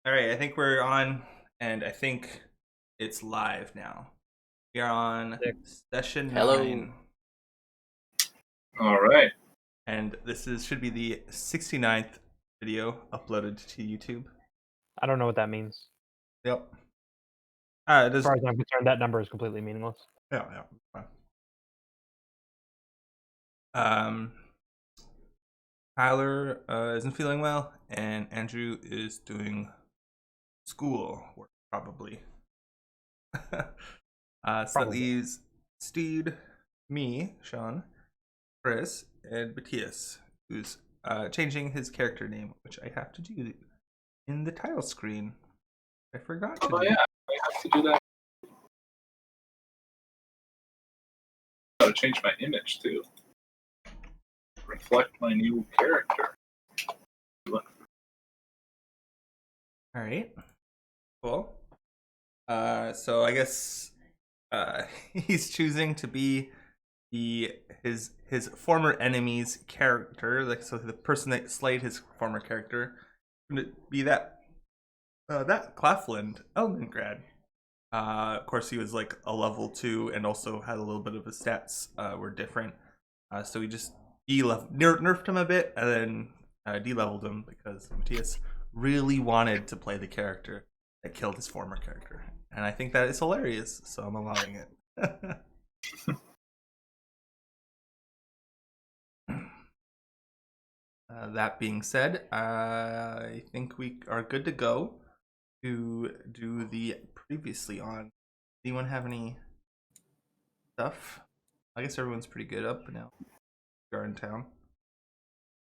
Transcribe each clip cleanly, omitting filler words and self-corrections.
All right, I think we're on, and I think it's live now. We are on session Hello. 9, All right. and this should be the 69th video uploaded to YouTube. I don't know what that means. Yep. It As does. far as I'm concerned, that number is completely meaningless. Yeah. Fine. Um, Tyler isn't feeling well, and Andrew is doing school work probably. So that Probably. leaves Steed, me, Sean, Chris, and Matthias, who's changing his character name, which I have to do in the title screen. I forgot to Oh do. yeah, I have to do that. I gotta change my image to reflect my new character. All right, cool. So I guess he's choosing to be his former enemy's character, like so the person that slayed his former character, going to be that Claflin Element grad. Of course, he was like a level 2 and also had a little bit of his stats were different. So we just nerfed him a bit and then de-leveled him because Matthias really wanted to play the character that killed his former character. And I think that is hilarious, so I'm allowing it. That being said, I think we are good to go to do the previously on. Anyone have any stuff? I guess everyone's pretty good up now. You're in town.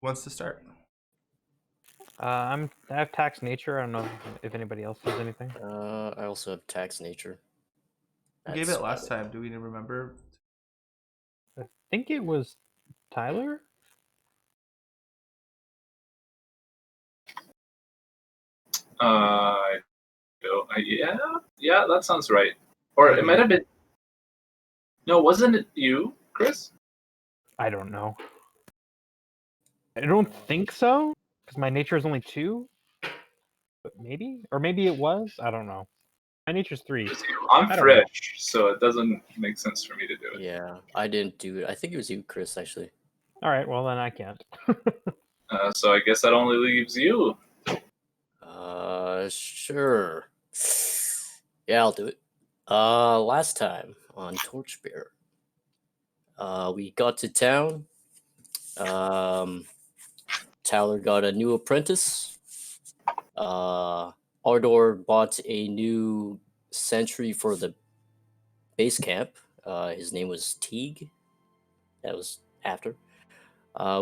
Who wants to start? I have tax nature. I don't know if anybody else has anything. I also have tax nature. Who gave it last time? Do we remember? I think it was Tyler. Yeah, that sounds right. Or it might have been. No, wasn't it you, Chris? I don't know. I don't think so, because my nature is only 2. But maybe, or maybe it was. I don't know. My nature's 3. I'm I don't know. fresh, so it doesn't make sense for me to do it. Yeah, I didn't do it. I think it was you, Chris, actually. All right, well then I can't. So I guess that only leaves you. Sure. Yeah, I'll do it. Last time on Torchbearer, we got to town. Tyler got a new apprentice. Ardor bought a new sentry for the base camp. His name was Teague. That was after.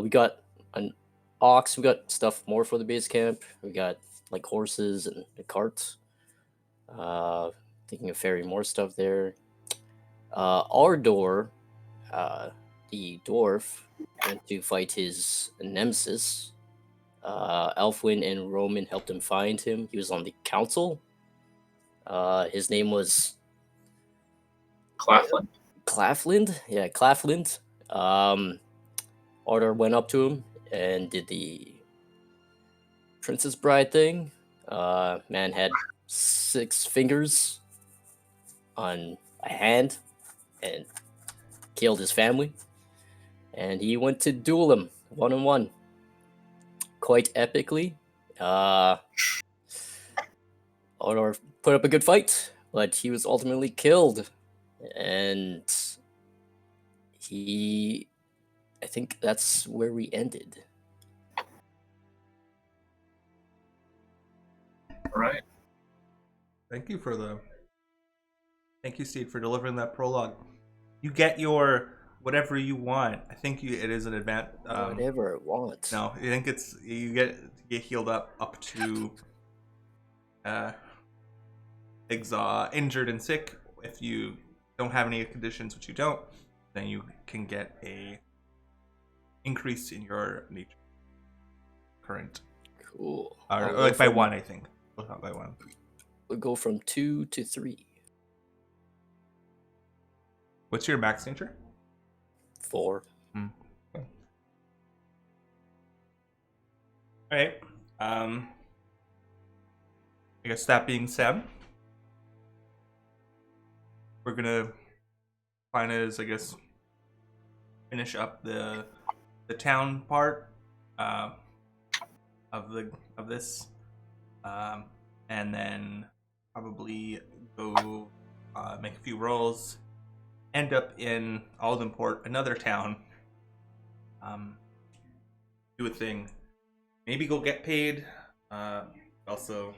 We got an ox. We got stuff more for the base camp. We got like horses and a cart. Thinking of ferrying more stuff there. Ardor, the dwarf, went to fight his nemesis. Elfwin and Roman helped him find him. He was on the council. His name was Claflin. Claflind. Yeah, Claflind. Ardor went up to him and did the Princess Bride thing. Man had 6 fingers on a hand and killed his family. And he went to duel him 1-on-1. Quite epically. Ardor put up a good fight, but he was ultimately killed. And I think that's where we ended. All right. Thank you, Steve, for delivering that prologue. You get your whatever you want. I think it is an advance. Whatever I want. No, I think it's you get healed up to injured and sick. If you don't have any conditions, which you don't, then you can get a increase in your nature current. Cool. Like by 1, I think. Well, not by 1. We'll go from 2 to 3. What's your max nature? 4. Okay. All right. I guess that being said, we're gonna plan is, I guess, finish up the town part uh, of this, and then probably go make a few rolls, end up in Aldenport, another town, do a thing, maybe go get paid. Also,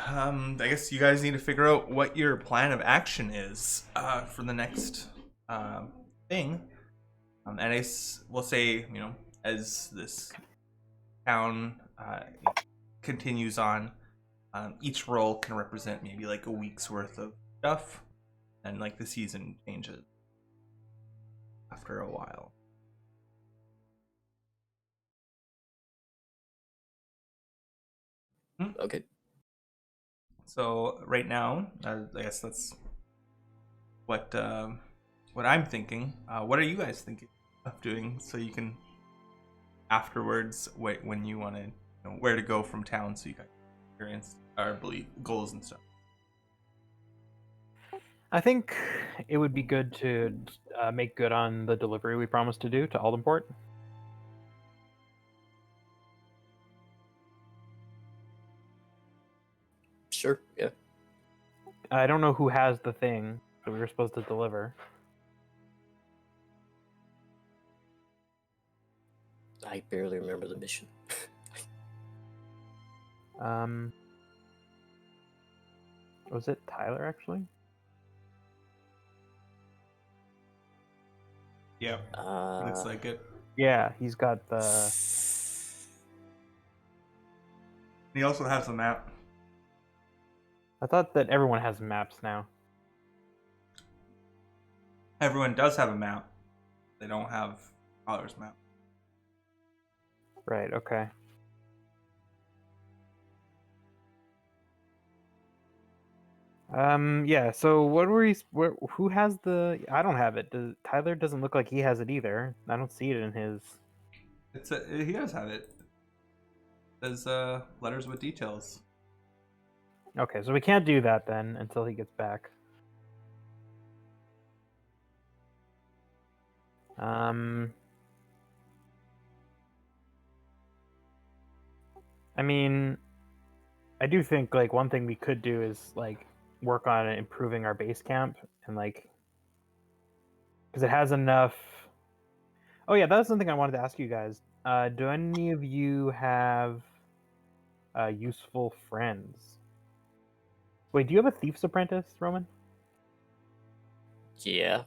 I guess you guys need to figure out what your plan of action is for the next thing. And we'll say, as this town continues on, each role can represent maybe like a week's worth of stuff, and like the season changes after a while. Okay. So right now, I guess that's what I'm thinking. What are you guys thinking of doing? So you can afterwards, when you want to, where to go from town, so you guys experience or believe goals and stuff. I think it would be good to make good on the delivery we promised to do to Aldenport. Sure. Yeah. I don't know who has the thing that we were supposed to deliver. I barely remember the mission. Was it Tyler actually? Yeah, looks like it. Yeah, he's got the. He also has the map. I thought that everyone has maps now. Everyone does have a map. They don't have Tyler's map. Right. Okay. Yeah. So what were we? Who has the? I don't have it. Tyler doesn't look like he has it either. I don't see it in his. He does have it. It says letters with details. Okay, so we can't do that then until he gets back. I mean, I do think like one thing we could do is like work on improving our base camp and like because it has enough. Oh yeah, that's something I wanted to ask you guys. Do any of you have useful friends? Wait, do you have a thief's apprentice, Roman? Yeah.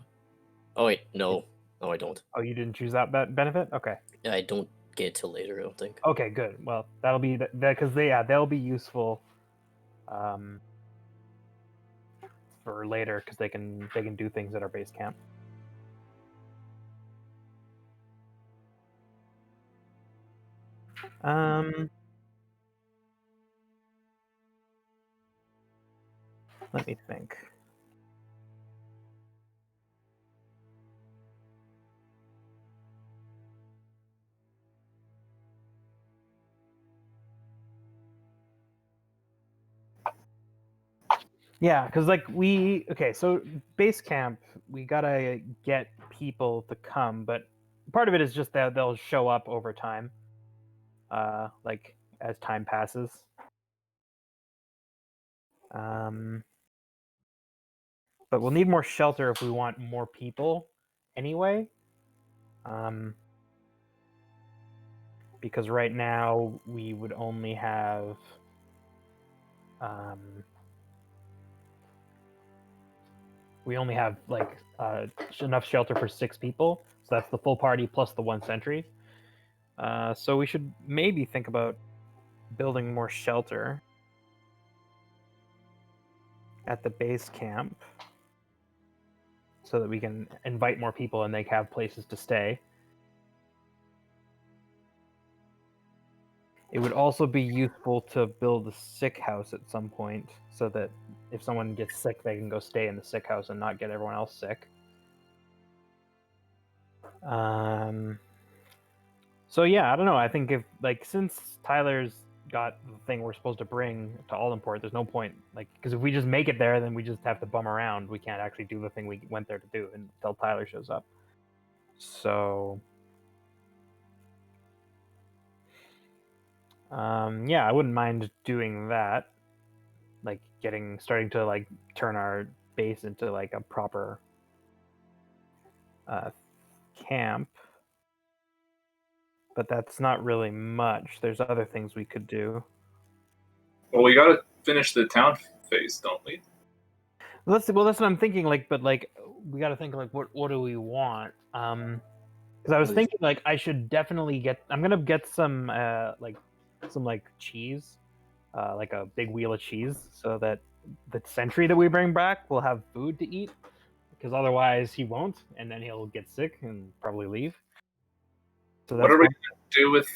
Oh wait, no, I don't. Oh, you didn't choose that benefit? Okay. I don't get it till later. I don't think. Okay, good. Well, that'll be that because they'll be useful for later because they can do things at our base camp. Let me think. Yeah, because like so base camp, we gotta get people to come, but part of it is just that they'll show up over time, like as time passes. But we'll need more shelter if we want more people, anyway. Because right now we would only have like enough shelter for 6 people, so that's the full party plus the 1 sentry. So we should maybe think about building more shelter at the base camp so that we can invite more people and they have places to stay. It would also be useful to build a sick house at some point so that if someone gets sick, they can go stay in the sick house and not get everyone else sick. So yeah, I don't know. I think if since Tyler's got the thing we're supposed to bring to Aldenport, there's no point, like, because if we just make it there, then we just have to bum around. We can't actually do the thing we went there to do until Tyler shows up. So, yeah, I wouldn't mind doing that. Like starting to like turn our base into like a proper camp. But that's not really much. There's other things we could do. Well, we got to finish the town phase, don't we? That's what I'm thinking. Like, but like, we got to think like, what do we want? Because I was thinking like, I should definitely get. I'm gonna get some cheese, like a big wheel of cheese, so that the sentry that we bring back will have food to eat. Because otherwise he won't, and then he'll get sick and probably leave. So that's What are we going to do with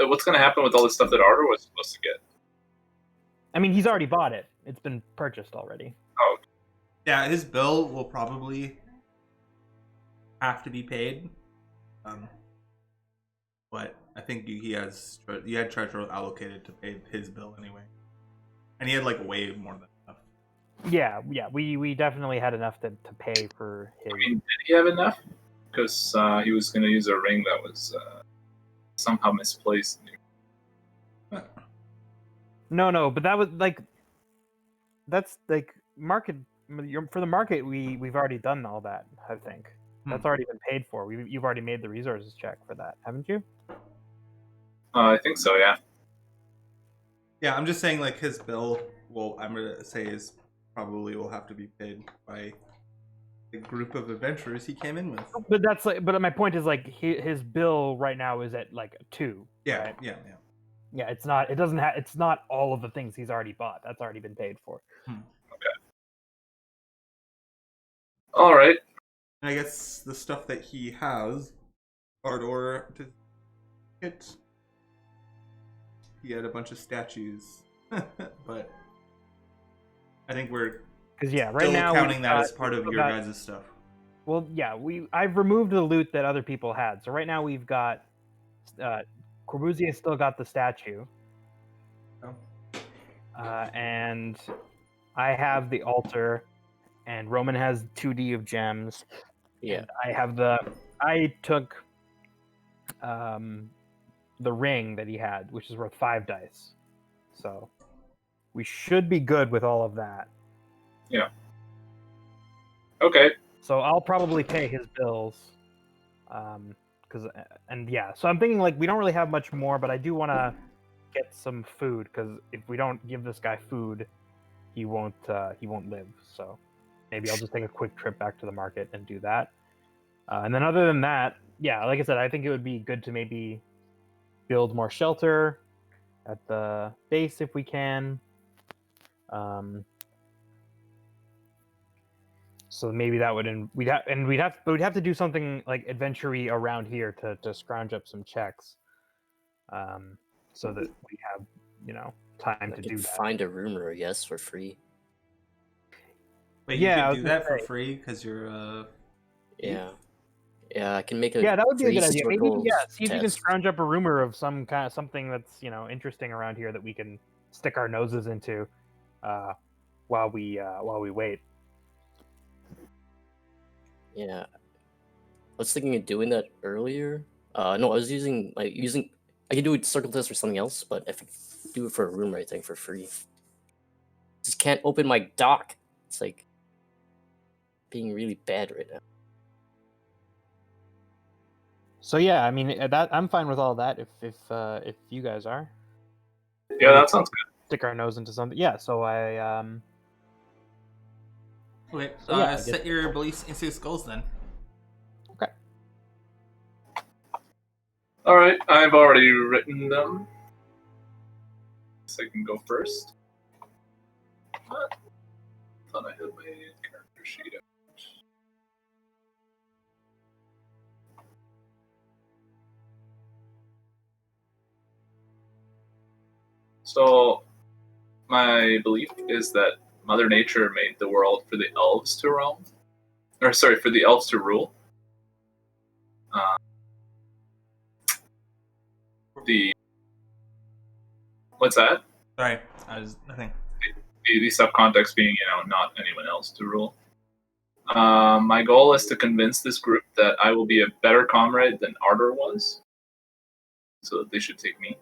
what's going to happen with all the stuff that Arthur was supposed to get? I mean, he's already bought it. It's been purchased already. Oh, Yeah, his bill will probably have to be paid. But I think he had treasure allocated to pay his bill anyway, and he had like way more than enough. Yeah, we definitely had enough to pay for his. I mean, did he have enough? Because he was going to use a ring that was somehow misplaced. No, but that was like, that's like market for the market. We've already done all that. I think that's already been paid for. You've already made the resources check for that, haven't you? I think so. Yeah. Yeah, I'm just saying like his bill. Well, I'm gonna say is probably will have to be paid by the group of adventurers he came in with. But that's like, but my point is like his bill right now is at like 2. Yeah, right? yeah. Yeah, it's not. It doesn't have. It's not all of the things he's already bought. That's already been paid for. Okay. All right. And I guess the stuff that he has, Ardor to get. He had a bunch of statues, but I think we're Because right still now counting that as part of we've your got- guys' stuff. Well, yeah, I've removed the loot that other people had. So right now we've got Corbusier still got the statue, Oh. and I have the altar, and Roman has 2D of gems. Yeah. And I took the ring that he had, which is worth 5 dice. So we should be good with all of that. Yeah. Okay. So I'll probably pay his bills. So I'm thinking like we don't really have much more, but I do want to get some food, because if we don't give this guy food, he won't live. So maybe I'll just take a quick trip back to the market and do that. And then other than that, yeah, like I said, I think it would be good to maybe build more shelter at the base if we can. So maybe that would we'd have to do something like adventure-y around here to scrounge up some checks, so that we have time I to could do that. find a rumor, I guess, for free. Wait, Yeah, I you was could do gonna that for say. free because you're Yeah. Yeah, I can make a Yeah, that would be a free good idea. Maybe circle see if you can test. scrounge up a rumor of some kind of something that's interesting around here that we can stick our noses into while we wait. Yeah. I was thinking of doing that earlier. No, I was using I could do a circle test for something else, but if I do it for a rumor, I think for free. Just can't open my dock. It's like being really bad right now. So yeah, I mean that I'm fine with all that if you guys are. Yeah, that sounds good. Stick our nose into something. Yeah, so I okay. So, yeah, I Set guess- your beliefs into skulls then. Okay. All right, I've already written them. So I can go first. What? Thought I had my character sheet out. So, my belief is that Mother Nature made the world for the elves to roam, for the elves to rule. the what's that? Sorry, I was nothing. The subcontext being, not anyone else to rule. My goal is to convince this group that I will be a better comrade than Ardor was, so that they should take me.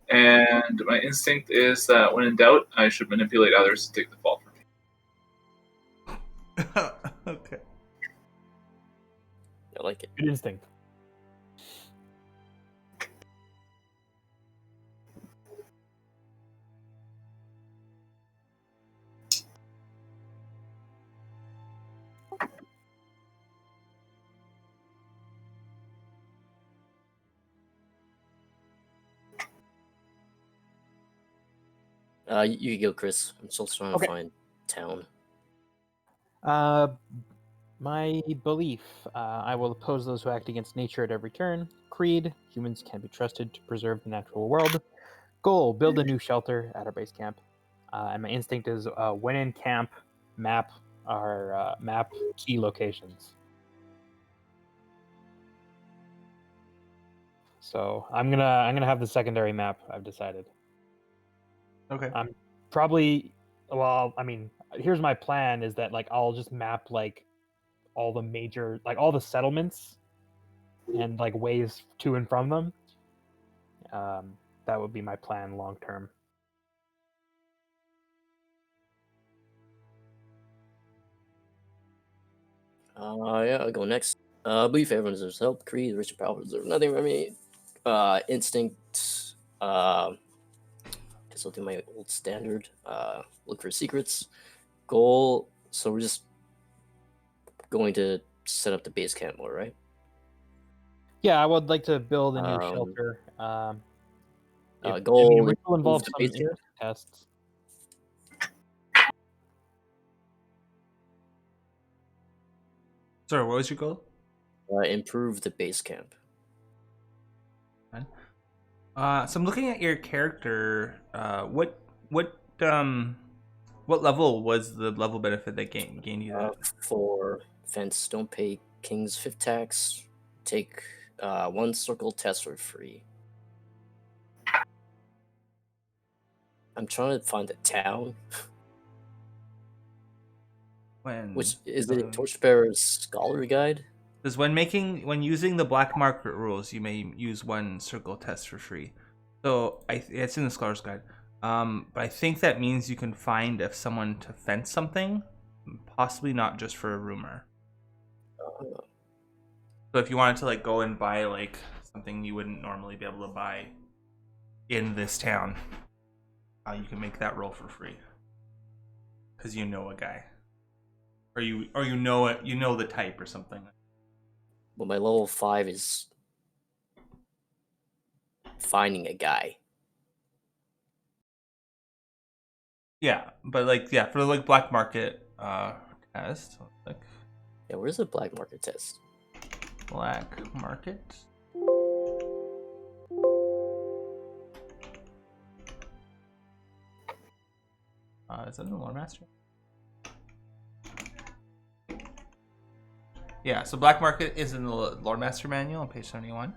And my instinct is that when in doubt, I should manipulate others to take the fall for me. Okay. I like it. Good instinct. You go, Chris. I'm still trying Okay. to find town. My belief, I will oppose those who act against nature at every turn. Creed, humans can be trusted to preserve the natural world. Goal, build a new shelter at our base camp. And my instinct is when in camp, map our map key locations. So I'm gonna have the secondary map. I've decided. Okay. Probably, well, I mean, here's my plan: is that like I'll just map like all the major, like all the settlements, and like ways to and from them. That would be my plan long term. Yeah, I'll go next. Belief everyone deserves help. Creed, rich and powerful deserve nothing from me. Instinct. Guess I'll do my old standard. Look for secrets. Goal. So we're just going to set up the base camp more, right? Yeah, I would like to build a new Um, shelter. goal. Which will involve improve the some base camp. tests. Sorry, what was your goal? Improve the base camp. So I'm looking at your character. What level was the level benefit that gained you that? For fence, don't pay King's 5th tax. Take 1 circle test for free. I'm trying to find a town. Which is the Torchbearer's Scholar Guide? Because when using the black market rules, you may use 1 circle test for free. So it's in the Scholar's Guide. But I think that means you can find if someone to fence something, possibly not just for a rumor. So if you wanted to like go and buy like something you wouldn't normally be able to buy in this town, you can make that roll for free because you know a guy, or you know it, you know the type or something. Well, my level 5 is finding a guy. Yeah, but like for the like black market test, like Yeah, where's the black market test? black market. Is that in the Lore Master? Yeah, so Black Market is in the Lore Master Manual on page 71.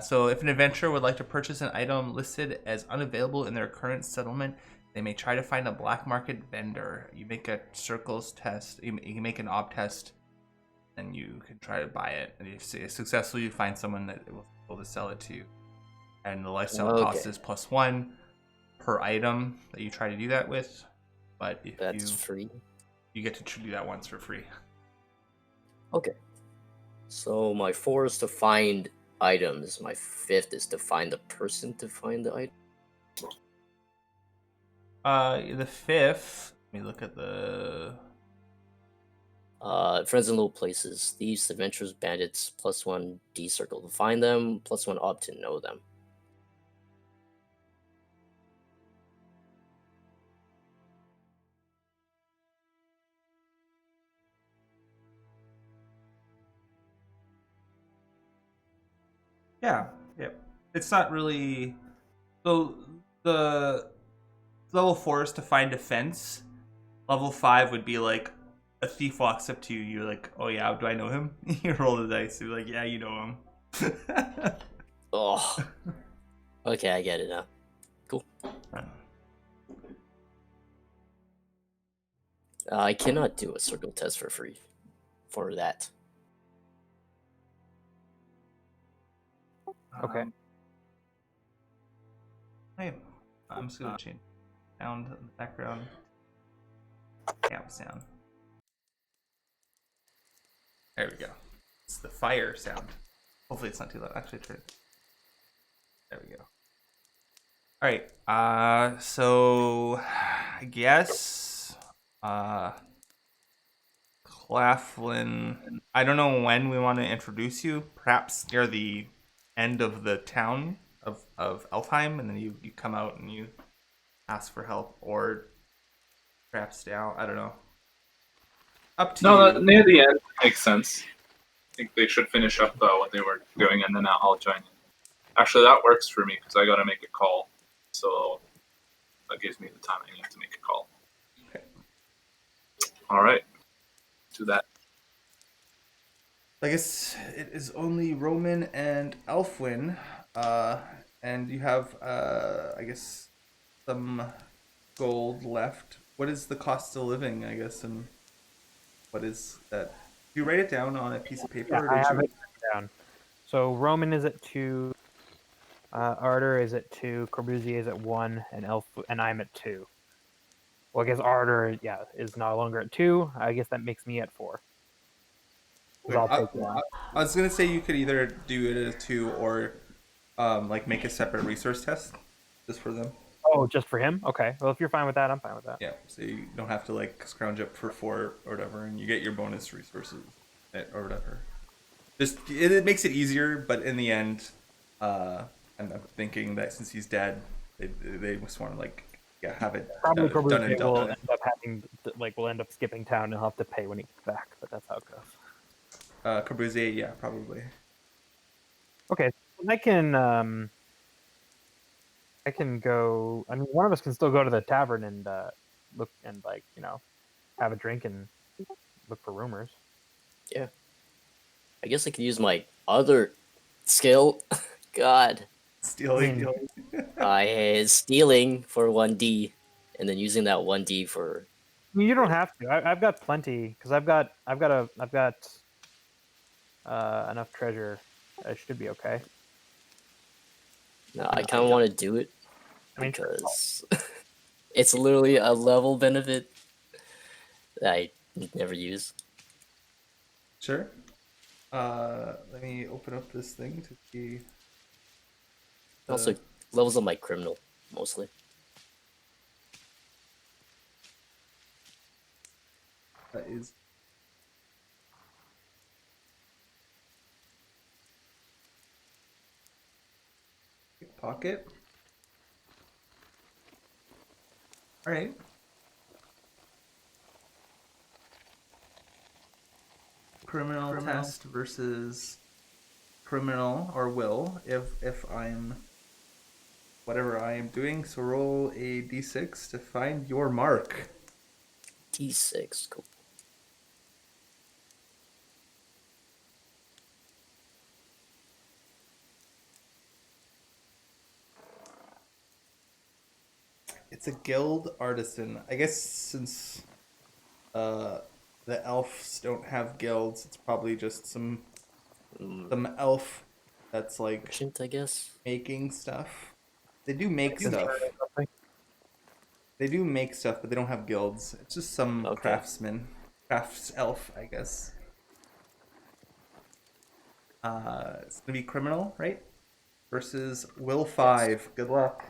So if an adventurer would like to purchase an item listed as unavailable in their current settlement, they may try to find a black market vendor. You make a circles test, you can make an ob test, and you can try to buy it. And if you successfully find someone that will be able to sell it to you. And the lifestyle cost is +1 per item that you try to do that with. But if That's free. You get to do that once for free. Okay. So my 4 is to find items. My 5th is to find the person to find the item. The 5th. Let me look at the. Friends in low places. Thieves, adventurers, bandits. +1 D circle to find them. +1 ob to know them. Yeah. It's not really. So the level 4 is to find defense. Level 5 would be like a thief walks up to you. You're like, oh yeah, do I know him? You roll the dice. You're like, yeah, you know him. Oh, okay, I get it now. Cool. I cannot do a circle test for free for that. Okay. Hey, I'm just gonna change sound in the background. Camp sound. There we go. It's the fire sound. Hopefully it's not too loud. Actually, turn it. There we go. All right. So I guess Claflin. I don't know when we want to introduce you. Perhaps near the end of the town of Elfheim, and then you come out and you ask for help, or perhaps now. I don't know. Up to No, you. near the end makes sense. I think they should finish up what they were doing, and then I'll join in. Actually, that works for me because I got to make a call. So that gives me the time I need to make a call. Okay. All right. Do that. I guess it is only Roman and Elfwin, and you have, I guess, some gold left. What is the cost of living, I guess, and what is that? Do you write it down on a piece of paper? Yeah, Or I did have you... it down. So Roman is at 2, Ardor is at 2, Corbusier is at 1, and I'm at 2. Well, I guess Ardor, is no longer at 2. I guess that makes me at 4. 'Cause I'll take 1. I was gonna say you could either do it as 2 or like make a separate resource test just for them. Oh, just for him? Okay. Well, if you're fine with that, I'm fine with that. Yeah, so you don't have to like scrounge up for 4 or whatever, and you get your bonus resources or whatever. Just it makes it easier, but in the end, I'm thinking that since he's dead, they just want to like have it Probably done and Corbusier will done. end up we'll end up skipping town and he'll have to pay when he gets back, but that's how it goes. Corbusier, yeah, probably. Okay, I can go. I mean, one of us can still go to the tavern and look and have a drink and look for rumors. Yeah. I guess I could use my other skill. God. Stealing. Stealing for 1D, and then using that 1D for. I mean, you don't have to. I've got plenty because I've got enough treasure. I should be okay. No, I kind of want to do it I mean, because it's literally a level benefit that I never use. Sure. Let me open up this thing to see. Also, levels up my criminal mostly. That is. Pocket. All right. Criminal test versus criminal or will if I'm whatever I am doing. So roll a d6 to find your mark. D6, cool. It's a guild artisan. I guess since the elves don't have guilds, it's probably just some elf that's like Merchant, I guess. making stuff. They do make stuff. They do make stuff, but they don't have guilds. It's just some craftsman, crafts elf, I guess. It's gonna be criminal, right? Versus will 5. Yes. Good luck.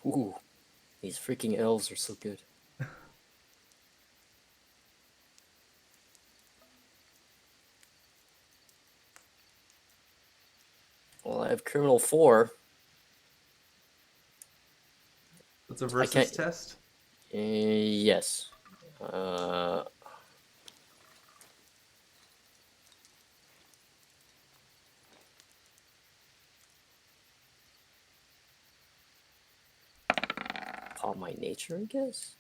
Ooh, these freaking elves are so good. Well, I have criminal 4. It's a versus test? Yes. Call my nature, I guess?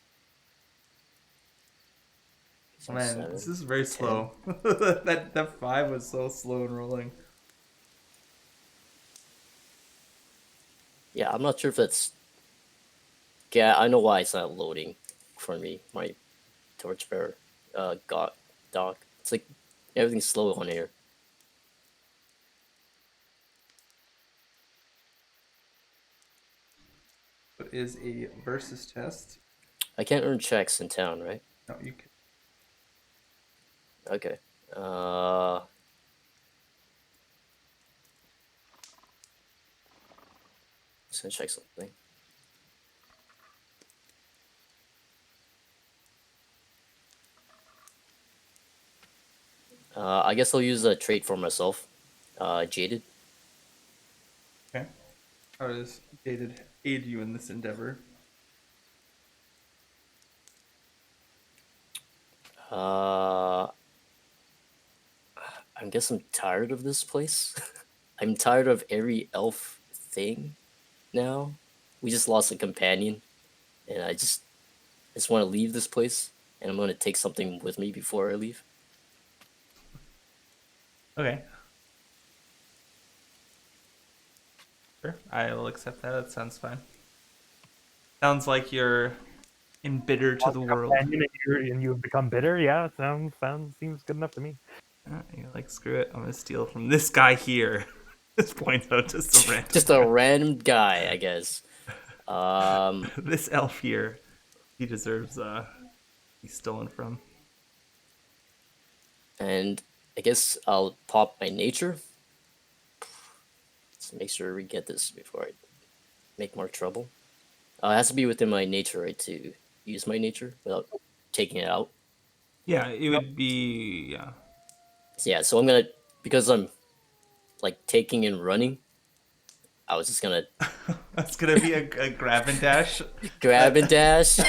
Oh man, 7, this is very 10. Slow. that 5 was so slow in rolling. Yeah, I'm not sure if that's. Yeah, I know why it's not loading for me. My Torchbearer, got dock. It's like everything's slow on here. What is a versus test? I can't earn checks in town, right? No, you can. Okay. Just gonna check something. I guess I'll use a trait for myself. Jaded. Okay. How does Jaded aid you in this endeavor? I guess I'm tired of this place. I'm tired of every elf thing now. We just lost a companion, and I just want to leave this place, and I'm gonna take something with me before I leave. Okay. Sure. I will accept that. That sounds fine. Sounds like you're embittered to Lost the a world. companion and you've become bitter. Yeah, it seems good enough to me. You're like, screw it. I'm gonna steal from this guy here. This points out just a random. Just a random guy, I guess. This elf here, he deserves he's stolen from. And I guess I'll pop my nature. Let's make sure we get this before I make more trouble. It has to be within my nature, right, to use my nature without taking it out. Yeah, it would be yeah. So yeah, so I'm gonna, because I'm like taking and running, I was just gonna That's gonna be a grab and dash. grab and dash.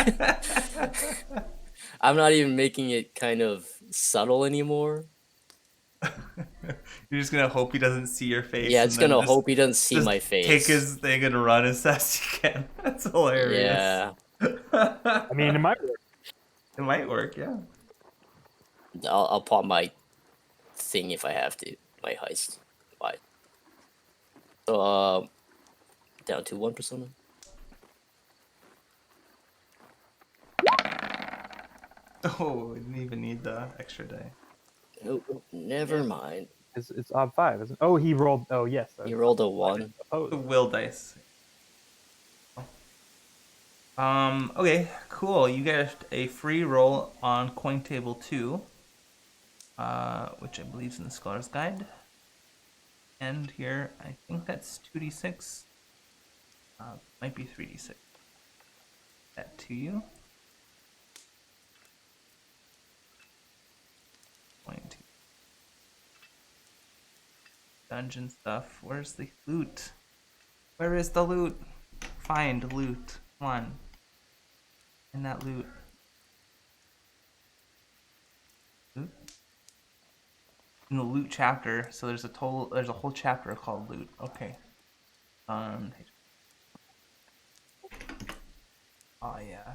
I'm not even making it kind of subtle anymore. You're just gonna hope he doesn't see your face. Yeah, and just then gonna hope he doesn't see just my face. Take his thing and run as fast as you can. That's hilarious. Yeah, I mean, it might work. It might work, yeah. I'll pop my thing if I have to. My heist. Why? So down to 1%. Oh, we didn't even need the extra die. Nope, never mind. It's odd 5, isn't it? Oh, he rolled. Oh, yes. You rolled a 1. The Opposed. will dice. Okay, cool. You get a free roll on coin table 2, which I believe is in the Scholar's Guide. And here, I think that's 2d6. Might be 3d6. That to you. 22. Dungeon stuff. Where's the loot? Where is the loot? Find loot. Come on. Find that loot. Loot? In the loot chapter, so there's a whole chapter called loot. Okay. Oh yeah.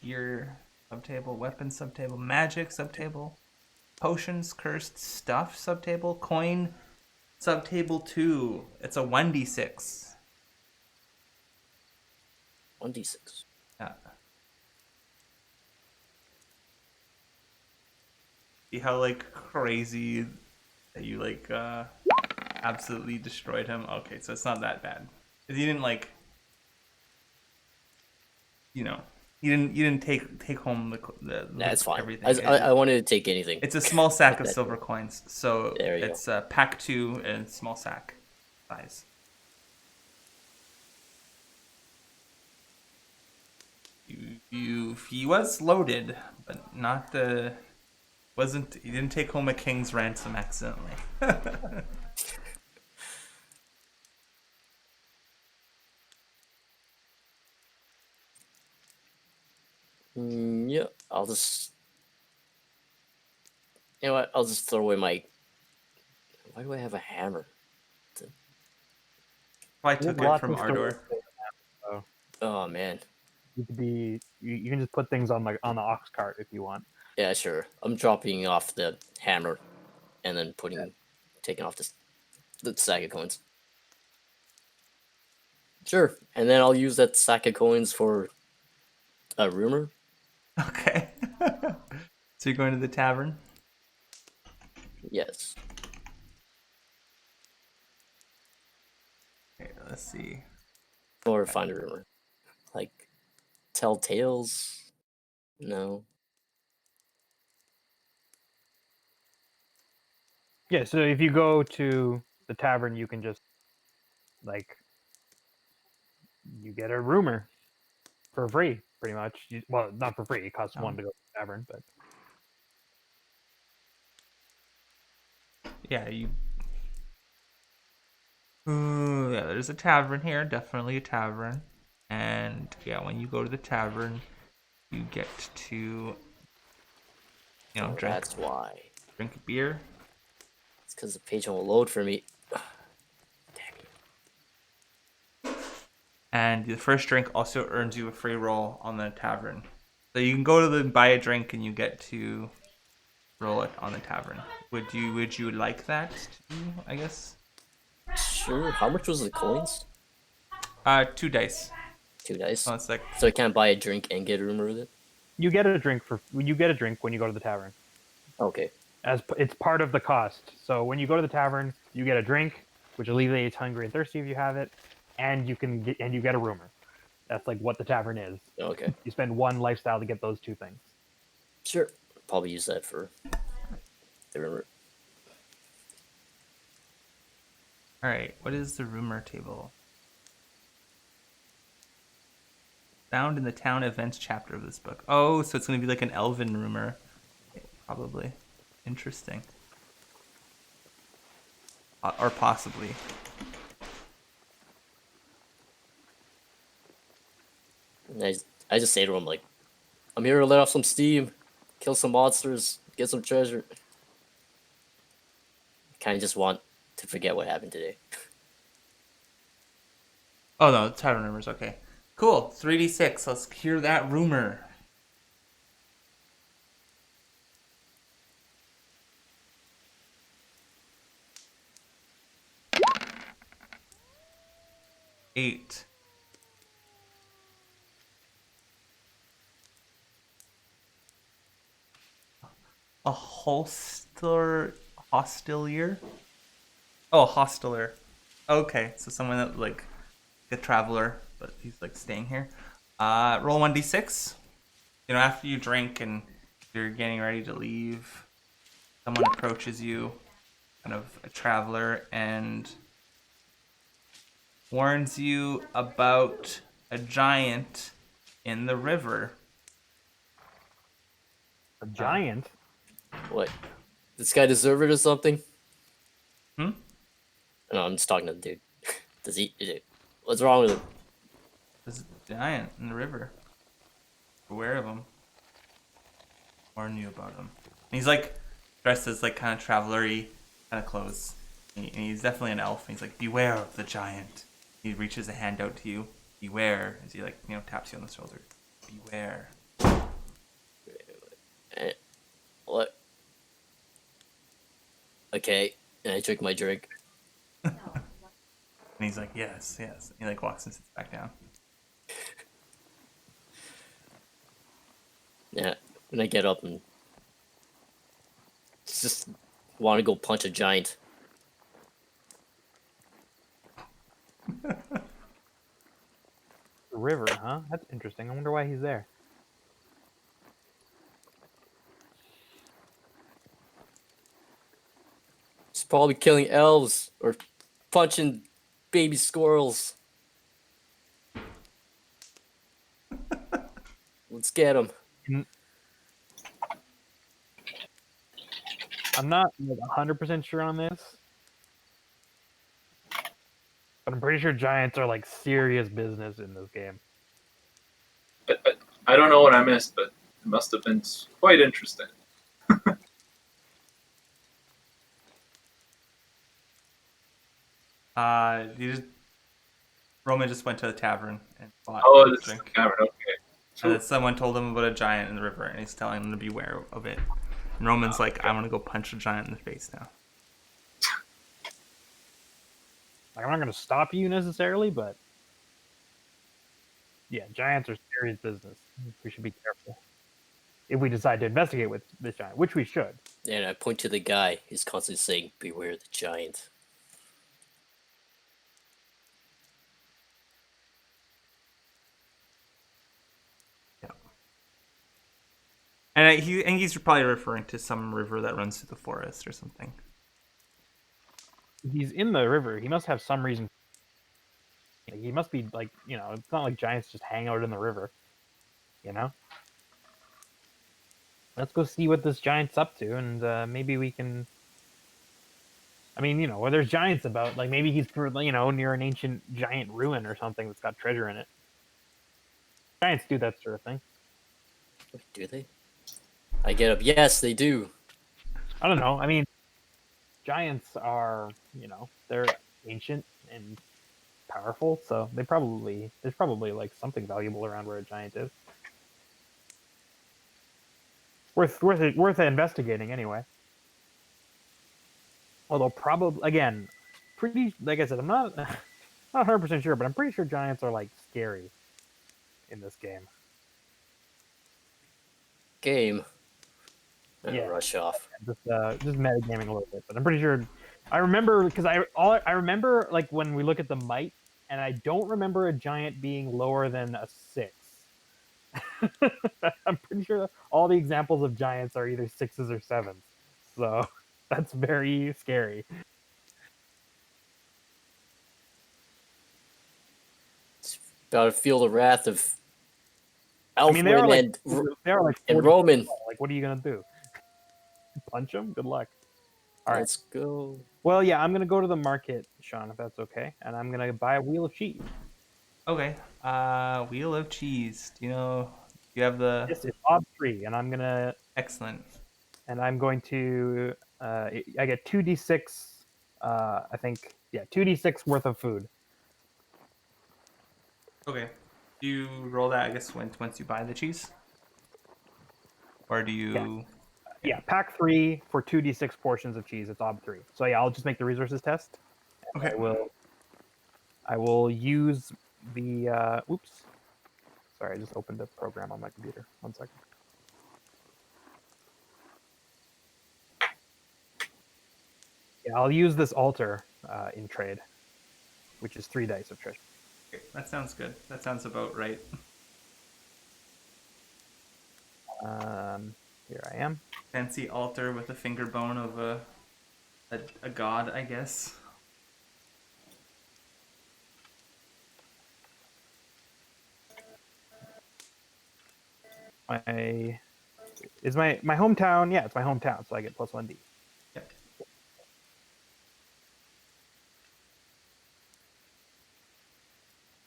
Gear subtable, weapon subtable, magic subtable, potions, cursed stuff subtable, coin subtable 2. It's a 1d6. 1d6. Yeah. See how like crazy that you like absolutely destroyed him? Okay, so it's not that bad. He didn't like you didn't take home the That's fine. everything. I wanted to take anything. It's a small sack of That- silver coins, so There you it's pack 2 and small sack size. He was loaded, but not the wasn't. He didn't take home a king's ransom accidentally. Yeah, I'll just. You know what? I'll just throw away my. Why do I have a hammer? I took it from Ardor. Oh man. You could be. You can just put things on the ox cart if you want. Yeah, sure. I'm dropping off the hammer, and then taking off the sack of coins. Sure. And then I'll use that sack of coins for a rumor. Okay. So you're going to the tavern? Yes. Okay, let's see. Or find a rumor. Like, tell tales? No. Yeah, so if you go to the tavern, you can just like you get a rumor for free, pretty much. Well, not for free. It costs Oh. one to go to the tavern, but Yeah, you. Ooh, yeah, there's a tavern here. Definitely a tavern. And yeah, when you go to the tavern, you get to, Oh, drink that's why. drink a beer. It's because the page won't load for me. And the first drink also earns you a free roll on the tavern. So you can go to buy a drink and you get to roll it on the tavern. Would you like that to do, I guess? Sure. How much was the coins? 2 dice. 2 dice. So it's like, So I can't buy a drink and get a rumor with it? you get a drink when you go to the tavern. Okay. It's part of the cost. So when you go to the tavern, you get a drink, which alleviates hungry and thirsty if you have it, and you get a rumor. That's like what the tavern is. Okay. You spend one lifestyle to get those two things. Sure. Probably use that for the rumor. all right, what is the rumor table? Found in the town events chapter of this book. Oh, so it's going to be like an elven rumor. Probably. Interesting. Or possibly. And I just say to him, like, I'm here to let off some steam, kill some monsters, get some treasure. Kind of just want to forget what happened today. Oh no, tavern rumors. Okay, cool. 3d6. Let's hear that rumor. Eight. A hostilier. Oh, hosteler. Okay, so someone that like a traveler, but he's like staying here. Roll 1d6. After you drink and you're getting ready to leave, someone approaches you, kind of a traveler, and warns you about a giant in the river. A giant. What? This guy deserve it or something? Hmm? No, I'm just talking to the dude. Does he? What's wrong with him? There's a giant in the river. Aware of him. Warn you about him. And he's like dressed as like kind of traveler-y kind of clothes. And he's definitely an elf. And he's like, beware of the giant. He reaches a hand out to you. Beware. As he like, taps you on the shoulder. Beware. What? Okay, and I drink my drink. And he's like, yes, yes. And he like walks and sits back down. Yeah, and I get up and just want to go punch a giant. The river, huh? That's interesting. I wonder why he's there. He's probably killing elves or punching baby squirrels. Let's get him. I'm not 100% sure on this, but I'm pretty sure giants are like serious business in this game. I don't know what I missed, but it must have been quite interesting. Roman just went to the tavern and bought Oh, a this is drink. the cavern. Okay. And then someone told him about a giant in the river, and he's telling them to beware of it. And Roman's like, I want to go punch a giant in the face now. Like, I'm not going to stop you necessarily, but Yeah, giants are serious business. We should be careful if we decide to investigate with this giant, which we should. And I point to the guy who's constantly saying, "Beware the giant." And he's probably referring to some river that runs through the forest or something. He's in the river. He must have some reason. He must be like, it's not like giants just hang out in the river. Let's go see what this giant's up to, and maybe we can. I mean, where there's giants about, like maybe he's near an ancient giant ruin or something that's got treasure in it. Giants do that sort of thing. Wait, do they? I get up. Yes, they do. I don't know. I mean, giants are, they're ancient and powerful, so there's probably like something valuable around where a giant is. Worth investigating anyway. Although probably again, pretty like I said, I'm not 100% sure, but I'm pretty sure giants are like scary in this game. Game. Yeah. Rush off. Just metagaming a little bit, but I'm pretty sure. I remember because I remember like when we look at the might, and I don't remember a giant being lower than a 6. I'm pretty sure all the examples of giants are either 6s or 7s, so that's very scary. About to feel the wrath of I mean, they are like and Roman. Like, what are you gonna do? Punch them? Good luck. All right. Let's go. Well, yeah, I'm gonna go to the market, Sean, if that's okay, and I'm gonna buy a wheel of cheese. Okay. Wheel of cheese. Do you have the? Yes, it's odd 3, and I'm gonna. Excellent. And I'm going to. I get 2d6. I think 2d6 worth of food. Okay. Do you roll that? I guess once you buy the cheese, or do you? Yeah, pack 3 for 2d6 portions of cheese. It's ob 3. So yeah, I'll just make the resources test. Okay. I will use the. Oops. Sorry, I just opened a program on my computer. 1 second. Yeah, I'll use this altar in trade, which is 3 dice of treasure. Okay, that sounds good. That sounds about right. Here I am. Fancy altar with a finger bone of a god, I guess. My hometown. Yeah, it's my hometown, so I get plus 1d. Yep.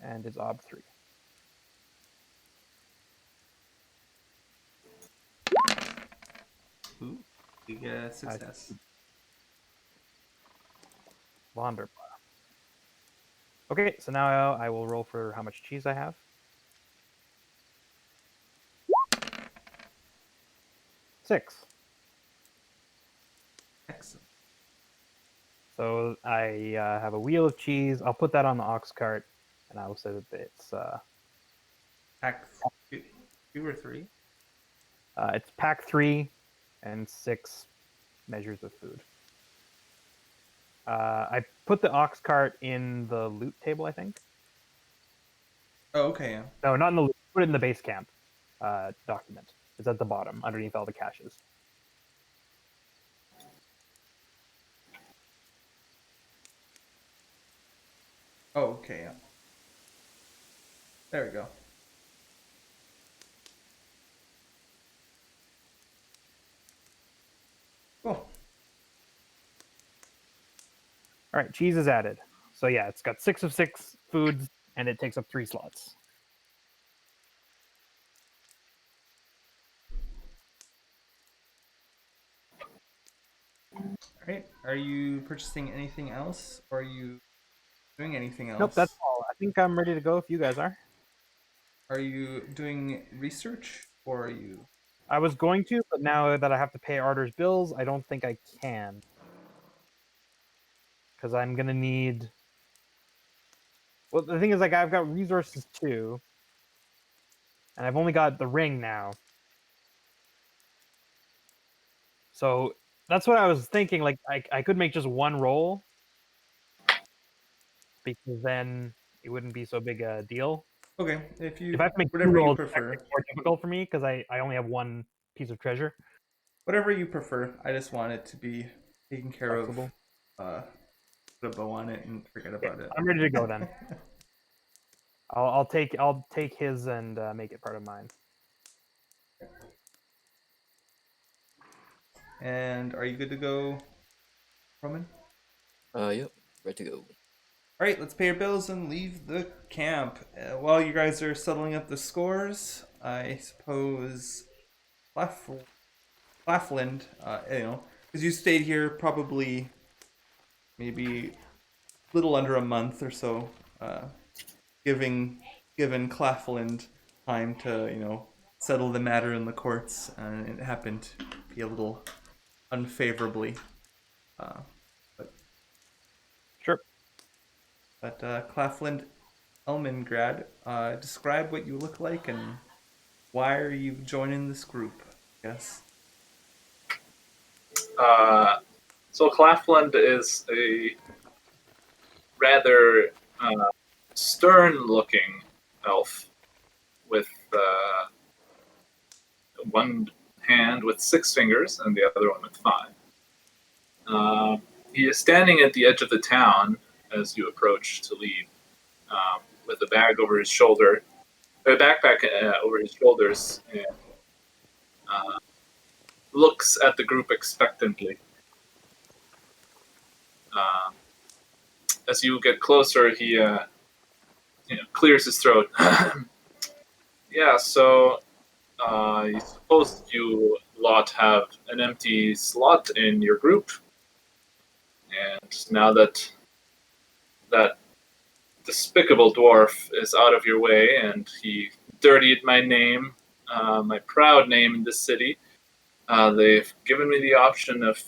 And it's ob 3. Ooh, you get a success. Wonderful. Okay, so now I will roll for how much cheese I have. Six. Excellent. So I have a wheel of cheese. I'll put that on the ox cart, and I will say that it's Pack 2 or 3. It's pack 3 and 6 measures of food. I put the ox cart in the loot table, I think. Oh, okay, yeah. No, not in the loot. Put it in the base camp document. It's at the bottom, underneath all the caches. Oh, okay, yeah. There we go. Cool. All right, cheese is added. So yeah, it's got 6 of 6 foods, and it takes up 3 slots. All right. Are you purchasing anything else, or are you doing anything else? Nope, that's all. I think I'm ready to go if you guys are. Are you doing research, or are you? I was going to, but now that I have to pay Arter's bills, I don't think I can. Because I'm going to need... Well, the thing is, like, I've got resources too. and I've only got the ring now. So that's what I was thinking. Like I could make just one roll because then it wouldn't be so big a deal. Okay, if If I you have to make two whatever you rolls, it's prefer. more difficult for me because I only have one piece of treasure. Whatever you prefer. I just want it to be taken care Flexible. of. Put a bow on it and forget Okay, about it. I'm ready to go then. I'll take his and make it part of mine. And are you good to go, Roman? Yep, ready to go. All right, let's pay our bills and leave the camp. While you guys are settling up the scores, I suppose Claflin, because you stayed here probably maybe a little under a month or so, given Claflin time to settle the matter in the courts, and it happened to be a little unfavorably. But Sure. Claflin Elmengrad, describe what you look like and why are you joining this group? Yes. So Claflin is a rather stern-looking elf with one hand with 6 fingers and the other one with 5. He is standing at the edge of the town as you approach to leave, with a bag over his shoulder, a backpack over his shoulders, and looks at the group expectantly. As you get closer, he clears his throat. Yeah, so I suppose you lot have an empty slot in your group, and now that that despicable dwarf is out of your way and he dirtied my name, my proud name in this city, they've given me the option of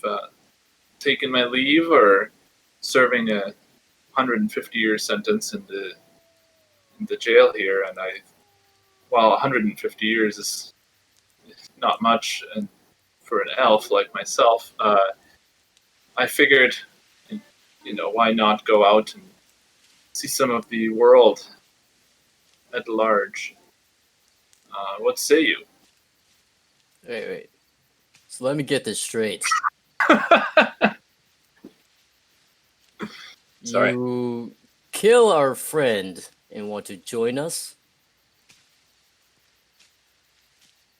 taking my leave or serving a 150-year sentence in the jail here. And while 150 years is not much, and for an elf like myself, I figured, why not go out and see some of the world at large. What say you? Wait. So let me get this straight. Sorry. You kill our friend and want to join us?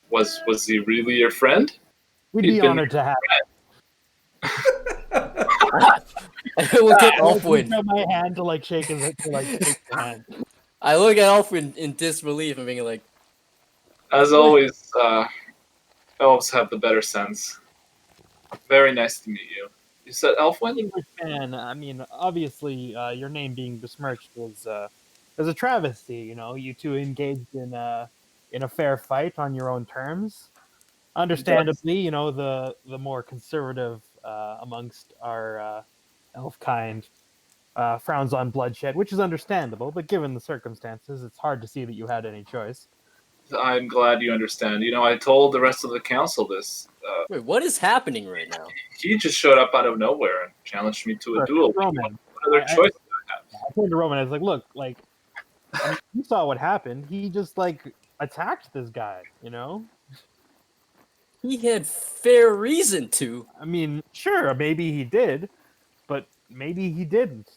Was he really your friend? We'd He'd be been- honored to have. Look at I Elfwin. reach out my hand to shake his shake your hand. I look at Elfwin in disbelief and being like, As always, elves have the better sense. Very nice to meet you. You said Elfwin? English fan. I mean, obviously, your name being besmirched was a travesty. You two engaged in a fair fight on your own terms. Understandably, the more conservative amongst our elf kind frowns on bloodshed, which is understandable. But given the circumstances, it's hard to see that you had any choice. I'm glad you understand. I told the rest of the council this. wait, what is happening right now? He just showed up out of nowhere and challenged me to a duel. Roman, What other choice do I have? I turned to Roman. I was like, "Look, I mean, you saw what happened. He just attacked this guy. He had fair reason to. I mean, sure, maybe he did, but maybe he didn't.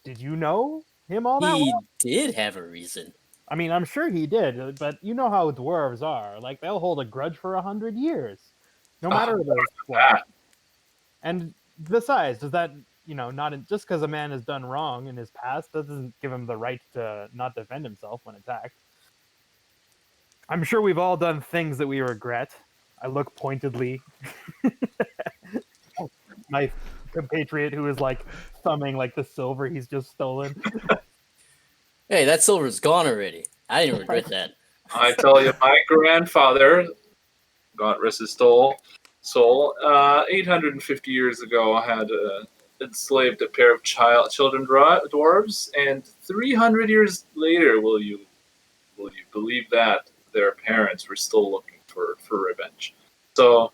Did you know him all that He well? did have a reason. I mean, I'm sure he did, but you know how dwarves are. They'll hold a grudge for 100 years, no matter the squad. And besides, does that just because a man has done wrong in his past doesn't give him the right to not defend himself when attacked. I'm sure we've all done things that we regret. I look pointedly. My compatriot who is thumbing the silver he's just stolen. Hey, that silver's gone already. I didn't regret that. I tell you, my grandfather, God rest his soul, 850 years ago had enslaved a pair of children dwarves, and 300 years later, will you believe that their parents were still looking for revenge. So,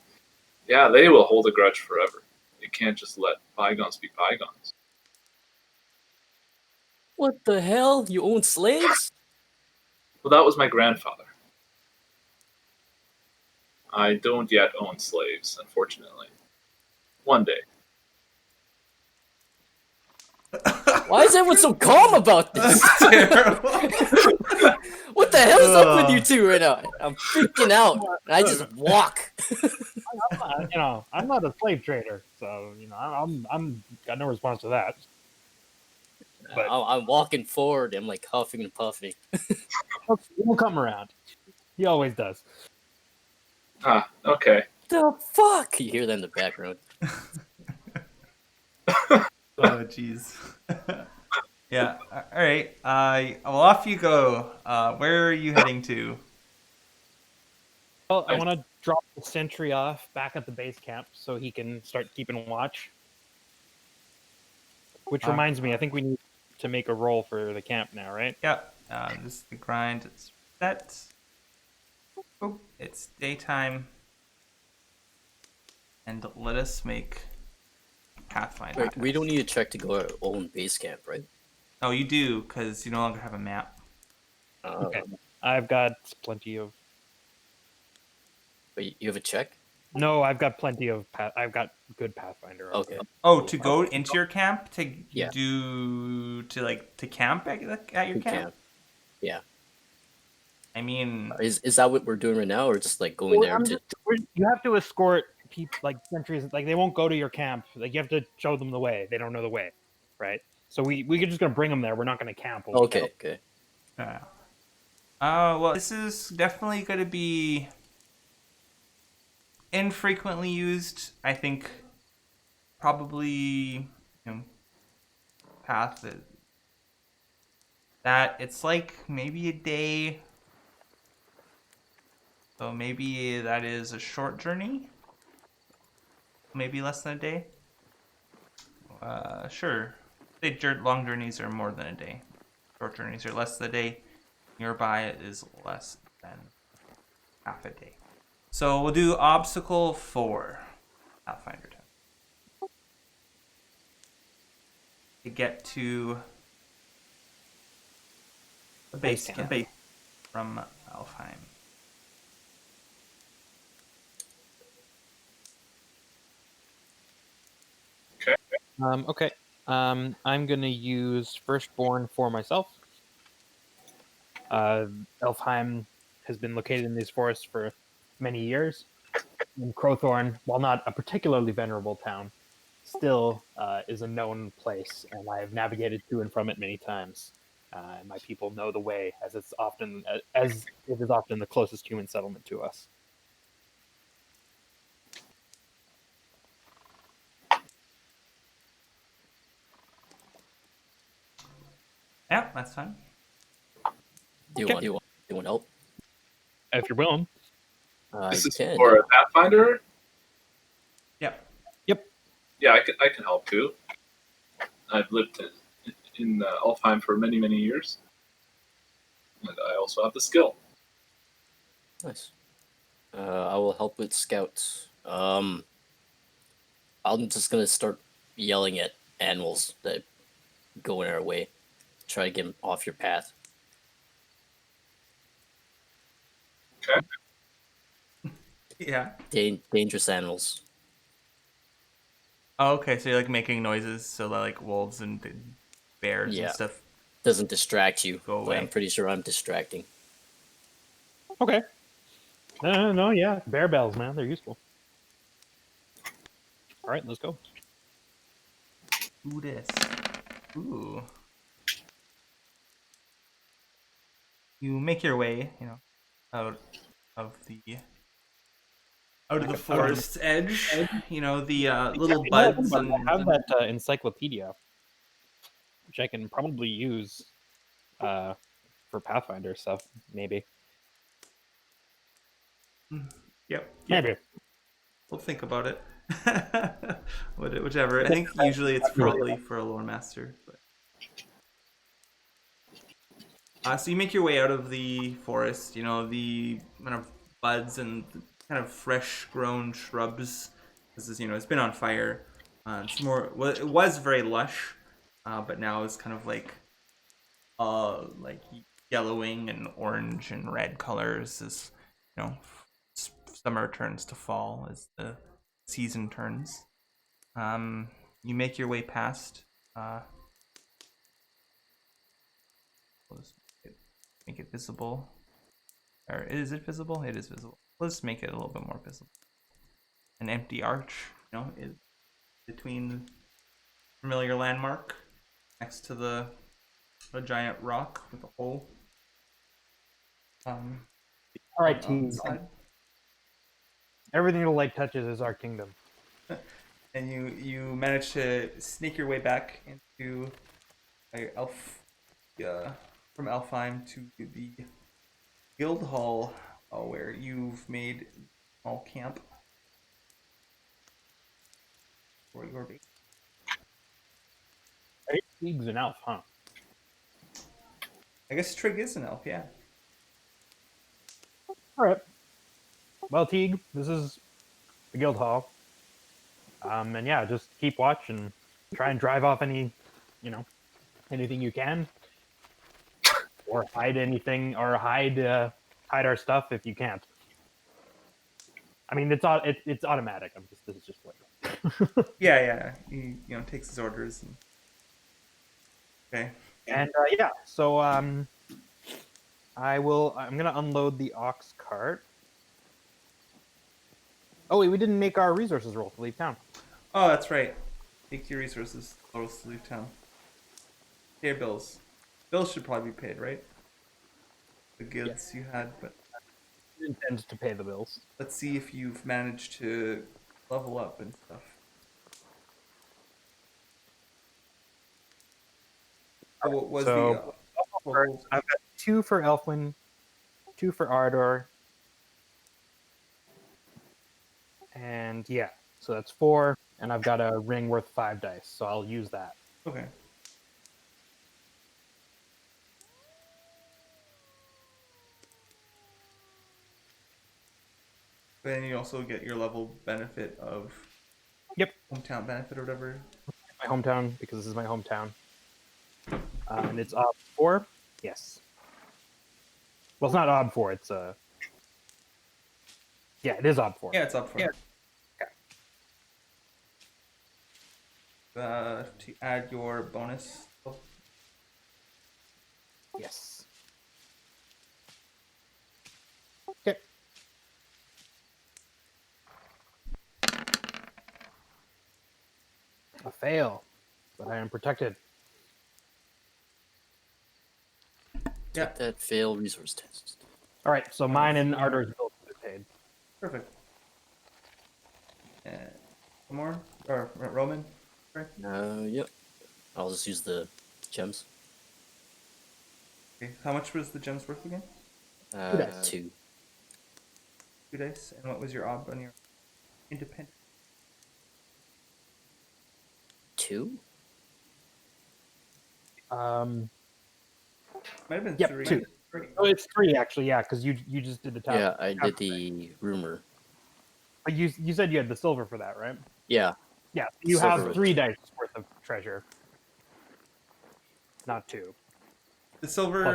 yeah, they will hold a grudge forever. They can't just let bygones be bygones. What the hell? You own slaves? Well, that was my grandfather. I don't yet own slaves, unfortunately. One day. Why is everyone so calm about this? That's terrible. What the hell is up with you two right now? I'm freaking out. And I just walk. I'm not a slave trader, so I'm got no response to that. But I'm walking forward. I'm like huffing and puffing. he'll come around. He always does. Ah, okay. The fuck? You hear that in the background. Oh, jeez. Yeah. All right. Well, off you go. Where are you heading to? Well, I want to drop the sentry off back at the base camp so he can start keeping watch. Which reminds me, I think we need to make a roll for the camp now, right? Yeah. This is the grind. It's set. Oh, it's daytime. And let us make Pathfinder. Wait, we don't need to check to go our own base camp, right? Oh, you do, because you no longer have a map. Okay. I've got plenty of. But you have a check? No, I've got plenty of. I've got good Pathfinder. Okay. Oh, to go into your camp to Yeah. to camp at your camp? Camp. Yeah. I mean, Is that what we're doing right now, or just like going there to? You have to escort people like sentries. Like they won't go to your camp. Like you have to show them the way. They don't know the way, right? So we're just gonna bring them there. We're not gonna camp. Okay. Okay. well, this is definitely going to be infrequently used. I think probably path that it's like maybe a day. So maybe that is a short journey. Maybe less than a day. Sure. Long journeys are more than a day. Short journeys are less than a day. Nearby it is less than half a day. So we'll do obstacle 4. Pathfinder 10. To get to the base camp from Alfheim. Okay. I'm gonna use Firstborn for myself. Elfheim has been located in these forests for many years. And Crowthorn, while not a particularly venerable town, still is a known place, and I have navigated to and from it many times. And my people know the way, as it is often the closest human settlement to us. Yeah, that's fine. Do you want help? If you're willing. This You is can. for a Pathfinder? Yep. Yeah, I can help too. I've lived in Alfheim for many, many years. And I also have the skill. Nice. I will help with scouts. I'm just gonna start yelling at animals that go in our way. Try to get them off your path. Okay. Yeah. Dangerous animals. Oh, okay, so you're like making noises so that like wolves and bears Yeah. and stuff. Doesn't distract you, Go but away. I'm pretty sure I'm distracting. Okay. No, yeah. Bear bells, man. They're useful. All right, let's go. Ooh, this. Ooh. You make your way, out of the forest's edge. The little buds and I have that encyclopedia, which I can probably use for Pathfinder stuff, maybe. Yep. Maybe. We'll think about it. Whichever. I think usually it's probably for a lore master. But... So you make your way out of the forest. You know, the kind of buds and kind of fresh grown shrubs. This is, it's been on fire. It's more. Well, it was very lush, but now it's kind of like yellowing and orange and red colors as you know summer turns to fall as the season turns. You make your way past. Let's make it visible. Or is it visible? It is visible. Let's make it a little bit more visible. An empty arch, is between familiar landmark next to a giant rock with a hole. All right, on team. the side. Everything the light touches is our kingdom. And you manage to sneak your way back into from Elfheim to the guild hall, where you've made a small camp for your base. Teague's an elf, huh? I guess Trig is an elf, yeah. All right. Well, Teague, this is the guild hall. And yeah, just keep watch and try and drive off anything you can, or hide anything, or hide our stuff if you can't. I mean, it's automatic. This is just like. Yeah. He takes his orders. Okay. And yeah, so I'm gonna unload the ox cart. Oh wait, we didn't make our resources roll to leave town. Oh, that's right. Take your resources. Close to leave town. Pay your bills. Bills should probably be paid, right? The goods you had, but I intend to pay the bills. let's see if you've managed to level up and stuff. What was I've got 2 for Elfwin, 2 for Ardor, and yeah, so that's 4. And I've got a ring worth 5 dice, so I'll use that. Okay. But then you also get your level benefit of hometown benefit or whatever. My hometown, because this is my hometown. And it's ob 4? Yes. Well, it's not ob 4, it's yeah, it is ob 4. Yeah, it's up for Yeah. To add your bonus. Yes. Okay. A fail, but I am protected. Yeah. Take that fail resource test. All right, so mine and Ardor's bills are paid. Perfect. One more? Or Roman? Yep. I'll just use the gems. Okay. How much was the gems worth again? 2. 2 dice. And what was your ob on your independent? 2? Might have been Yep, 3. 2. Oh, it's 3 actually, yeah, because you just did the top. Yeah, I did the rumor. But you said you had the silver for that, right? Yeah. Yeah, you Silver. have 3 dice worth of treasure, not 2. The silver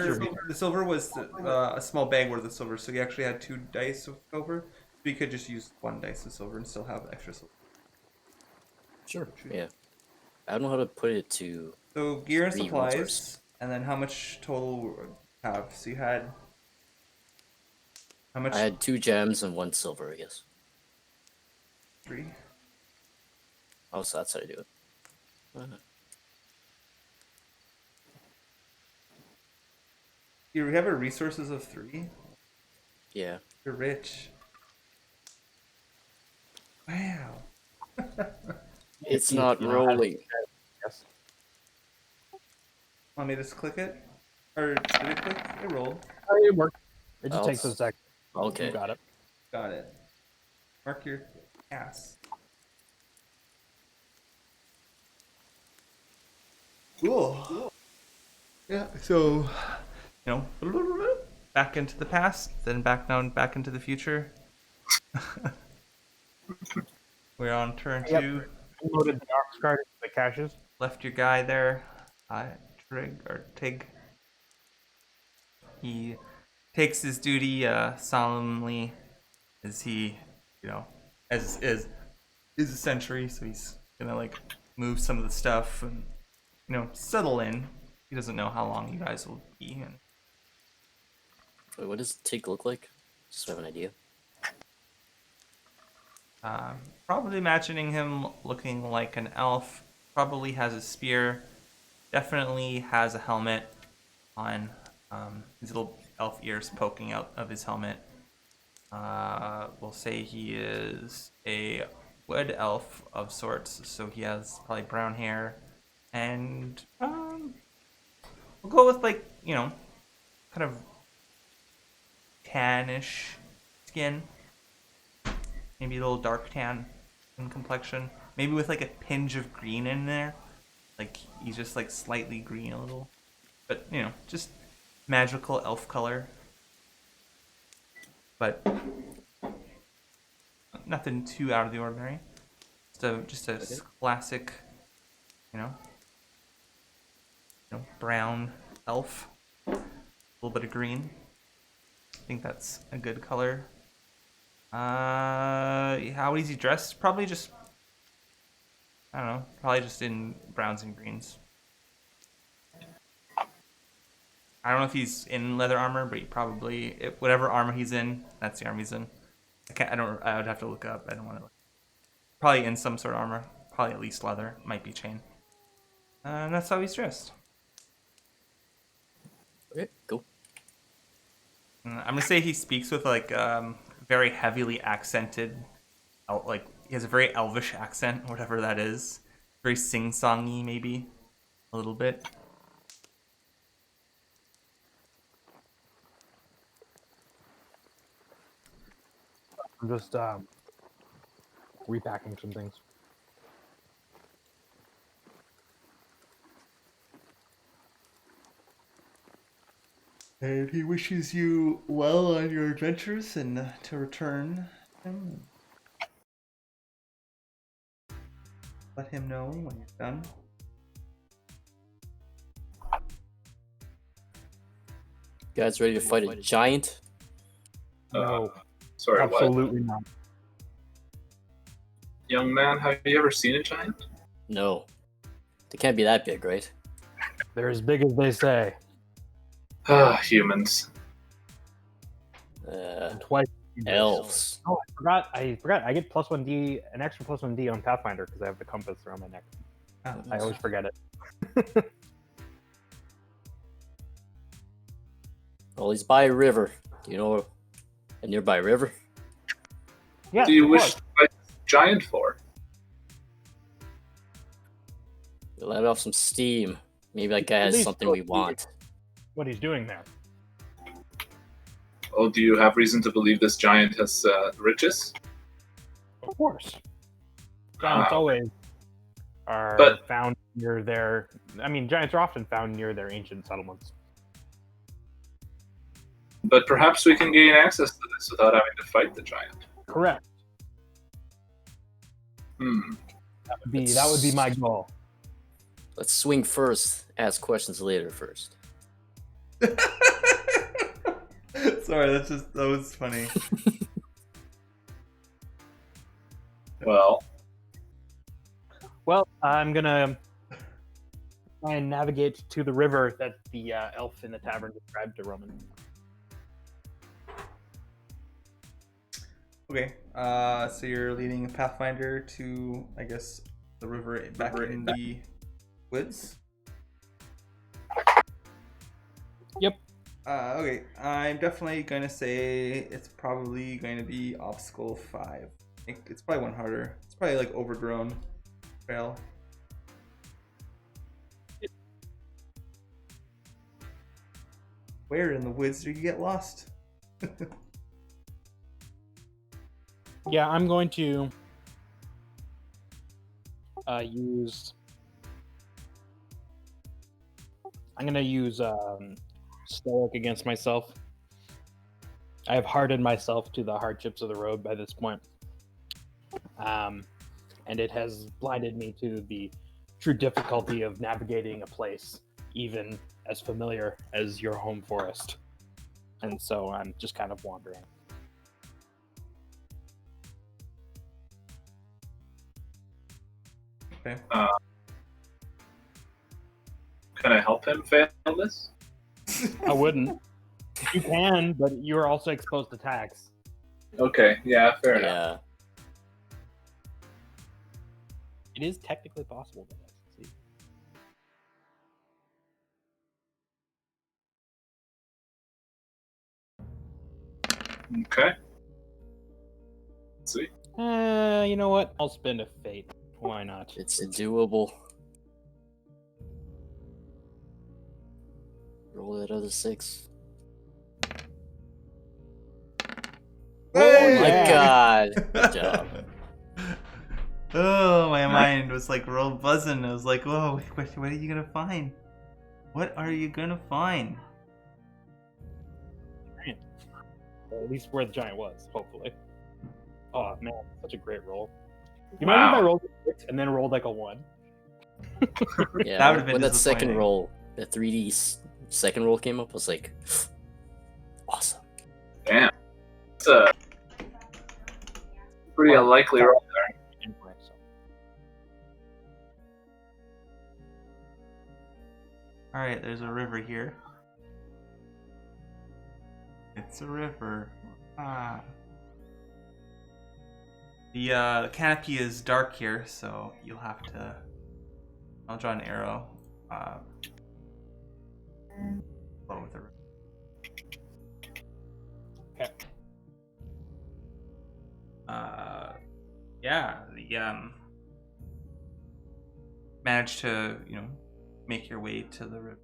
was Oh, a small bag worth of silver, so you actually had 2 dice of silver. So you could just use 1 dice of silver and still have extra silver. Sure. Yeah. I don't know how to put it to. So gear and 3 supplies, resources. and then how much total you have? So you had how much? I had 2 gems and 1 silver, I guess. 3. Oh, so that's how I do it. You have a resources of 3. Yeah. You're rich. Wow. It's not rolling. Yes. Want me to just click it? Or did it click? It rolled. Oh, it worked. It just Oh, takes a sec. Okay. You got it. Got it. Mark your ass. Cool. Yeah, so back into the past, then back into the future. We're on turn Yep. 2. Loaded the ox cart into the caches. Left your guy there, Tig. He takes his duty solemnly, as he, as is a century, so he's gonna like move some of the stuff and settle in. He doesn't know how long you guys will be, and Wait, what does Tig look like? Just so I have an idea. probably imagining him looking like an elf. Probably has a spear. Definitely has a helmet on. His little elf ears poking out of his helmet. We'll say he is a wood elf of sorts, so he has probably brown hair, and we'll go with like kind of tannish skin, maybe a little dark tan in complexion, maybe with like a tinge of green in there, like he's just like slightly green a little, but just magical elf color, but nothing too out of the ordinary. Just a classic, brown elf, a little bit of green. I think that's a good color. How is he dressed? Probably just, I don't know, probably just in browns and greens. I don't know if he's in leather armor, but he probably, whatever armor he's in, that's the armor he's in. I would have to look up. I don't want to. Probably in some sort of armor. Probably at least leather. Might be chain. And that's how he's dressed. Okay, cool. I'm gonna say he speaks with like very heavily accented, like he has a very elvish accent, whatever that is. Very sing-songy, maybe a little bit. I'm just repacking some things. And he wishes you well on your adventures and to return him. Let him know when you're done. You guys ready to fight a giant? No, Sorry, what? absolutely not. Young man, have you ever seen a giant? No. They can't be that big, right? They're as big as they say. Humans. And twice. Elves. Oh, I forgot. I get +1d, an extra +1d on Pathfinder because I have the compass around my neck. Oh, I always forget it. Well, he's by a river. Do you know a nearby river? Yeah. What do you of wish course. to fight this giant for? Let off some steam. Maybe that guy At has least something we want. What he's doing there. Oh, do you have reason to believe this giant has riches? Of course. Giants always are But- found near their. I mean, giants are often found near their ancient settlements. But perhaps we can gain access to this without having to fight the giant. Correct. That would be my goal. Let's swing first. Ask questions later first. Sorry, that was funny. Well, Well, I'm gonna try and navigate to the river that the elf in the tavern described to Roman. Okay, so you're leading Pathfinder to, I guess, the river back in the woods? Yep. Okay, I'm definitely going to say it's probably going to be obstacle 5. It's probably one harder. It's probably like overgrown trail. Where in the woods do you get lost? Yeah, I'm going to use. I'm going to use stoic against myself. I have hardened myself to the hardships of the road by this point. And it has blinded me to the true difficulty of navigating a place, even as familiar as your home forest. And so I'm just kind of wandering. Okay. Can I help him fail this? I wouldn't. You can, but you're also exposed to attacks. Okay, yeah, fair enough. Yeah. It is technically possible that I succeed. Okay. Let's see. You know what? I'll spend a fate. Why not? It's doable. Roll that other 6. Hey! Oh my yeah. god. Good job. Oh, my mind was like real buzzing. I was like, whoa, what are you gonna find? What are you gonna find? Or at least where the giant was, hopefully. Oh man, such a great roll. You mind if I rolled a 6 and then rolled like a 1? Yeah, That would've been when that second disappointing. roll, the 3D second roll came up, I was like, awesome. Damn. It's a pretty unlikely roll there. Alright, there's a river here. It's a river. Ah. The canopy is dark here, so you'll have to... I'll draw an arrow. Flow with the river. Okay. Yeah, managed to, make your way to the river.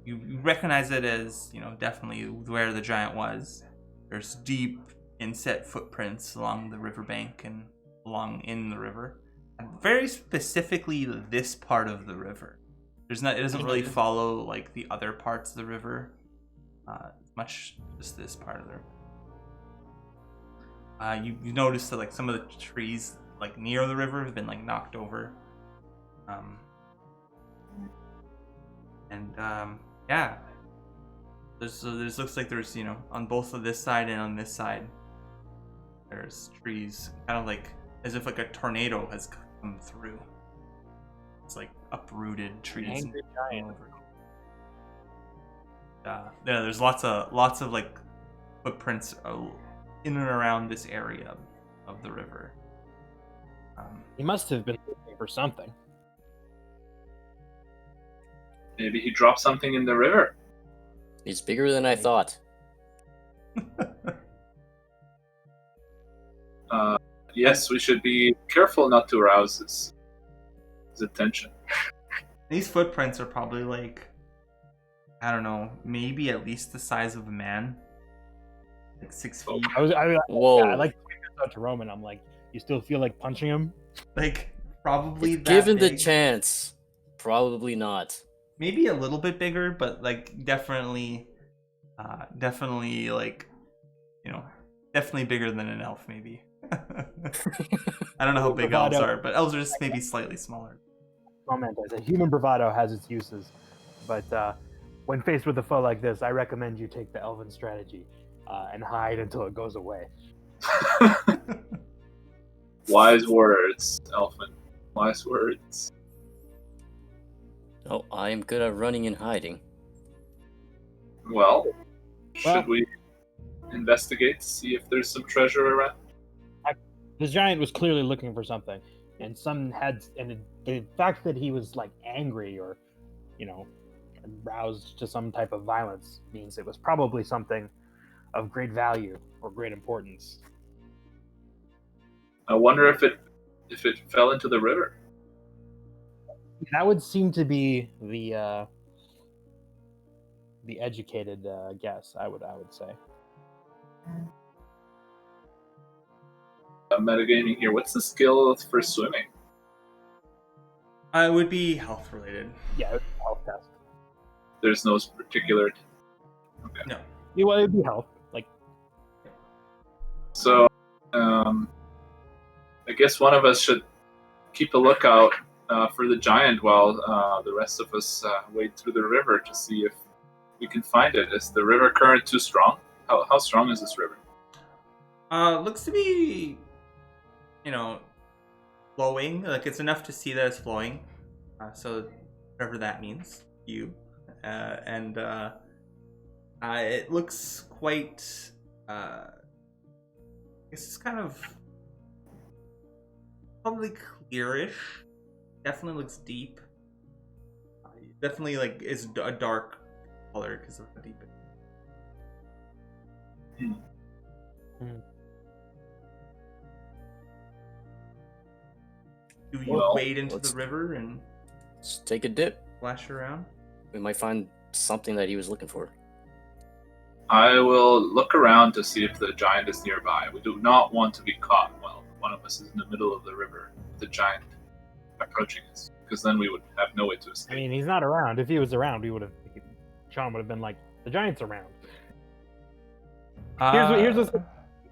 You recognize it as, definitely where the giant was. There's deep inset footprints along the riverbank and along in the river. And very specifically this part of the river. It doesn't really follow like the other parts of the river. Much just this part of the river. You notice that like some of the trees like near the river have been like knocked over. Yeah. There's looks like there's, on both of this side and on this side, there's trees, kind of like as if like a tornado has come through. It's like uprooted trees. Angry giant. Yeah, there's lots of like footprints in and around this area of the river. He must have been looking for something. Maybe he dropped something in the river. He's bigger than I thought. Yes, we should be careful not to arouse his attention. These footprints are probably like, I don't know, maybe at least the size of a man, like 6 feet. Whoa. I like to point this out to Roman. I'm like, you still feel like punching him? Like probably If that given the big. chance, probably not. Maybe a little bit bigger, but like definitely like, definitely bigger than an elf, maybe. I don't know how big elves are, but elves are just maybe slightly smaller. Comment as a human bravado has its uses, but when faced with a foe like this, I recommend you take the elven strategy and hide until it goes away. Wise words, Elfin. Wise words. Oh, I am good at running and hiding. Well, should we investigate to see if there's some treasure around? This giant was clearly looking for something, and the fact that he was like angry or, roused to some type of violence means it was probably something of great value or great importance. I wonder if it fell into the river. That would seem to be the educated guess. I would say. Metagaming here. What's the skill for swimming? It would be health related. Yeah, it was a health test. There's no particular. No. Yeah, well, it'd be health. Like, So, I guess one of us should keep a lookout for the giant while the rest of us wade through the river to see if we can find it. Is the river current too strong? How strong is this river? Looks to be, flowing. Like it's enough to see that it's flowing. So whatever that means, you. And it looks quite. I guess it's kind of probably clearish. Definitely looks deep. Definitely like is a dark color because of how deep it is. Do you wade into the river and let's take a dip? splash around? We might find something that he was looking for. I will look around to see if the giant is nearby. We do not want to be caught while one of us is in the middle of the river, the giant approaching us, because then we would have no way to escape. I mean, he's not around. If he was around, Sean would have been like, the giant's around. Here's what's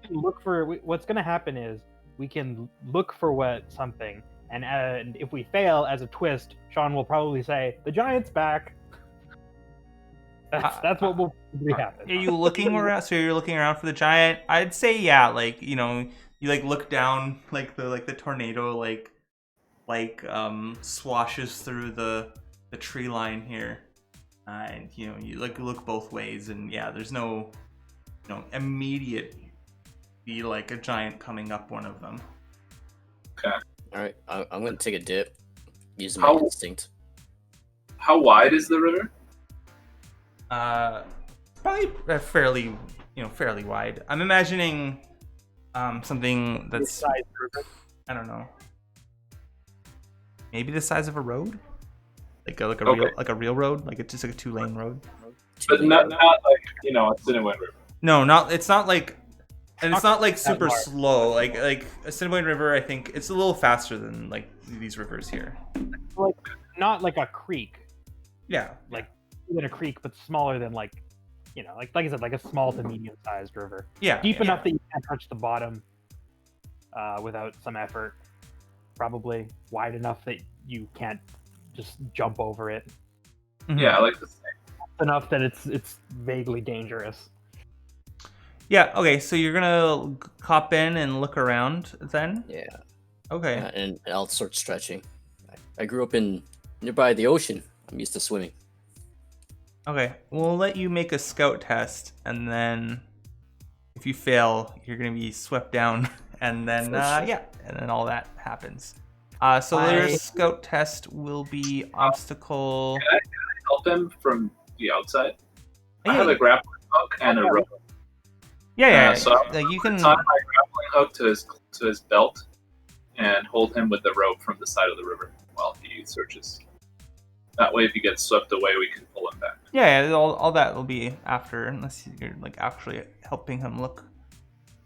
look for. What's going to happen is we can look for something, and if we fail as a twist, Sean will probably say the giant's back. That's what will probably happen. Are you looking around? So you're looking around for the giant? I'd say yeah. Like you like look down, like the tornado swashes through the tree line here, and you look both ways, and yeah, there's no immediate be like a giant coming up one of them. Okay. All right, I'm going to take a dip using my instinct. How wide is the river? Probably fairly wide. I'm imagining something that's I don't know, maybe the size of a road, like a real road, like it's just like a 2-lane road. But not like a Cinnamon River. No, it's not like, and it's not like super slow. Like a Cinnamon River, I think it's a little faster than like these rivers here. Like not like a creek. Yeah, like in a creek, but smaller than like I said, like a small to medium sized river. Yeah, deep enough that you can't touch the bottom without some effort. Probably wide enough that you can't just jump over it. Mm-hmm. Yeah, I like the same. Enough that it's vaguely dangerous. Yeah, okay, so you're gonna hop in and look around then? Yeah. Okay. Yeah, and I'll start stretching. I grew up nearby the ocean. I'm used to swimming. Okay, we'll let you make a scout test, and then if you fail, you're gonna be swept down, and then and then all that happens. So your scout test will be obstacle. Can I help him from the outside? I have a grappling hook and a rope. Yeah. So like you can tie my grappling hook to his belt and hold him with the rope from the side of the river while he searches. That way, if he gets swept away, we can pull him back. Yeah, all that will be after, unless you're like actually helping him look.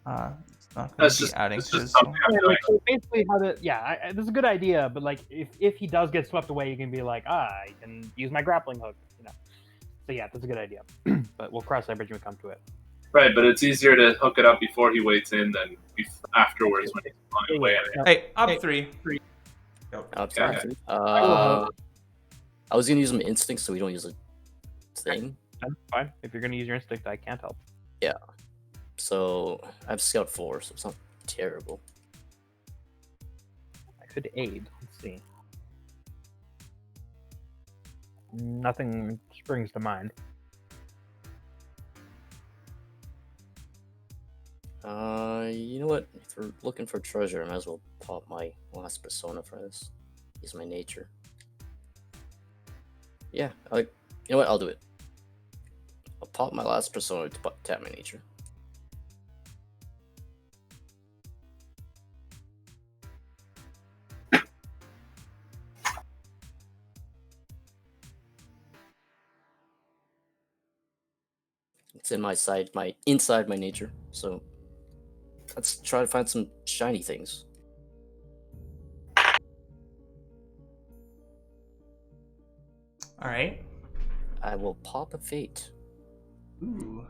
It's not going to be adding to his. So basically, this is a good idea, but like if he does get swept away, you can be like, I can use my grappling hook, So yeah, that's a good idea. But we'll cross that bridge when we come to it. Right, but it's easier to hook it up before he wades in than afterwards when he's flying away. Hey, up three. Up three. I was gonna use my instinct, so we don't use a thing. That's fine. If you're gonna use your instinct, I can't help. Yeah. So I have Scout 4, so it's not terrible. I could aid. Let's see. Nothing springs to mind. You know what? If we're looking for treasure, I might as well pop my last persona for this. Use my nature. Yeah, you know what? I'll do it. I'll pop my last persona to tap my nature. It's inside my nature. So let's try to find some shiny things. All right. I will pop a fate. Ooh.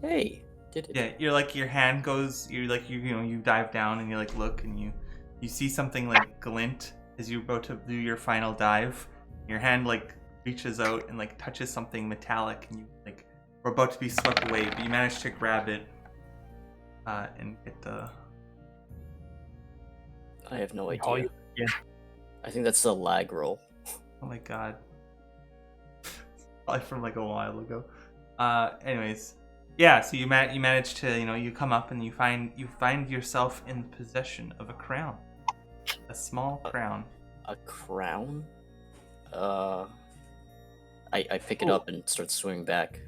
Hey, did it? Yeah, you're like your hand goes. You're like you dive down and you like look and you see something like glint as you're about to do your final dive. Your hand like reaches out and like touches something metallic and you like we're about to be swept away, but you manage to grab it and get the. I have no All idea. you- I think that's a lag roll. Oh my god. Probably from like a while ago. Anyways, yeah. So you manage to you come up and you find yourself in possession of a crown, a small crown. A crown? I pick it Ooh. up and start swimming back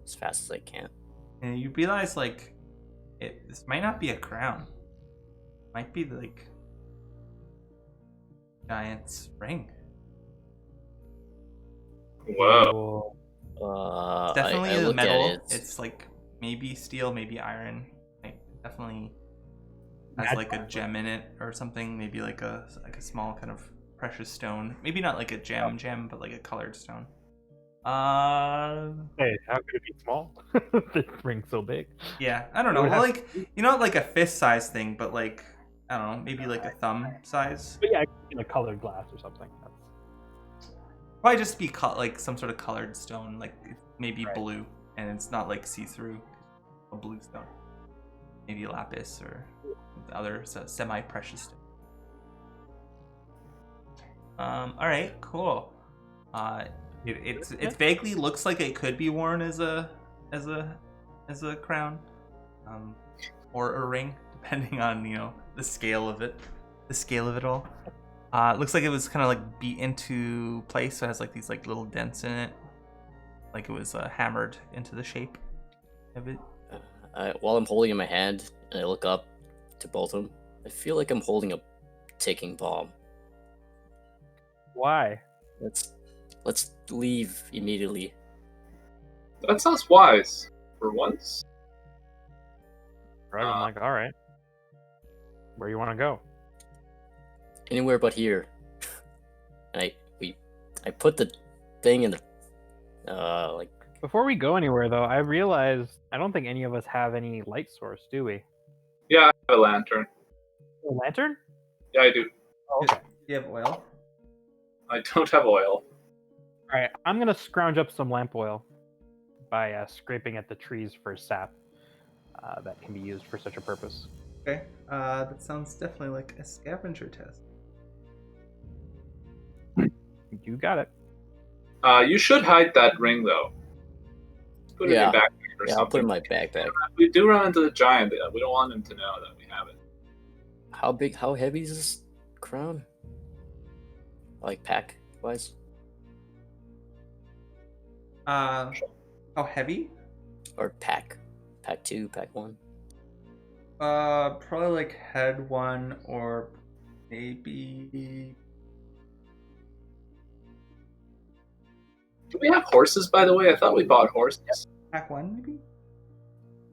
as fast as I can. And you realize like this might not be a crown. It might be like giant's ring. Whoa. Cool. Definitely I the look metal. at it. It's like maybe steel, maybe iron. Like definitely has like a gem in it or something. Maybe like a small kind of precious stone. Maybe not like a gem, but like a colored stone. Hey, how could it be small? The ring's so big. Yeah, I don't It know. would Well, have- like not like a fist size thing, but like I don't know, maybe like a thumb size. But yeah, in a colored glass or something. Probably just be like some sort of colored stone, like maybe Right. blue, and it's not like see-through. A blue stone, maybe lapis or other semi-precious stone. All right, cool. It vaguely looks like it could be worn as a crown, or a ring, depending on the scale of it all. It looks like it was kind of like beat into place, so it has like these like little dents in it, like it was hammered into the shape of it. While I'm holding it in my hand and I look up to both of them, I feel like I'm holding a ticking bomb. Why? Let's leave immediately. That sounds wise for once. Right, I'm like, all right. Where you want to go? Anywhere but here. And I put the thing in the like. Before we go anywhere, though, I realized I don't think any of us have any light source, do we? Yeah, I have a lantern. A lantern? Yeah, I do. Oh, okay. You have oil? I don't have oil. All right, I'm gonna scrounge up some lamp oil by scraping at the trees for sap that can be used for such a purpose. Okay. That sounds definitely like a scavenger test. You got it. You should hide that ring though. Put it in Yeah. your backpack or Yeah, I'll put it something. in my backpack. We do run into the giant. We don't want him to know that we have it. How heavy is this crown? Like pack wise? How heavy? Or pack? Pack 2, pack 1? Probably like head 1 or maybe. Do we have horses, by the way? I thought we bought horses. Pack 1 maybe?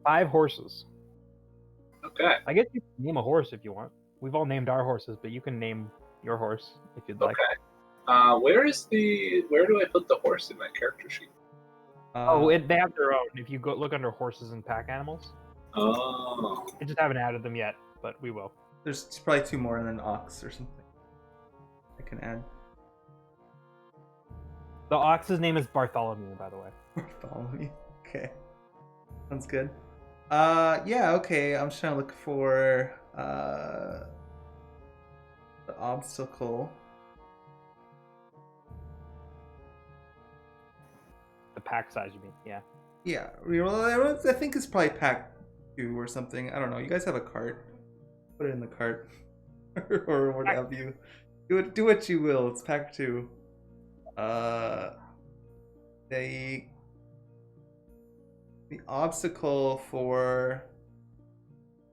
5 horses. Okay. I guess you can name a horse if you want. We've all named our horses, but you can name your horse if you'd like. Okay. Where do I put the horse in my character sheet? They have their own. If you go look under horses and pack animals, Oh. I just haven't added them yet, but we will. There's probably 2 more and then ox or something I can add. The ox's name is Bartholomew, by the way. Bartholomew. Okay. Sounds good. Yeah, okay. I'm just trying to look for the obstacle. The pack size, you mean? Yeah. Yeah, I think it's probably pack 2 or something. I don't know. You guys have a cart. Put it in the cart. Or what have you. Do what you will. It's pack 2. The obstacle for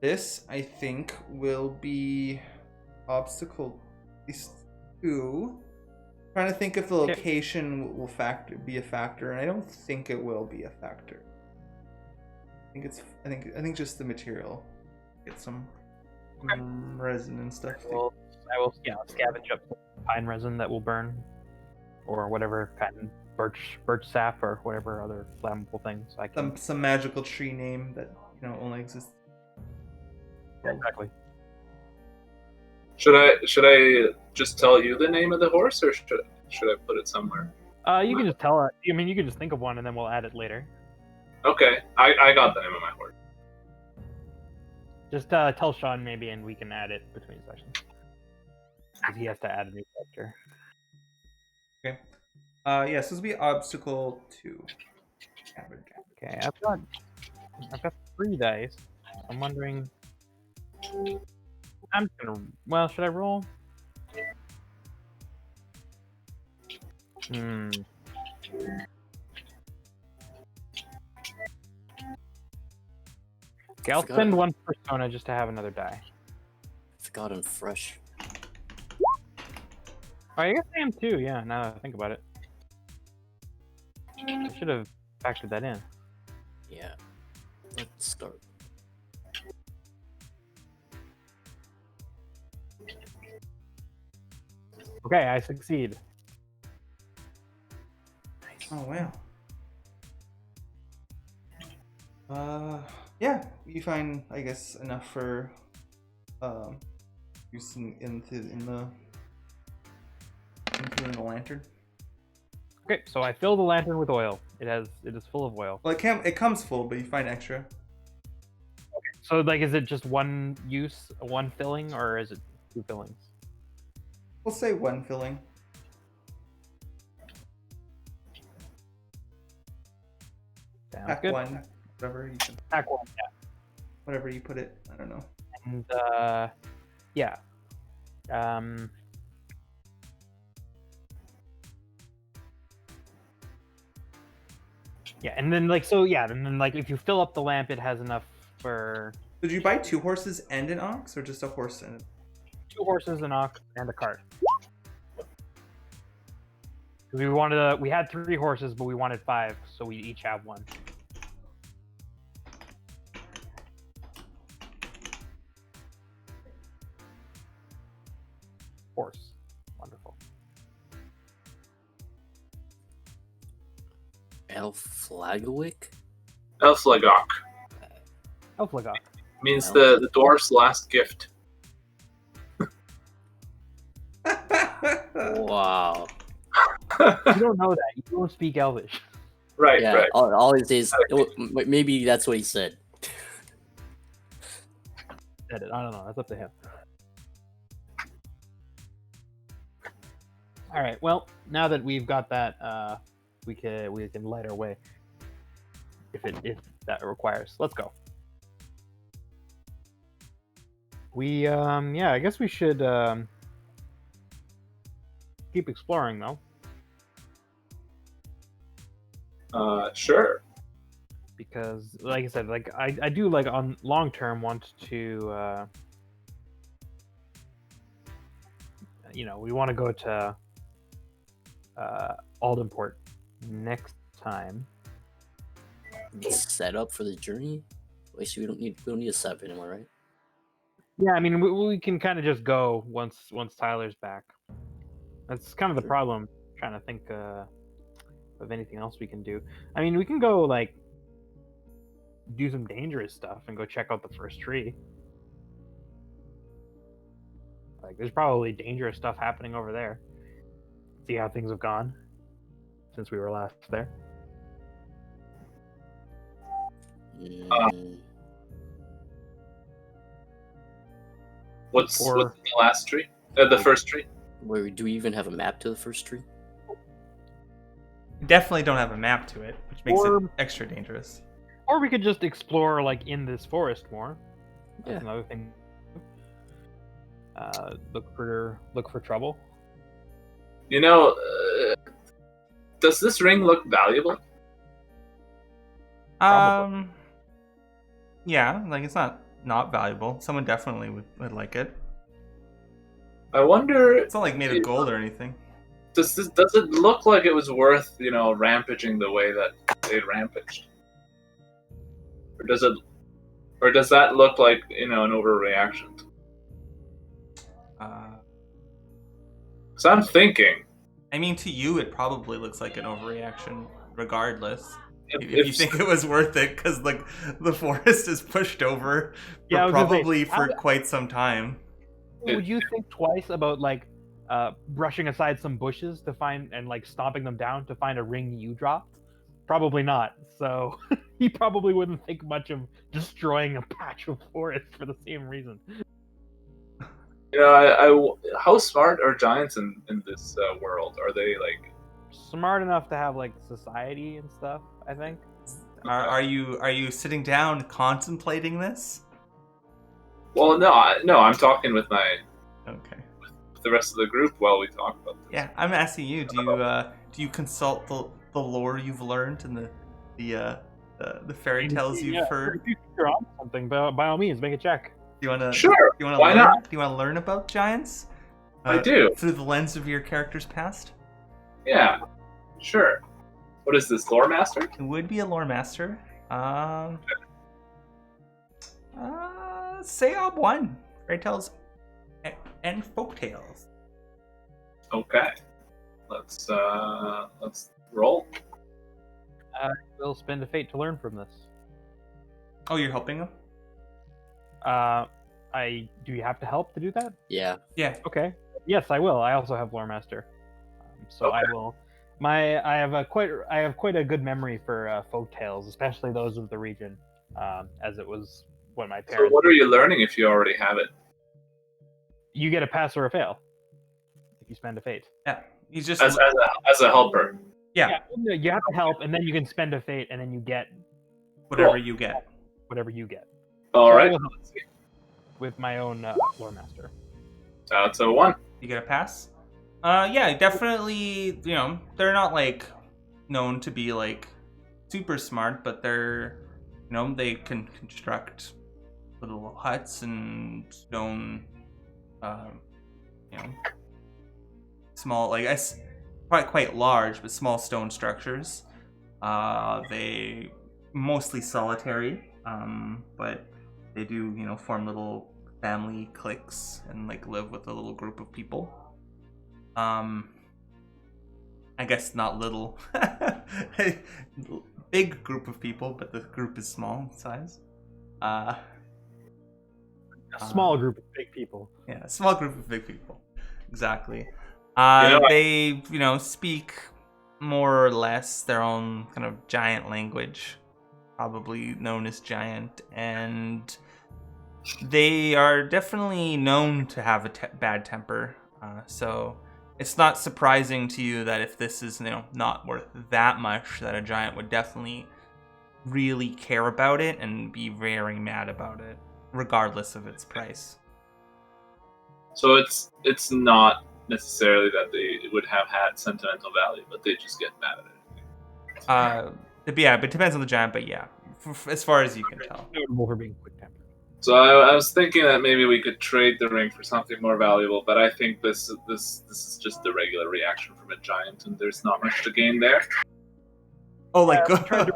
this, I think, will be obstacle these 2. Trying to think if the location will be a factor, and I don't think it will be a factor. think just the material. Get some resin and stuff. I will scavenge up pine resin that will burn, or whatever kind of birch sap or whatever other flammable things I can. Some magical tree name that only exists. Yeah, exactly. Should I just tell you the name of the horse, or should I put it somewhere? You can just tell it. I mean, you can just think of one and then we'll add it later. Okay, I got the name of my horse. Just tell Sean maybe, and we can add it between sessions. Because he has to add a new character. Okay. So this will be obstacle 2. Average. Okay, I've got 3 dice. I'm wondering. I'm just gonna. Well, should I roll? Okay, I'll spend 1 persona just to have another die. Forgot I'm fresh. Oh, I guess I am too. Yeah, now that I think about it, I should have factored that in. Yeah. Let's start. Okay, I succeed. Nice. Oh wow. Yeah, you find I guess enough for using into the lantern. Okay, so I fill the lantern with oil. It is full of oil. Well, it comes full, but you find extra. So like, is it just one use, one filling, or is it 2 fillings? We'll say 1 filling. Sounds Pack good. 1, whatever you can, Pack 1, yeah. whatever you put it. I don't know. And yeah. Yeah, and then like if you fill up the lamp, it has enough for Did you buy 2 horses and an ox, or just a horse and 2 horses, an ox, and a cart. Because we had 3 horses, but we wanted 5, so we each have 1. Horse, wonderful. Elflagwick? Elflagok Elflagok. means the dwarf's last gift. Wow. You don't know that. You don't speak Elvish. Right, Yeah, right. all he says. Maybe that's what he said. Said it. I don't know. That's up to him. All right. Well, now that we've got that, we can light our way. If that requires, let's go. I guess we should keep exploring though. Sure. Because, like I said, like I do like on long term want to, we want to go to Aldenport next time. Set up for the journey. Wait, so we don't need a set anymore, right? Yeah, I mean we can kind of just go once Tyler's back. That's kind of the problem. I'm trying to think of anything else we can do. I mean, we can go like do some dangerous stuff and go check out the first tree. Like, there's probably dangerous stuff happening over there. See how things have gone since we were last there. What's the last tree? The first tree? Do we even have a map to the first tree? You definitely don't have a map to it, which makes it extra dangerous. Or we could just explore like in this forest more. That's another thing. Look for trouble. Does this ring look valuable? Yeah, like it's not valuable. Someone definitely would like it. I wonder. It's not like made of gold or anything. Does it look like it was worth rampaging the way that they rampaged? or does that look like an overreaction? Because I'm thinking, I mean, to you, it probably looks like an overreaction, regardless. If you if think it was worth it, because like the forest is pushed over for Yeah, I was gonna say, probably how- for quite some time. Would you think twice about like brushing aside some bushes to find and like stomping them down to find a ring you dropped? Probably not. So he probably wouldn't think much of destroying a patch of forest for the same reason. how smart are giants in this world? Are they like? Smart enough to have like society and stuff, I think. Are you sitting down contemplating this? Well, no, I'm talking with Okay. the rest of the group while we talk about this. Yeah, I'm asking you. Do you consult the lore you've learned and the fairy tales you've heard? If you're on something, by all means, make a check. Do you wanna Sure. Do you wanna Why learn? not? Do you wanna learn about giants? I do. Through the lens of your character's past. Yeah. Sure. What is this, lore master? It would be a lore master. Say ob 1. Fairy tales and folk tales. Okay. Let's roll. We'll spend a fate to learn from this. Oh, you're helping him? Do you have to help to do that? Yeah. Yeah. Okay. Yes, I will. I also have lore master, so Okay. I will. I have quite a good memory for folk tales, especially those of the region, as it was what my So parents. what are you learning if you already have it? You get a pass or a fail if you spend a fate. Yeah. He's just As a helper. yeah. You have to help, and then you can spend a fate, and then you get Whatever Cool. you get. whatever you get. All So I right. will help Let's see. with my own lore master. That's a 1. You get a pass? Yeah, definitely, they're not like known to be like super smart, but they're they can construct little huts and stone small, like quite large, but small stone structures. They mostly solitary, but they do form little family cliques and like live with a little group of people. I guess not little, big group of people, but the group is small in size. A small group of big people. Yeah, a small group of big people. Exactly. know, They, speak more or less their own kind of giant language, probably known as giant, and they are definitely known to have a bad temper. So it's not surprising to you that if this is, not worth that much, that a giant would definitely really care about it and be very mad about it, regardless of its price. So it's not necessarily that they would have had sentimental value, but they just get mad at it. Yeah, but it depends on the giant, but yeah, as far as you can tell. Notable for being quick tempered. So I was thinking that maybe we could trade the ring for something more valuable, but I think this is just the regular reaction from a giant, and there's not much to gain there. Oh, like If we tried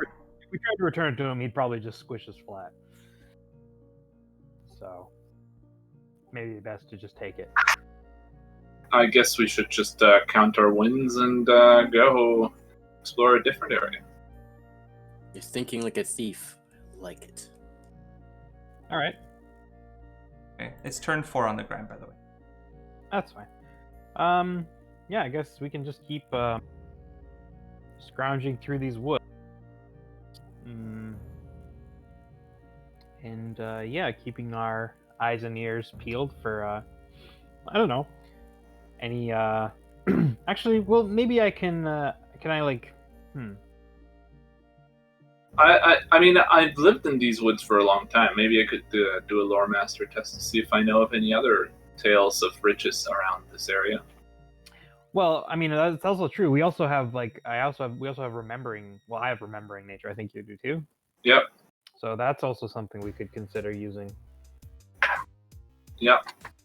to return it to him, he'd probably just squish us flat. So maybe best to just take it. I guess we should just count our wins and go explore a different area. You're thinking like a thief. I like it. All right, Okay, it's turn 4 on the ground, by the way. that's fine. Yeah, I guess we can just keep scrounging through these woods. And yeah, keeping our eyes and ears peeled for I don't know, any actually, well, maybe I can I like I mean, I've lived in these woods for a long time. Maybe I could do a lore master test to see if I know of any other tales of riches around this area. Well, I mean, that's also true. We also have we also have remembering. Well, I have remembering nature. I think you do too. Yep. So that's also something we could consider using. Yep.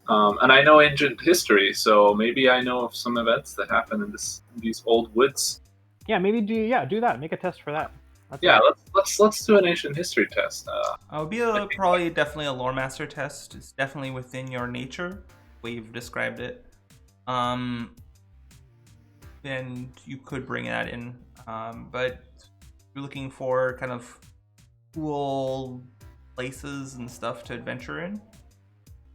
And I know ancient history, so maybe I know of some events that happen in these old woods. Yeah, maybe do that. Make a test for that. That's Yeah, it. let's do an ancient history test. It would be probably definitely a lore master test. It's definitely within your nature, the way you've described it. And you could bring that in, but you're looking for kind of cool places and stuff to adventure in.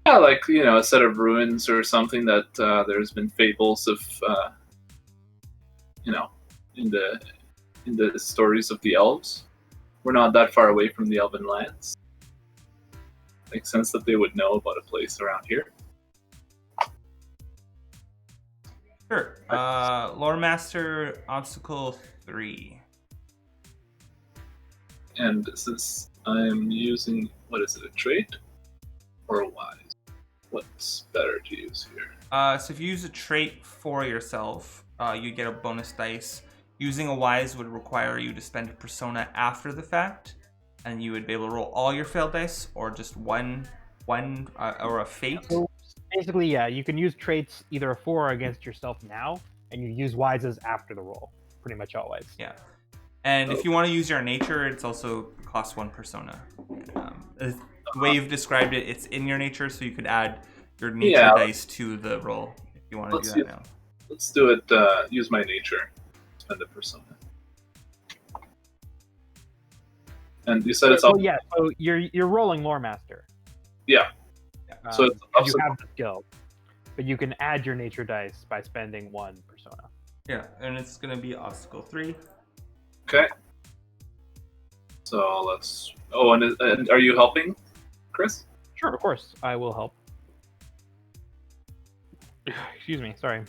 Yeah, like a set of ruins or something that there's been fables of, in the stories of the elves. We're not that far away from the elven lands. Makes sense that they would know about a place around here. Sure. Lore master obstacle 3. And since I'm using, what is it, a trait or a wise? What's better to use here? So if you use a trait for yourself, you get a bonus dice. Using a wise would require you to spend a persona after the fact, and you would be able to roll all your failed dice or just one or a fate. So basically, yeah, you can use traits either for or against yourself now, and you use wises after the roll, pretty much always. Yeah. And if you want to use your nature, it's also costs 1 persona. The way you've described it, it's in your nature, so you could add your nature dice to the roll if you want to do that now. Let's do it. Use my nature. Spend a persona. And you said it's all. Yeah, so you're rolling lore master. Yeah. So it's 'cause you have the skill, but you can add your nature dice by spending 1 persona. Yeah, and it's gonna be obstacle 3. Okay. So let's. Oh, and are you helping, Chris? Sure, of course, I will help. Excuse me, sorry.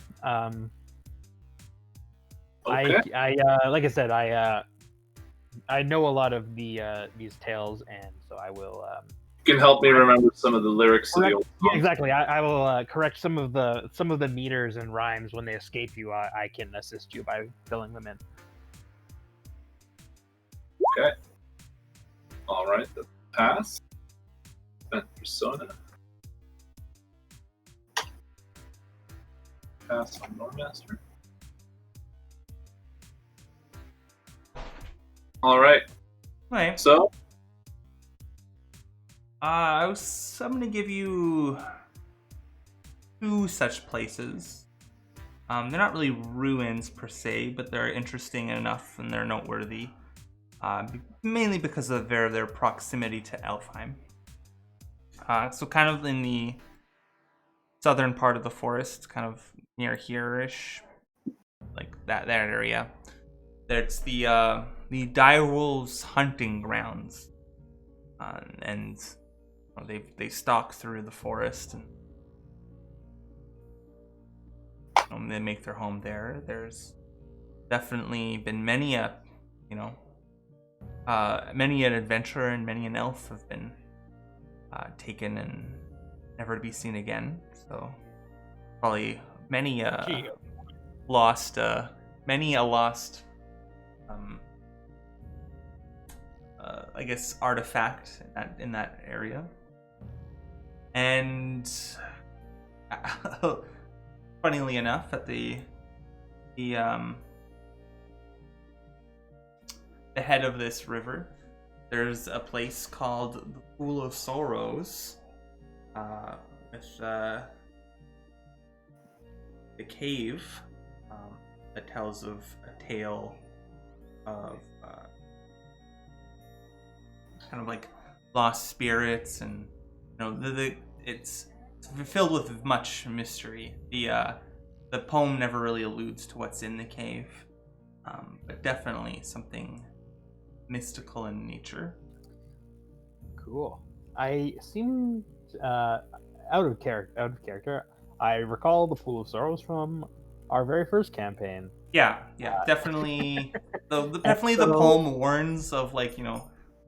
Okay. I like I said, I know a lot of these tales, and so I will. You can help me remember some of the lyrics of the old Yeah, songs. exactly. I will correct some of the meters and rhymes when they escape you. I can assist you by filling them in. Okay. All right. The pass. Spend persona. Pass on Lore Master. All right. Okay. So I'm gonna give you 2 such places. They're not really ruins per se, but they're interesting enough and they're noteworthy. Mainly because of their proximity to Elfheim. So kind of in the southern part of the forest, kind of near here-ish, like that area. There's the direwolves' hunting grounds, and they stalk through the forest and they make their home there. There's definitely been many an adventurer and many an elf have been taken and never to be seen again. So probably many a lost I guess artifact in that area. And funnily enough, at the head of this river, there's a place called the Pool of Sorrows, with the cave that tells of a tale of kind of like lost spirits, and it's filled with much mystery. The poem never really alludes to what's in the cave, but definitely something mystical in nature. Cool. I seem out of character. I recall the Pool of Sorrows from our very first campaign. Yeah, definitely. Definitely the poem warns of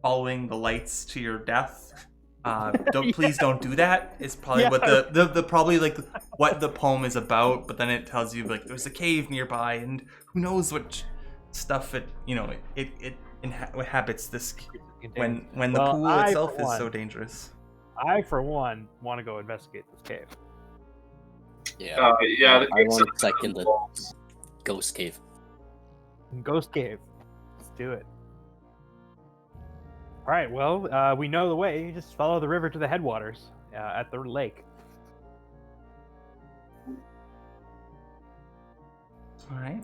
following the lights to your death. Please don't do that. It's probably what the probably what the poem is about. But then it tells you there's a cave nearby, and who knows what stuff it inhabits this when the pool itself is so dangerous. I for one want to go investigate this cave. Yeah, I want to check in the ghost cave. Ghost cave. Let's do it. All right. Well, we know the way. You just follow the river to the headwaters at the lake. All right.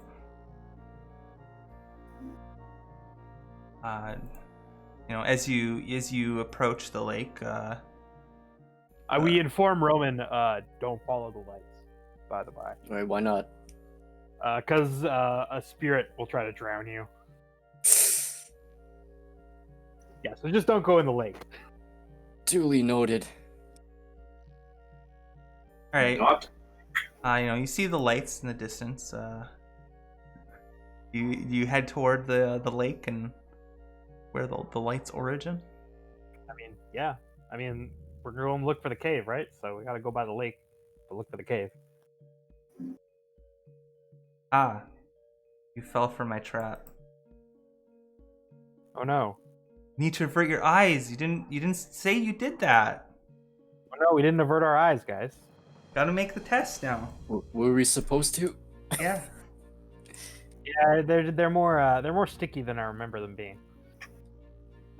As you approach the lake, We inform Roman, don't follow the lights. By the by, All right, why not? because a spirit will try to drown you. Yeah, so just don't go in the lake. Duly noted. all right. Not. You see the lights in the distance. You head toward the lake and where the lights origin. I mean, yeah. I mean, we're going to look for the cave, right? So we got to go by the lake to look for the cave. Ah, you fell for my trap. Oh no. Need to avert your eyes. You didn't say you did that. Oh no, we didn't avert our eyes, guys. Gotta make the test now. Were we supposed to? Yeah. Yeah, they're more sticky than I remember them being.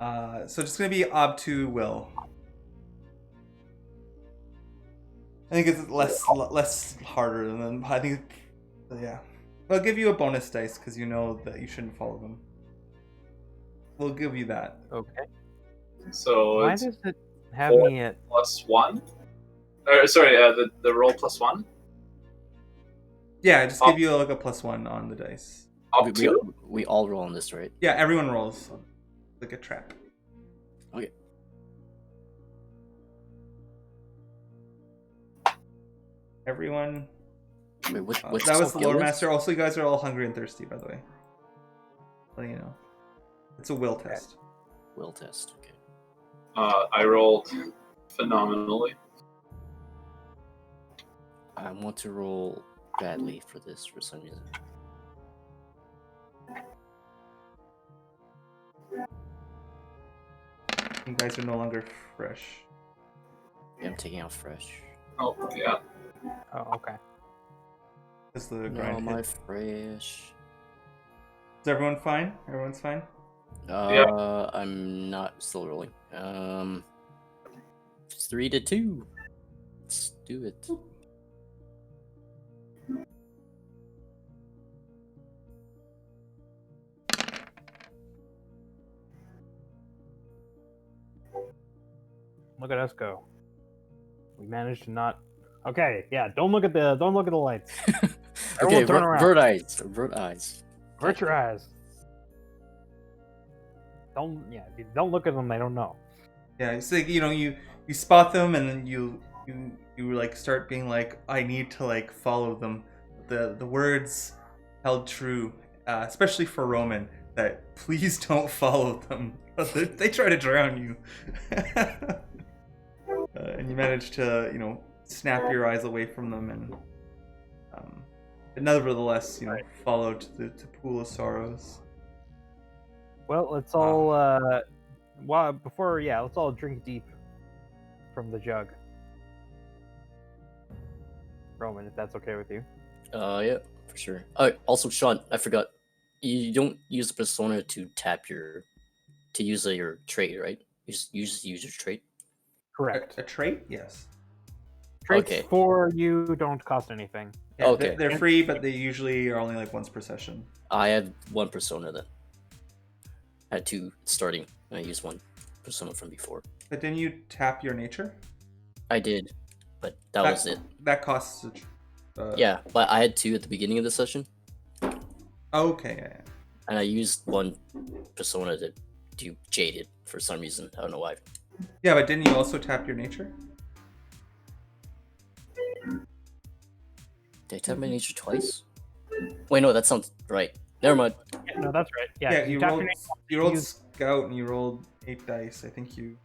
So it's gonna be obtu will. I think it's less harder than I think. Yeah. I'll give you a bonus dice because you know that you shouldn't follow them. We'll give you that. Okay. So Why it's does it have 4 me at? +1. Sorry, the roll +1. Yeah, just give you like a +1 on the dice. We, Up to. we all roll on this, right? Yeah, everyone rolls like a trap. Okay. Everyone. Wait, what's That was the skill lore is? master. Also, you guys are all hungry and thirsty, by the way. Letting you know. It's a will test. Will test. Okay. I rolled phenomenally. I want to roll badly for this for some reason. You guys are no longer fresh. Yeah, I'm taking out fresh. Oh yeah. Oh, okay. Because the No, grind my hit. fresh. Is everyone fine? Everyone's fine? I'm not still rolling. 3-2. Let's do it. Look at us go. We managed to not. Okay, yeah. Don't look at the lights. Okay, Everyone turn around. vert eyes. Vert eyes. Avert your eyes. Don't look at them. They don't know. Yeah, it's like, you spot them and then you like start being like, I need to like follow them. The words held true, especially for Roman, that please don't follow them. They try to drown you. And you manage to, snap your eyes away from them and nevertheless, followed to Pool of Sorrows. Well, let's all let's all drink deep from the jug. Roman, if that's okay with you. Yeah, for sure. Oh, also, Sean, I forgot. You don't use the persona to use your trait, right? You just use your trait. Correct. A trait? Yes. Traits Okay. for you don't cost anything. Yeah, Okay. They're free, but they usually are only like once per session. I had one persona then. I had 2 starting, and I used one persona from before. But didn't you tap your nature? I did, but that was it. That costs. Yeah, but I had 2 at the beginning of the session, Okay. Yeah. and I used one persona to do Jaded for some reason. I don't know why. Yeah, but didn't you also tap your nature? Did I tap my nature twice? Wait, no, that sounds right. Never mind. Yeah, no, that's right. Yeah, Yeah, you tap rolled. your name. You rolled use- scout and you rolled 8 dice. I think you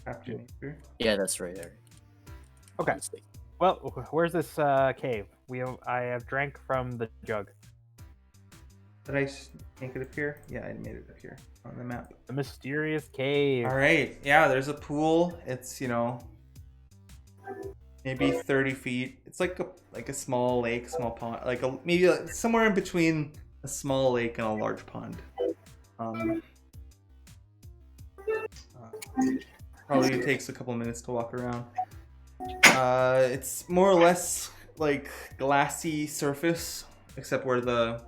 tapped your nature. Yeah, that's right. There. Okay. Well, where's this cave? I have drank from the jug. Did I make it appear? Yeah, I made it appear on the map. The mysterious cave. All right. Yeah, there's a pool. It's maybe 30 feet. It's like a small lake, small pond, maybe somewhere in between a small lake and a large pond. Probably takes a couple minutes to walk around. It's more or less like glassy surface, except where the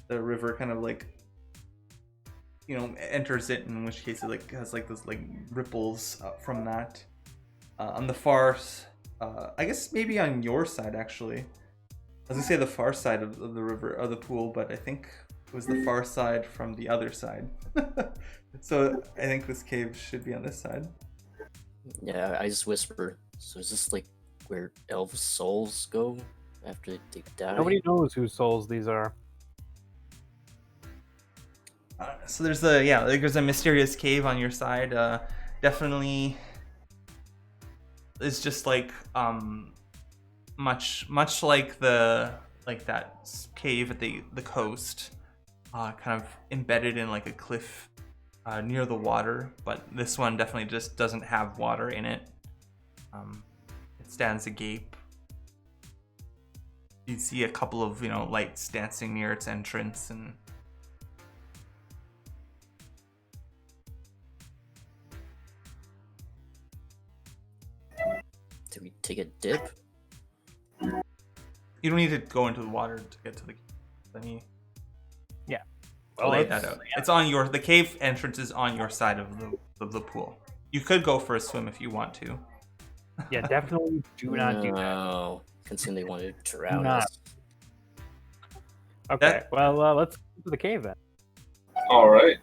river kind of like enters it, in which case it like has like those like ripples up from that. On the far, I guess maybe on your side actually. I was gonna say the far side of the river, of the pool, but I think it was the far side from the other side. So I think this cave should be on this side. Yeah, I just whisper. So is this like where elf souls go after they die? Nobody knows whose souls these are. So there's a mysterious cave on your side. Definitely, it's just like much like that cave at the coast, kind of embedded in like a cliff near the water. But this one definitely just doesn't have water in it. It stands agape. You see a couple of lights dancing near its entrance, and Do we take a dip? you don't need to go into the water to get to the cave. Let me lay that out. It's on the cave entrance is on your side of the pool. You could go for a swim if you want to. Yeah, definitely do not do that. No, considering they wanted to drown not. us. Okay, well, let's go to the cave then. All right.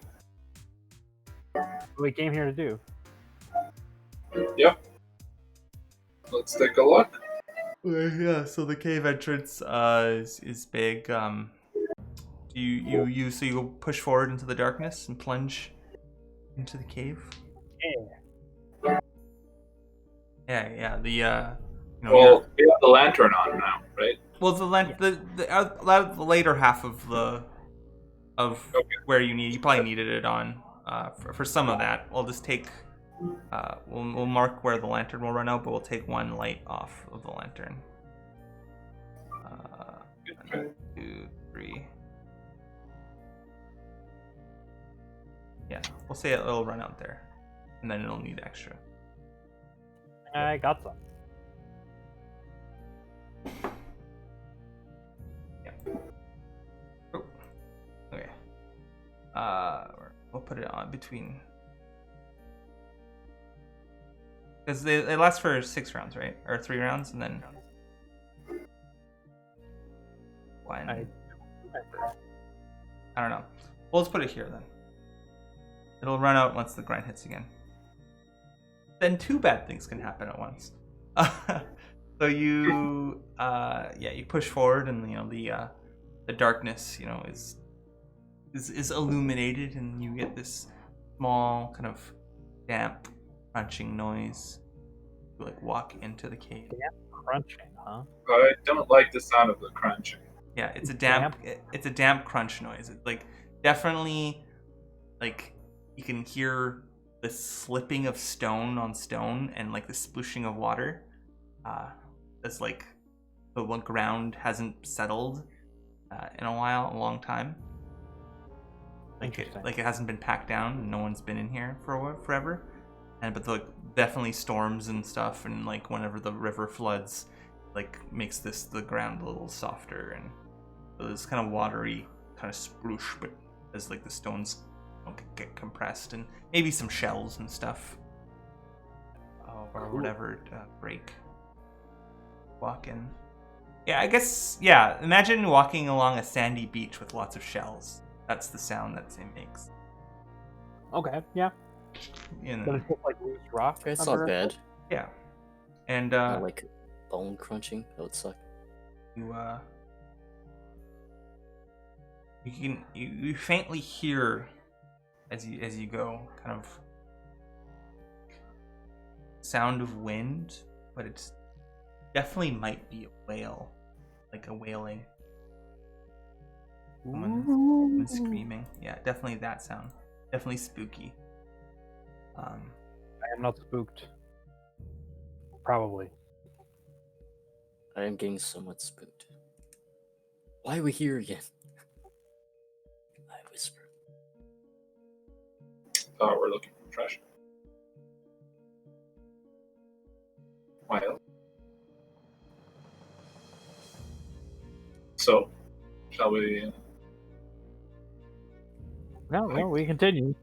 What we came here to do. Yep. Let's take a look. Yeah, so the cave entrance is big. You go push forward into the darkness and plunge into the cave. Yeah. The Well, we have the lantern on now, right? well, the later half of where you probably needed it on for some of that. We'll just take we'll mark where the lantern will run out, but we'll take one light off of the lantern. 1, 2, 3. Yeah, we'll say it'll run out there, and then it'll need extra. I got some. Yeah. Oh. Okay. We'll put it on between. Because they last for 6 rounds, right? Or 3 rounds, and then 1. I don't know. Well, let's put it here then. It'll run out once the grind hits again. Then 2 bad things can happen at once. So you push forward, and the darkness is illuminated, and you get this small kind of damp crunching noise. You like walk into the cave. Damp crunching, huh? I don't like the sound of the crunching. Yeah, it's a damp crunch noise. It's like definitely like you can hear the slipping of stone on stone and like the splooshing of water. It's like the ground hasn't settled in a long time. Like it hasn't been packed down, and no one's been in here for forever. But definitely storms and stuff, and like whenever the river floods, like makes the ground a little softer, and so this kind of watery kind of sploosh, but as like the stones get compressed, and maybe some shells and stuff or whatever break. Walk in. Yeah, I guess. Yeah, imagine walking along a sandy beach with lots of shells. That's the sound that it makes. Okay, yeah. But it's just like loose rock. It's not bad. Yeah, and Not like bone crunching. That would suck. You faintly hear as you go kind of sound of wind, but it's definitely might be a whale, like a wailing. Someone screaming. Yeah, definitely that sound. Definitely spooky. I am not spooked. Probably. I am getting somewhat spooked. Why are we here again? I whisper. thought we're looking for treasure. Well, so shall we? No, we continue.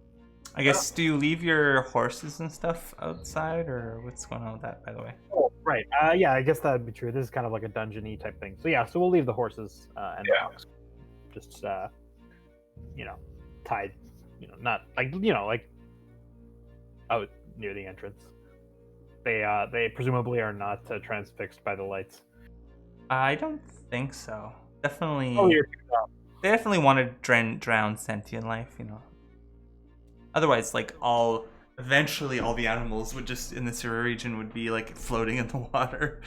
I guess, do you leave your horses and stuff outside, or what's going on with that, by the way? Oh, right. Yeah, I guess that'd be true. This is kind of like a dungeon-y type thing. So yeah, so we'll leave the horses and the Yeah. dogs, just tied. Not like like out near the entrance. They presumably are not transfixed by the lights. I don't think so. Definitely. Oh, you're They definitely want to drown sentient life, Otherwise, like eventually all the animals would just in this region would be like floating in the water,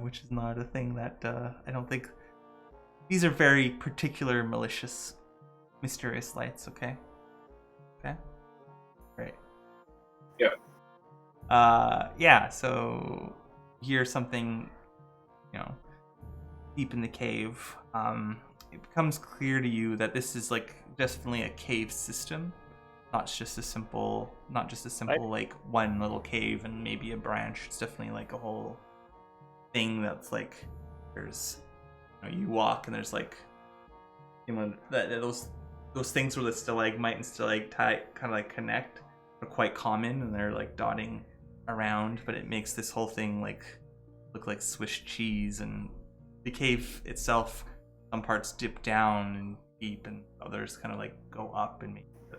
which is not a thing that I don't think. These are very particular, malicious, mysterious lights. Okay. Right. Yeah. So hear something, deep in the cave. It becomes clear to you that this is like definitely a cave system, not just a simple like one little cave and maybe a branch. It's definitely like a whole thing that's like there's you walk and there's like those things where the stalagmite and stalactite kind of like connect are quite common, and they're like dotting around, but it makes this whole thing like look like Swiss cheese. And the cave itself, some parts dip down and deep, and others kind of like go up, and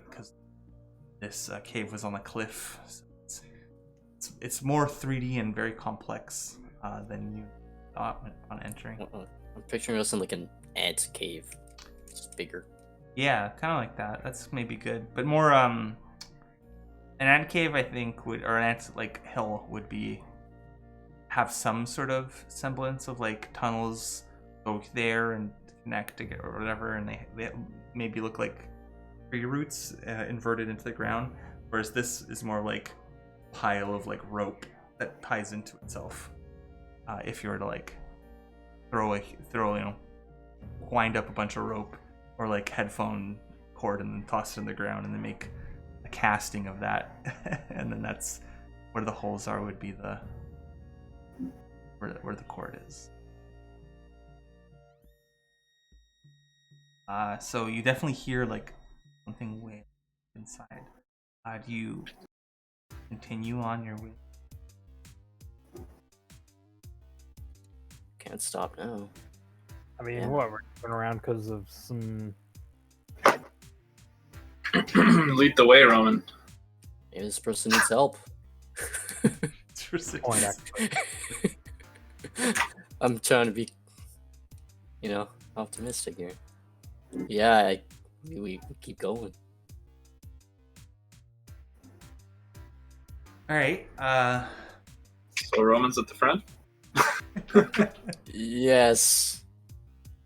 because this cave was on a cliff, so it's more 3D and very complex than you thought on entering. I'm picturing us in like an ant cave, just bigger. Yeah, kind of like that. That's maybe good, but more an ant cave, I think, or an ant like hill would have some sort of semblance of like tunnels go there and connect to or whatever, and they maybe look like tree roots inverted into the ground, whereas this is more like pile of like rope that ties into itself. If you were to like wind up a bunch of rope or like headphone cord and then toss it in the ground and then make a casting of that, and then that's where the holes are, would be where the cord is. So you definitely hear like something way inside. Do you continue on your way? Can't stop now. I mean, Yeah. what, we're going around because of some. Lead the way, Roman. Maybe this person needs help. Point, actually. I'm trying to be, optimistic here. Yeah, we keep going. All right. So Roman's at the front. Yes,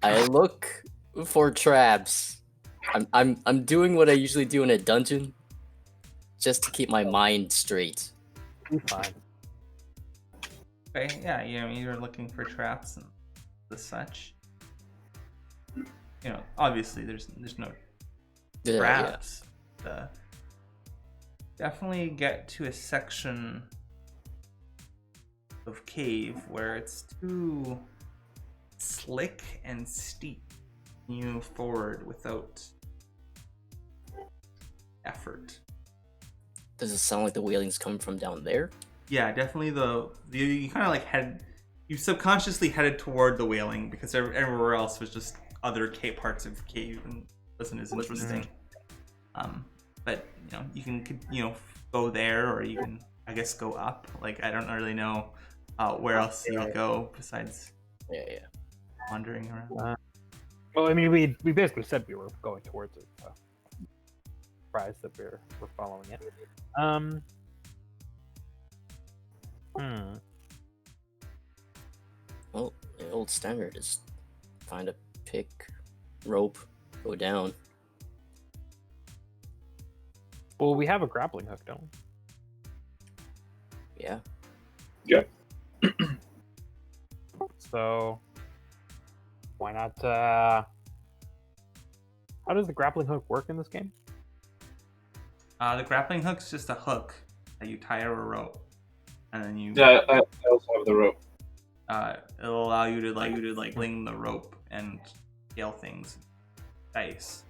I look for traps. I'm doing what I usually do in a dungeon, just to keep my mind straight. Be fine. Okay. Yeah. You're looking for traps and the such. Obviously there's no Yeah, traps. Definitely get to a section of cave where it's too slick and steep. You forward without effort. Does it sound like the wailing's coming from down there? Yeah, definitely. You kind of like you subconsciously headed toward the wailing because everywhere else was just other parts of cave and wasn't as interesting. But you can go there, or you can, I guess, go up. Like, I don't really know where else you'll go besides wandering around. Well, I mean, we basically said we were going towards it. So. Surprised that we're following it. Well, the old standard is find a pick, rope, go down. Well, we have a grappling hook, don't we? Yeah. Yeah. So why not How does the grappling hook work in this game? The grappling hook's just a hook that you tie to a rope, and then you. Yeah, I also have the rope. It'll allow you to fling the rope and scale things, dice,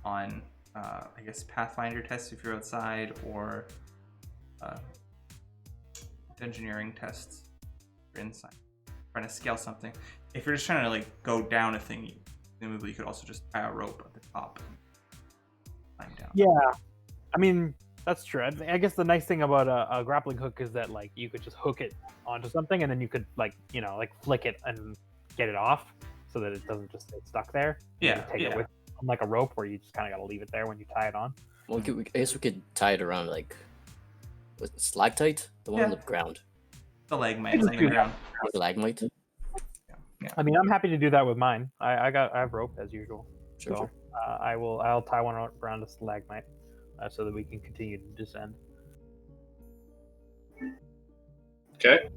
on I guess Pathfinder tests if you're outside, or engineering tests if you're inside. Trying to scale something. If you're just trying to like go down a thing, presumably you could also just tie a rope at the top and climb down. Yeah, I mean that's true. I guess the nice thing about a grappling hook is that like you could just hook it onto something, and then you could like flick it and get it off, so that it doesn't just stay stuck there. Yeah, take it with, unlike a rope where you just kind of got to leave it there when you tie it on. Well, I guess we could tie it around like stalactite, the one on the ground. The stalagmite on the ground. Stalagmite. Yeah. I mean, I'm happy to do that with mine. I have rope as usual. Sure, So sure. I'll tie one around a stalagmite so that we can continue to descend. Okay.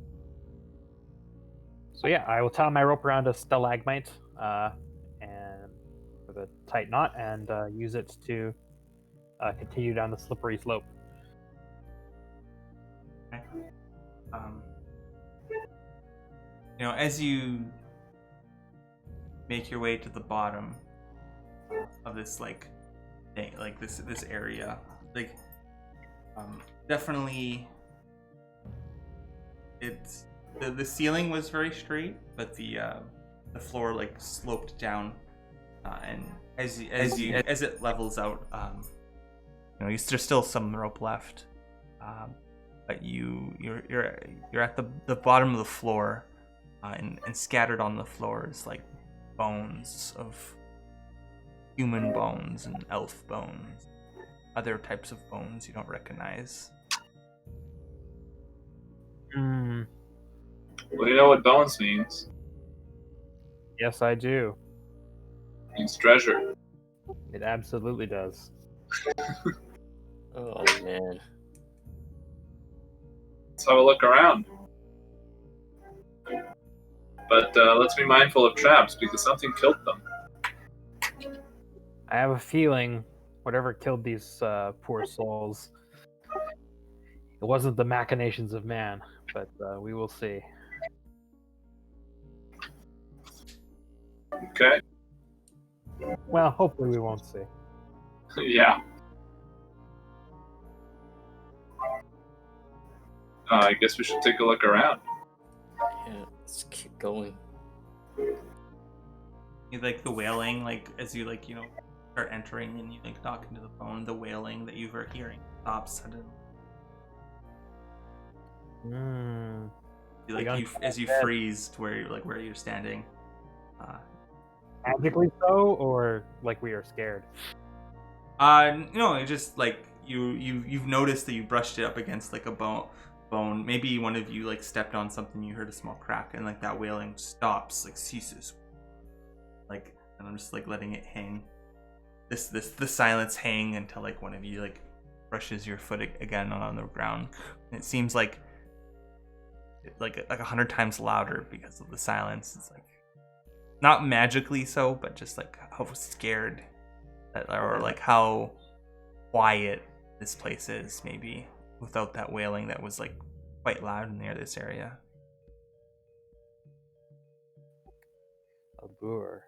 So yeah, I will tie my rope around a stalagmite and with a tight knot, and use it to continue down the slippery slope. Okay. As you make your way to the bottom of this like thing, like this area, like definitely it's the ceiling was very straight, but the floor like sloped down, and as it levels out, there's still some rope left, but you're at the bottom of the floor, and scattered on the floor is like bones of human bones and elf bones, other types of bones you don't recognize. Mm, Well, you know what bones means? yes, I do. It means treasure. It absolutely does. Oh man. Let's have a look around. But let's be mindful of traps because something killed them. I have a feeling whatever killed these poor souls, it wasn't the machinations of man, but we will see. Okay. Well, hopefully we won't see. Yeah. I guess we should take a look around. Yeah, let's keep going. You like the wailing, like as you start entering and you knock into the phone, the wailing that you were hearing stops suddenly. Mm. As you freeze to where you're standing. Magically so, or like we are scared? No, it just like you've noticed that you brushed it up against like a bone. Maybe one of you stepped on something, you heard a small crack, and that wailing stops, ceases. And I'm just letting it hang. The silence hang until one of you brushes your foot again on the ground. And it seems like 100 times louder because of the silence. It's not magically so, but just how scared or how quiet this place is, maybe without that wailing that was quite loud near this area. A lure.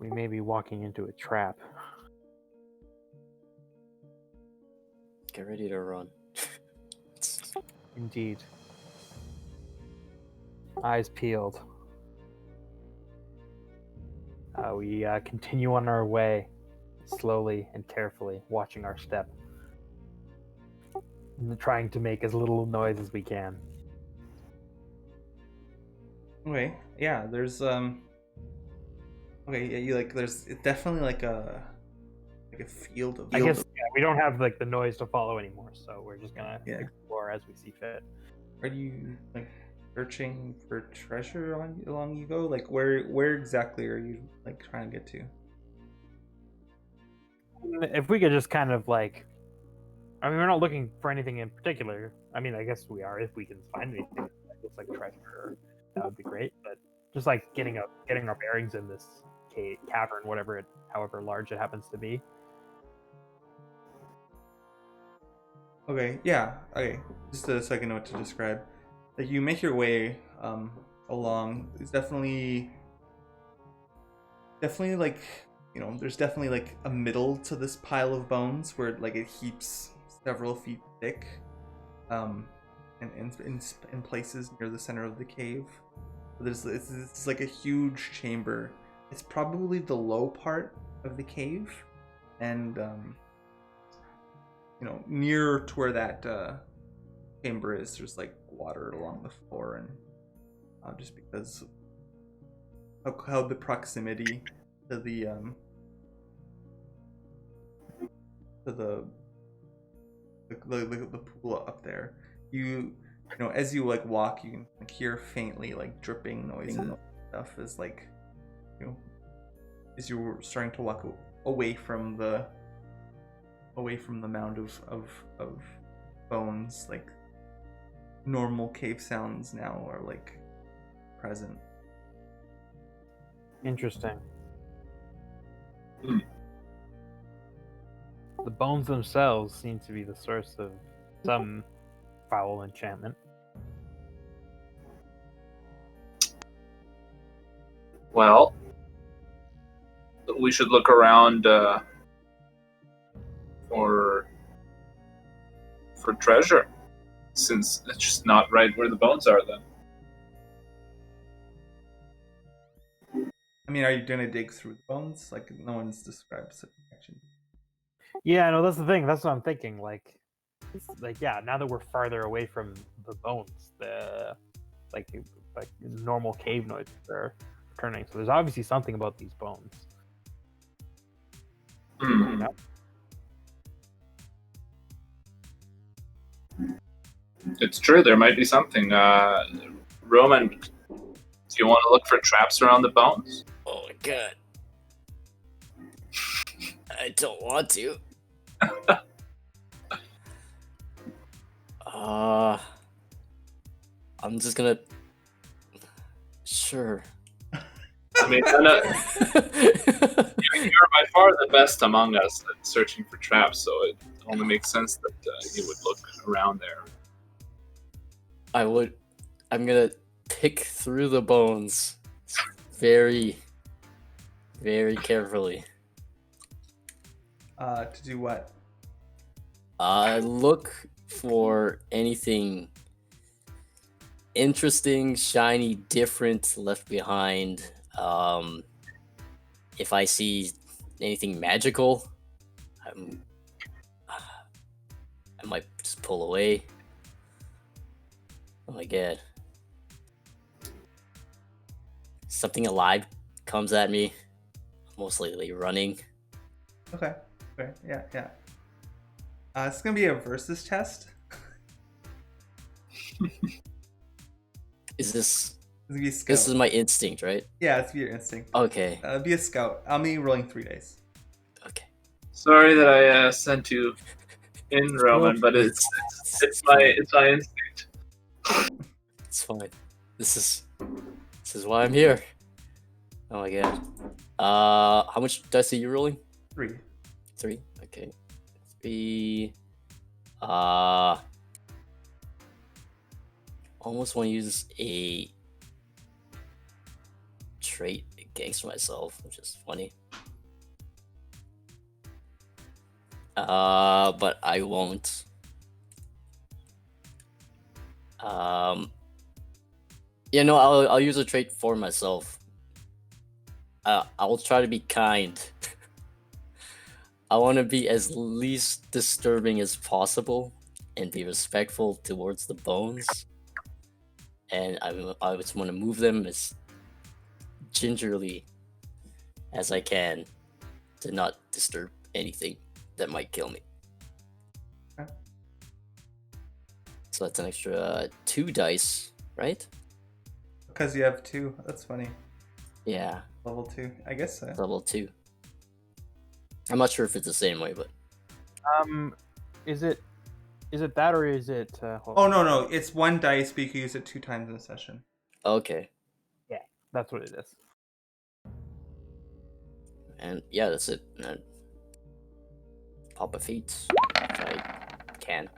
We may be walking into a trap. Get ready to run. Indeed. Eyes peeled. We continue on our way, slowly and carefully, watching our step, and trying to make as little noise as we can. Okay, yeah, there's okay, yeah, you there's definitely a field of. I guess we don't have the noise to follow anymore, so we're just gonna explore as we see fit. Are you searching for treasure along you go? Where exactly are you trying to get to? If we could just kind of I mean, we're not looking for anything in particular. I mean, I guess we are if we can find anything that looks like treasure. That would be great. But just like getting our bearings in this cavern, however large it happens to be. Okay, yeah. Okay, just so I can know what to describe. Like you make your way along. It's definitely like there's definitely like a middle to this pile of bones where like it heaps several feet thick, in places near the center of the cave. It's like a huge chamber. It's probably the low part of the cave, and near to where that chamber is, there's like water along the floor, and just because how the proximity to the pool up there, as you like walk, you can like hear faintly like dripping noises and stuff as like as you were starting to walk away from the mound of bones. Like normal cave sounds now are like present. Interesting. Hmm. The bones themselves seem to be the source of some foul enchantment. Well, we should look around for treasure, since it's just not right where the bones are. Then. I mean, are you gonna dig through the bones? Like no one's described such action. Yeah, no, that's the thing. That's what I'm thinking. Like yeah, now that we're farther away from the bones, the like normal cave noises are returning. So there's obviously something about these bones. You know? It's true. There might be something. Roman, do you want to look for traps around the bones? Oh my god. I don't want to. I'm just gonna. Sure. I mean, you're by far the best among us at searching for traps, so it only makes sense that you would look around there. I'm gonna pick through the bones very, very carefully. To do what? Look for anything interesting, shiny, different left behind. If I see anything magical, I might just pull away. Oh my god. Something alive comes at me, most likely running. Okay. Yeah. It's gonna be a versus test. Is this? It's gonna be a scout. This is my instinct, right? Yeah, it's your instinct. Okay. Be a scout. I'll be rolling 3 days. Okay. Sorry that I sent you in, Roman, but it's my instinct. It's fine. This is why I'm here. Oh my god. How much dice are you rolling? 3. 3. Okay. 3. Almost want to use a trait against myself, which is funny. But I won't. I'll use a trait for myself. I'll try to be kind. I want to be as least disturbing as possible and be respectful towards the bones. And I just want to move them as gingerly as I can to not disturb anything that might kill me. Okay. So that's an extra 2 dice, right? Because you have 2. That's funny. Yeah. Level 2. I guess so. Level 2. I'm not sure if it's the same way, but Is it that or is it? Oh no, it's 1 dice, but you can use it 2 times in a session. okay. Yeah. That's what it is. And yeah, that's it. And pop a fate if I can.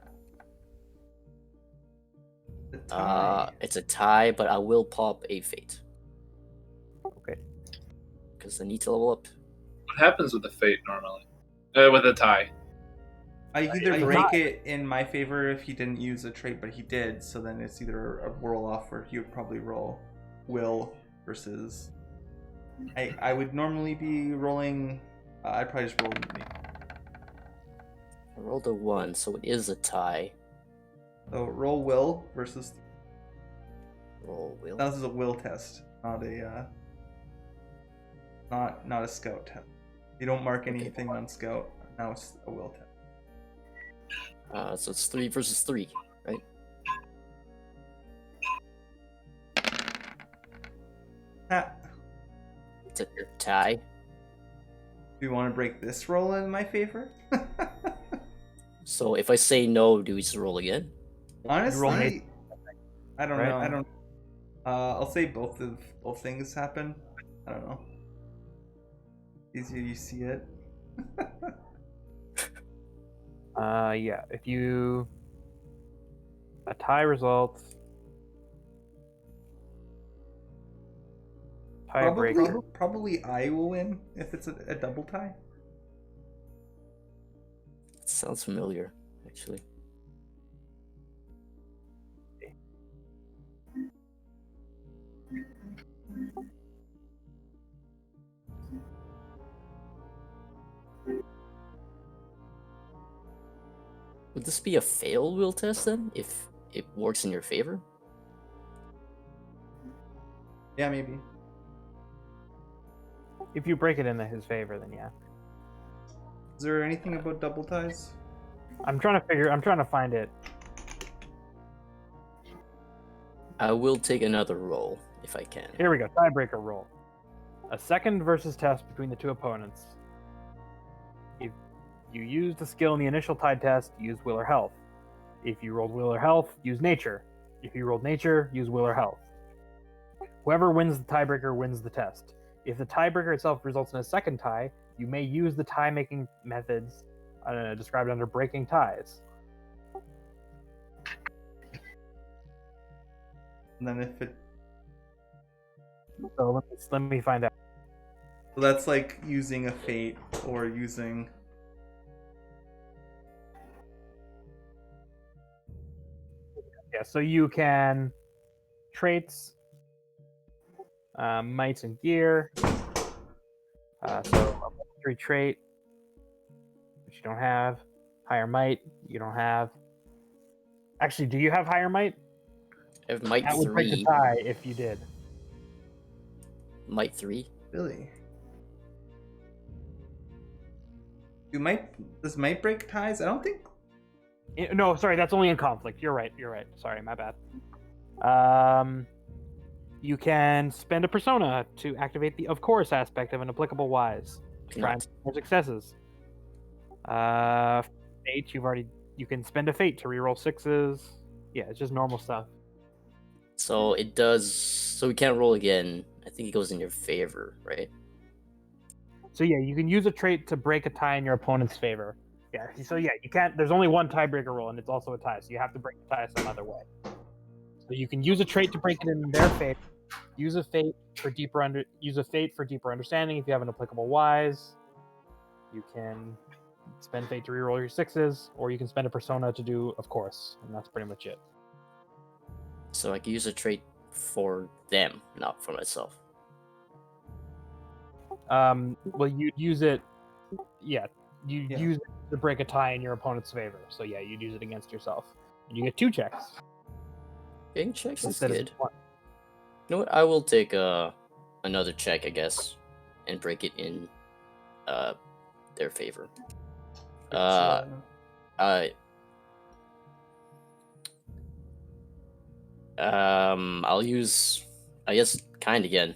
The tie. It's a tie, but I will pop a fate Okay. because I need to level up. What happens with a fate normally? With a tie. I either I- break it in my favor if he didn't use a trait, but he did. So then it's either a roll off, or he would probably roll will versus. I would normally be rolling. I'd probably just roll. I rolled a 1, so it is a tie. So roll will versus. Roll will. Now this is a will test, not a not a scout test. You don't mark anything on scout. Now it's a will test. So it's 3 versus 3, right? Ha. It's a tie. Do you want to break this roll in my favor? So if I say no, do we just roll again? Honestly, I don't right? know. I don't. I'll say both things happen. I don't know. Easier you see it. Yeah. If you a tie results, tiebreaker. Probably I will win if it's a double tie. It sounds familiar, actually. Would this be a failed will test then, if it works in your favor? Yeah, maybe. If you break it in his favor, then yeah. Is there anything about double ties? I'm trying to find it. I will take another roll if I can. Here we go. Tiebreaker roll. A second versus test between the two opponents. If you used a skill in the initial tie test, use will or health. If you rolled will or health, use nature. If you rolled nature, use will or health. Whoever wins the tiebreaker wins the test. If the tiebreaker itself results in a second tie, you may use the tie-making methods described under breaking ties. And then if it, So let me find out. so that's like using a fate or using. Yeah, so you can traits, mights and gear. So a military trait, which you don't have. Higher might, you don't have. Actually, do you have higher might? I have might That would break the 3. tie if you did. Might 3. Really? Does might break ties? I don't think. No, sorry, that's only in conflict. You're right. Sorry, my bad. You can spend a persona to activate the of course aspect of an applicable wise. Try and more successes. Fate, you can spend a fate to reroll 6s. Yeah, it's just normal stuff. So it does. So we can't roll again. I think it goes in your favor, right? So yeah, you can use a trait to break a tie in your opponent's favor. Yeah. So yeah, you can't. There's only one tiebreaker roll, and it's also a tie. So you have to break the tie some other way. So you can use a trait to break it in their favor. Use a fate for deeper understanding if you have an applicable wise. You can spend fate to reroll your 6s, or you can spend a persona to do of course, and that's pretty much it. So I can use a trait for them, not for myself. Well, you'd use it. Yeah, you Yeah. use it to break a tie in your opponent's favor. So yeah, you'd use it against yourself, and you get 2 checks Getting checks is instead good. of 1. You know what? I will take another check, I guess, and break it in their favor. I'll use, I guess, kind again.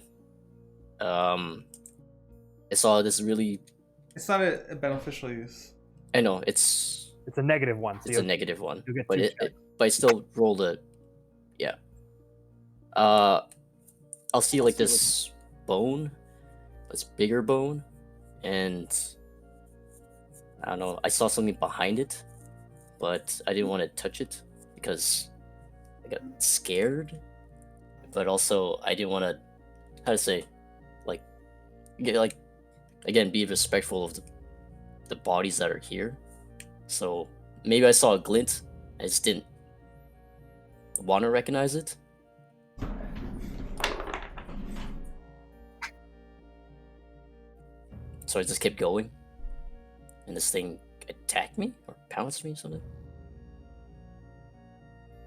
I saw this really. It's not a beneficial use. I know it's a negative 1. So it's a negative 1, you get but 2 it checks. but I still rolled a, yeah. I'll see like this bone, this bigger bone, and I don't know. I saw something behind it, but I didn't want to touch it because I got scared. But also, I didn't want to, how to say, like, like again, be respectful of the bodies that are here. So maybe I saw a glint. I just didn't want to recognize it. So I just kept going, and this thing attacked me or pounced me or something.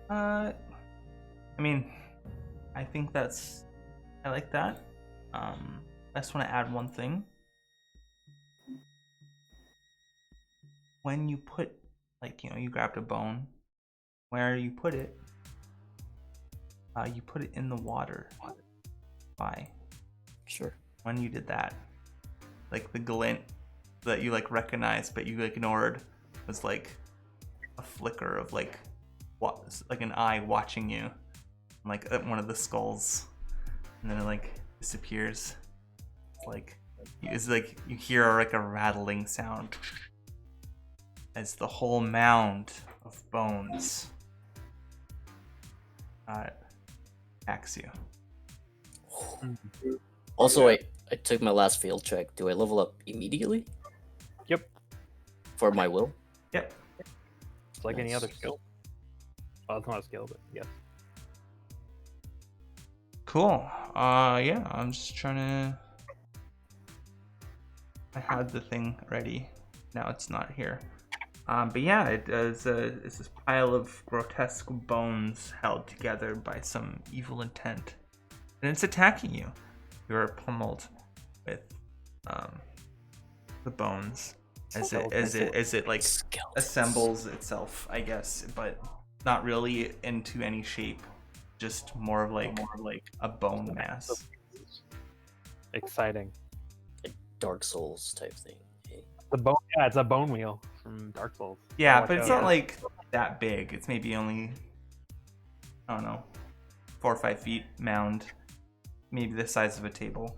I mean, I think I like that. I just want to add one thing. When you put, like, you grabbed a bone, where you put it in the water. Why? Sure. When you did that, like the glint that you like recognized but you ignored was like a flicker of like an eye watching you, like at one of the skulls, and then it like disappears. It's like you hear like a rattling sound as the whole mound of bones attacks you. Also, I took my last field check. Do I level up immediately? Yep. For my will? Yep. It's like any Nice. other skill. Well, it's not a skill, but yes. Cool. Yeah, I'm just trying to. I had the thing ready. Now it's not here. But yeah, it's this pile of grotesque bones held together by some evil intent, and it's attacking you. You're pummeled with the bones as it like Skeletons. assembles itself, I guess, but not really into any shape. Just more of like a bone mass. Exciting. Like Dark Souls type thing. Hey. The bone, yeah, it's a bone wheel from Dark Souls. Yeah, Watch but it's out. not like that big. It's maybe only, I don't know, 4 or 5 feet mound, maybe the size of a table,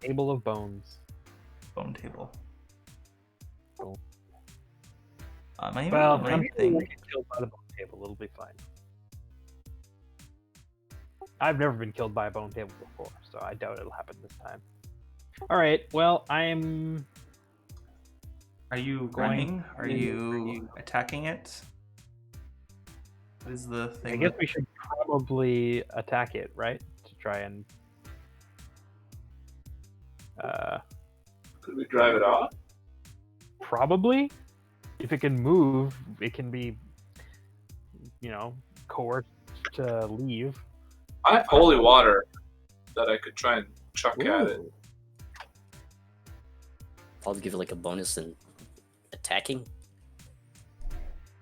Table of bones. bone table. Cool. My Well, right I'm sure thing. we'll get killed by the bone table. It'll be fine. I've never been killed by a bone table before, so I doubt it'll happen this time. All right. Well, I'm. Are you Going- running? Are you attacking it? What is the thing? I guess we should probably attack it, right? To try and. Could we drive it off? Probably. If it can move, it can be, coerced to leave. I have holy water that I could try and chuck at it. Ooh. I'll give it like a bonus in attacking.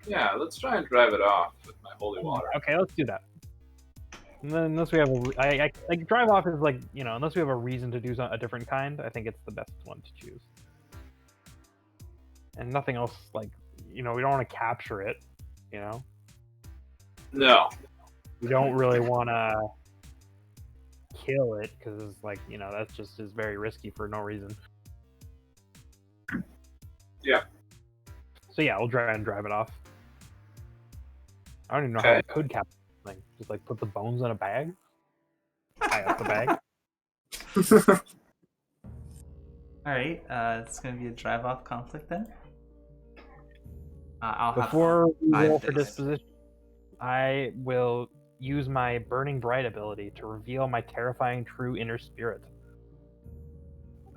Yeah, let's try and drive it off with my holy water. Okay, let's do that. And then, unless we have I like drive off is like unless we have a reason to do a different kind, I think it's the best one to choose. And nothing else we don't want to capture it. No. We don't really want to kill it because it's that's just is very risky for no reason. Yeah. So yeah, we'll try and drive it off. I don't even know how I Okay. could capture something. Just put the bones in a bag, tie up the bag. All right. It's gonna be a drive-off conflict then. I'll have Before we 5 roll for dice. disposition, I will use my Burning Bright ability to reveal my terrifying true inner spirit.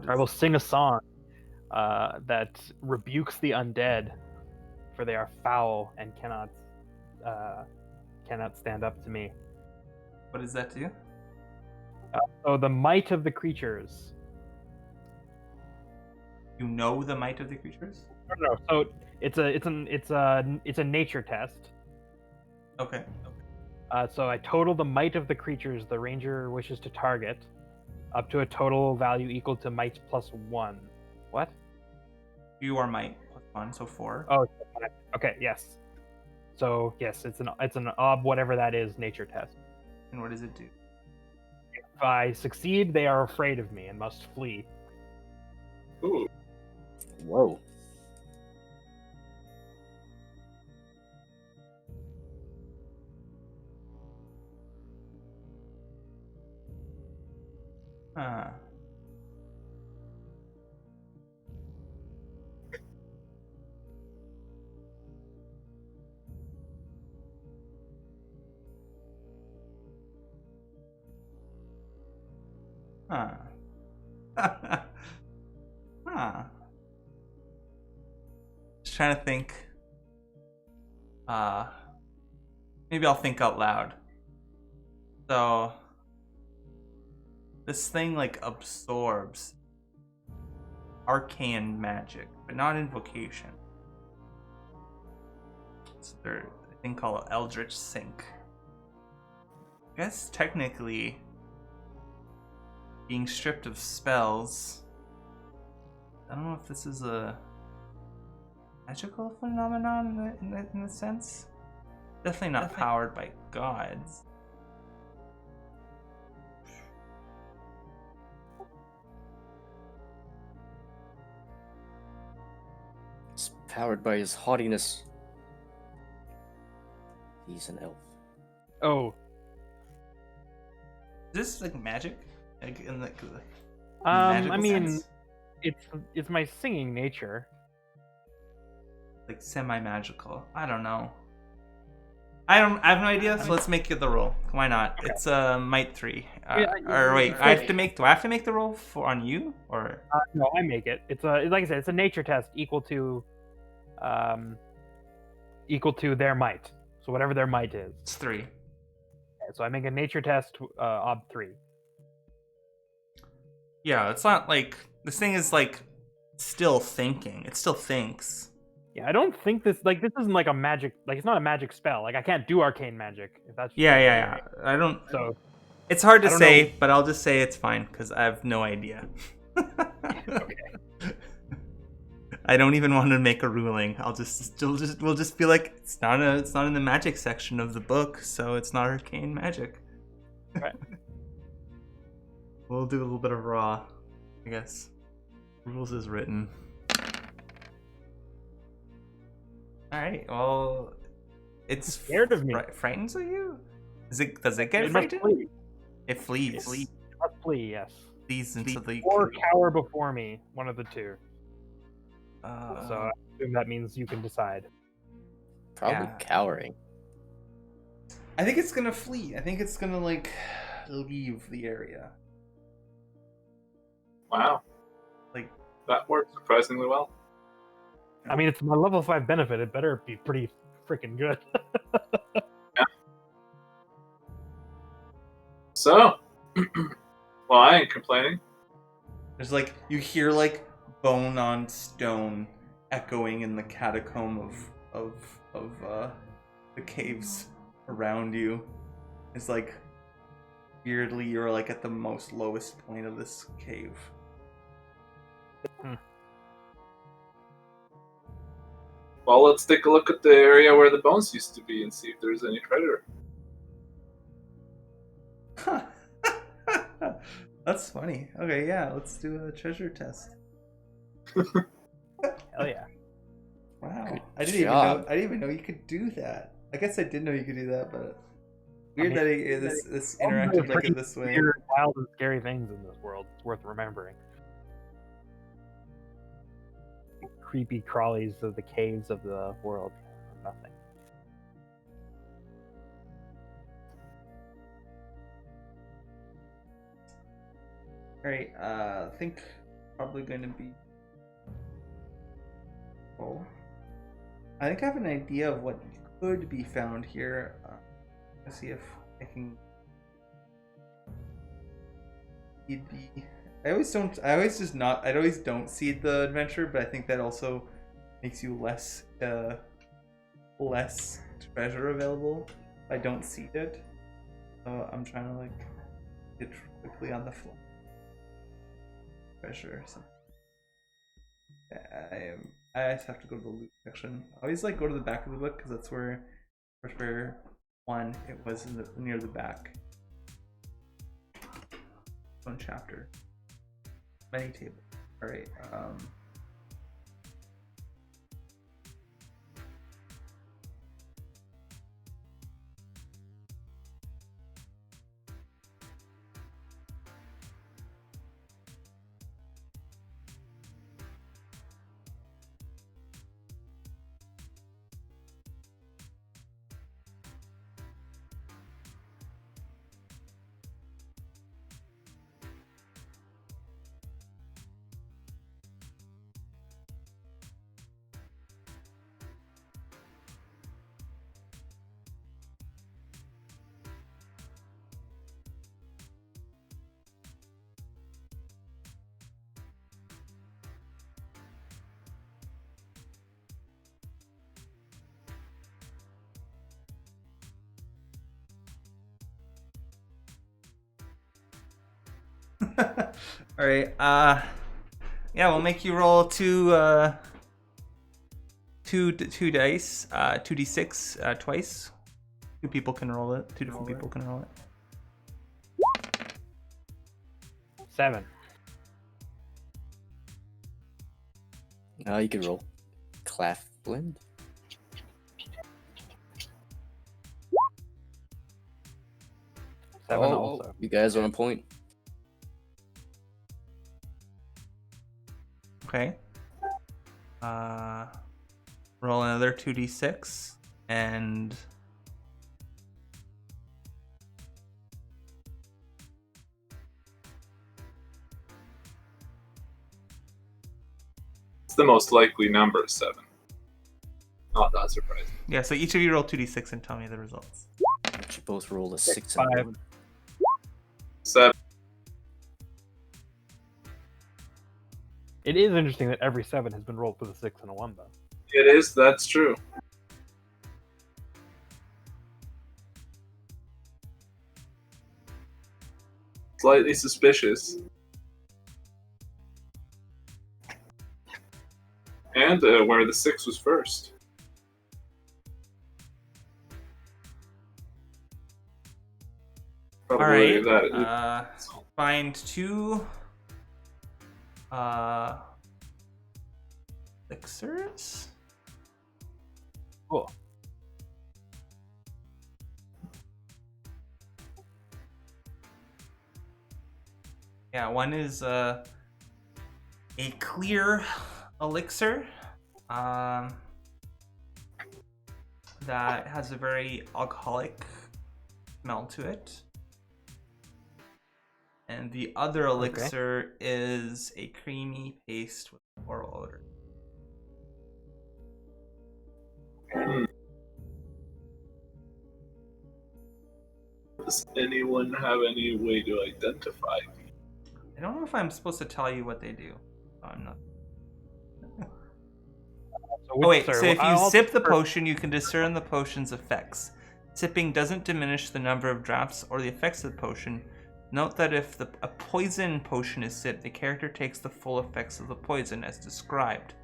I will sing a song that rebukes the undead, for they are foul and cannot stand up to me. What does that do? So the might of the creatures. You know the might of the creatures? No. So it's a nature test. Okay. So I total the might of the creatures the ranger wishes to target, up to a total value equal to might plus 1. What? You are might plus 1, so 4. Oh, okay. Yes. So yes, it's an whatever that is nature test. And what does it do? If I succeed, they are afraid of me and must flee. Ooh. Whoa. Huh. Huh. Huh. Just trying to think. Maybe I'll think out loud. So this thing like absorbs arcane magic, but not invocation. It's their thing called Eldritch Sync. I guess technically being stripped of spells. I don't know if this is a magical phenomenon in the sense. Definitely not powered by gods. It's powered by his haughtiness. He's an elf. Oh, Is this like magic? Like in the I magical mean, sense? it's my singing nature. Like semi-magical. I don't know. I have no idea, so let's make it the roll. Why not? Okay. It's might 3. Yeah, or wait, yeah. I have to make. Do I have to make the roll on you or? No, I make it. It's a like I said, it's a nature test equal to their might. So whatever their might is. It's 3. Okay, so I make a nature test, ob 3. Yeah, it's not like this thing is like still thinking. It still thinks. Yeah, I don't think this isn't like a magic. Like it's not a magic spell. Like I can't do arcane magic. If that's Yeah. I don't. So It's hard to I don't say, know. but I'll just say it's fine because I have no idea. Okay. I don't even want to make a ruling. We'll just be like it's not in the magic section of the book, so it's not arcane magic. Right. We'll do a little bit of raw, I guess. Rules is written. All right. Well, it's scared of me. Frightens of you? Does it get It must frightened? flee. It flees. It must flee. Yes. Flees into the. Or cower before me. One of the two. So Uh, I assume that means you can decide. Probably Yeah. cowering. I think it's gonna flee. I think it's gonna like leave the area. Wow. Like That worked surprisingly well. I mean, it's my level 5 benefit. It better be pretty freaking good. So, well, I ain't complaining. there's like you hear like bone on stone echoing in the catacomb of the caves around you. It's like weirdly you're like at the most lowest point of this cave. Well, let's take a look at the area where the bones used to be and see if there's any treasure. That's funny. Okay, yeah, let's do a treasure test. Hell yeah. Wow. Good I didn't job. even know you could do that. I guess I did know you could do that, but weird mean, that this interacted like it this way. Weird, wild, and scary things in this world. It's worth remembering. Creepy crawlies of the caves of the world. Nothing. Alright, I think probably going to be. Oh. I think I have an idea of what could be found here. Let's see if I can. I always don't seed the adventure, but I think that also makes you less treasure available if I don't seed it. So I'm trying to like get quickly on the fly. Treasure or something. I just have to go to the loot section. I always like go to the back of the book because that's where one it was near the back. own chapter. Many tables. All right. All right. Yeah, we'll make you roll two dice, 2d6 twice. Two people can roll it. Two different people can roll it. 7. You can roll. Claff blend. 7 also. You guys are on point. Okay. Roll another 2d6 and It's the most likely number, 7. Not that surprising. yeah. So each of you roll 2d6 and tell me the results. You both rolled a 6 and a 5. 1. 7. It is interesting that every 7 has been rolled with a 6 and a 1, though. It is, that's true. Slightly suspicious. And where the 6 was first. All Probably right. that. Find 2 elixirs. Cool. Yeah, one is a clear elixir that has a very alcoholic smell to it. And the other elixir is a creamy paste with floral odor. Does anyone have any way to identify these? I don't know if I'm supposed to tell you what they do. I'm not. Oh wait, so if you sip the potion, you can discern the potion's effects. Sipping doesn't diminish the number of drafts or the effects of the potion. Note that if a poison potion is sipped, the character takes the full effects of the poison as described.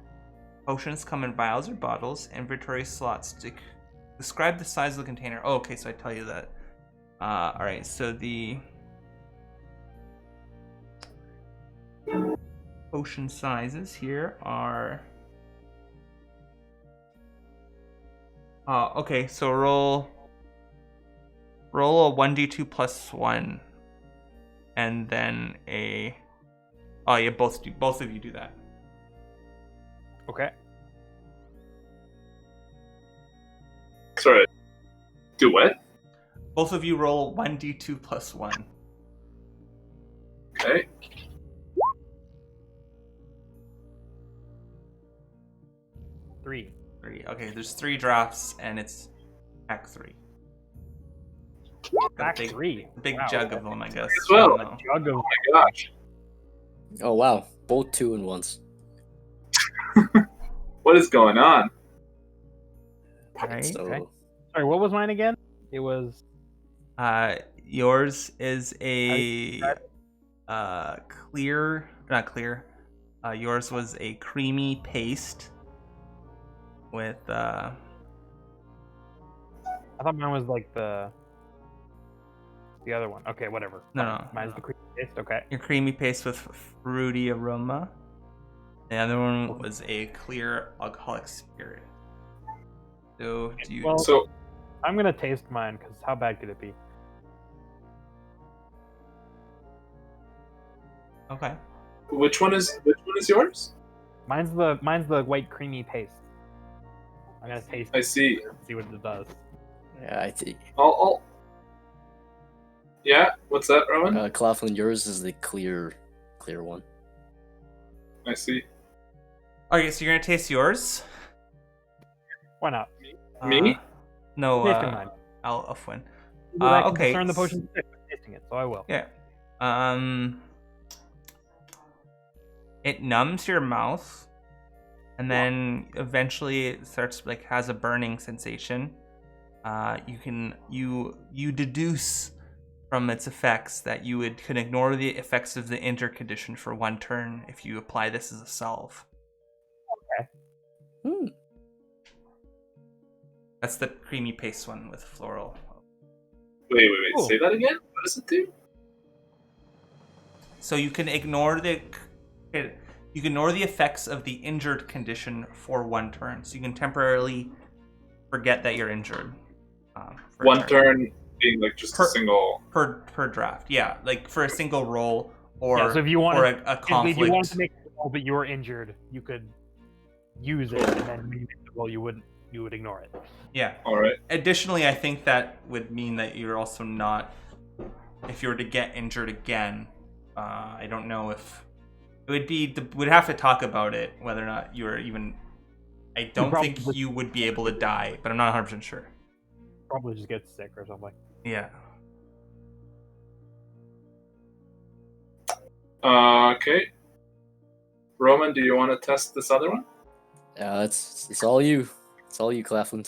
Potions come in vials or bottles. Inventory slots describe the size of the container. Oh, okay, so I tell you that. Alright, so the potion sizes here are... okay, so roll a 1d2 plus 1. And then a... Oh, yeah, both of you do that. Okay. Sorry. Do what? Both of you roll 1d2 plus 1. Okay. Three. Okay, there's 3 drafts, and it's pack 3. Pack big, 3. Big Wow. jug of them, I guess. As well. I don't know. Jug of Oh my gosh. Oh wow, both 2 and 1s. What is going on? Alright. So okay. Sorry, what was mine again? It was Yours is a clear, not clear. Yours was a creamy paste with I thought mine was like the other one. Okay, whatever. No, Mine's no. the cream. Taste, okay. Your creamy paste with fruity aroma. The other one was a clear alcoholic spirit. So do you? Well, So I'm gonna taste mine because how bad could it be? Okay. which one is yours? Mine's the white creamy paste. I'm gonna taste I it see. and see what it does. Yeah, I think. I'll... Yeah, what's that, Rowan? Claflin, yours is the clear one. I see. Okay, so you're gonna taste yours. Why not? Me? No. Tasting mine. I'll win. I can Okay. discern the potion by tasting it, so I will. Yeah. It numbs your mouth, and then eventually it starts has a burning sensation. You deduce from its effects that you can ignore the effects of the injured condition for 1 turn if you apply this as a salve. Hmm. That's the creamy paste one with floral. Wait. Cool. Say that again? What does it do? So you can ignore the effects of the injured condition for 1 turn. So you can temporarily forget that you're injured. For a 1 turn being just a single... per draft. Yeah, for a single roll or Yeah, so if you want for a conflict. if you wanted to make a roll but you were injured, you could use it, and then when you make the roll, you would ignore it. Yeah. All right. Additionally, I think that would mean that you're also not, if you were to get injured again, I don't know if it would be. We'd have to talk about it whether or not you're even. I don't think you would be able to die, but I'm not 100% sure. Probably just get sick or something. Yeah. Okay. Roman, do you want to test this other one? It's all you. It's all you, Claflin.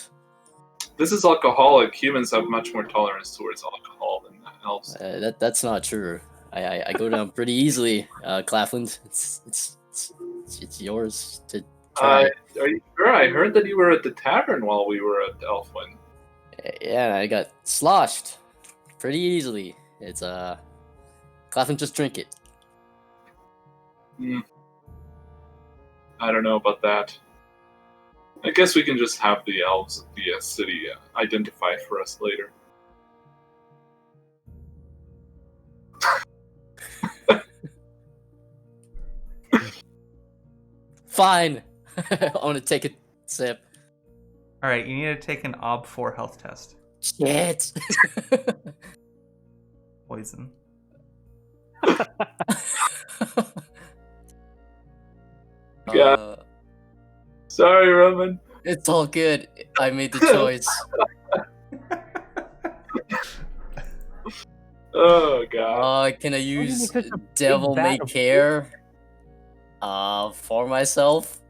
This is alcoholic. Humans have much more tolerance towards alcohol than elves. That's not true. I go down pretty easily, Claflin. It's yours to try. Are you sure? I heard that you were at the tavern while we were at Elfwin. Yeah, I got sloshed pretty easily. It's Claflin, just drink it. I don't know about that. I guess we can just have the elves of the city identify for us later. Fine. I want to take a sip. All right, you need to take an OB4 health test. Shit. Poison. Yeah. Sorry, Roman. It's all good. I made the choice. Oh god. Can I use such a Devil big May bag of Care for myself?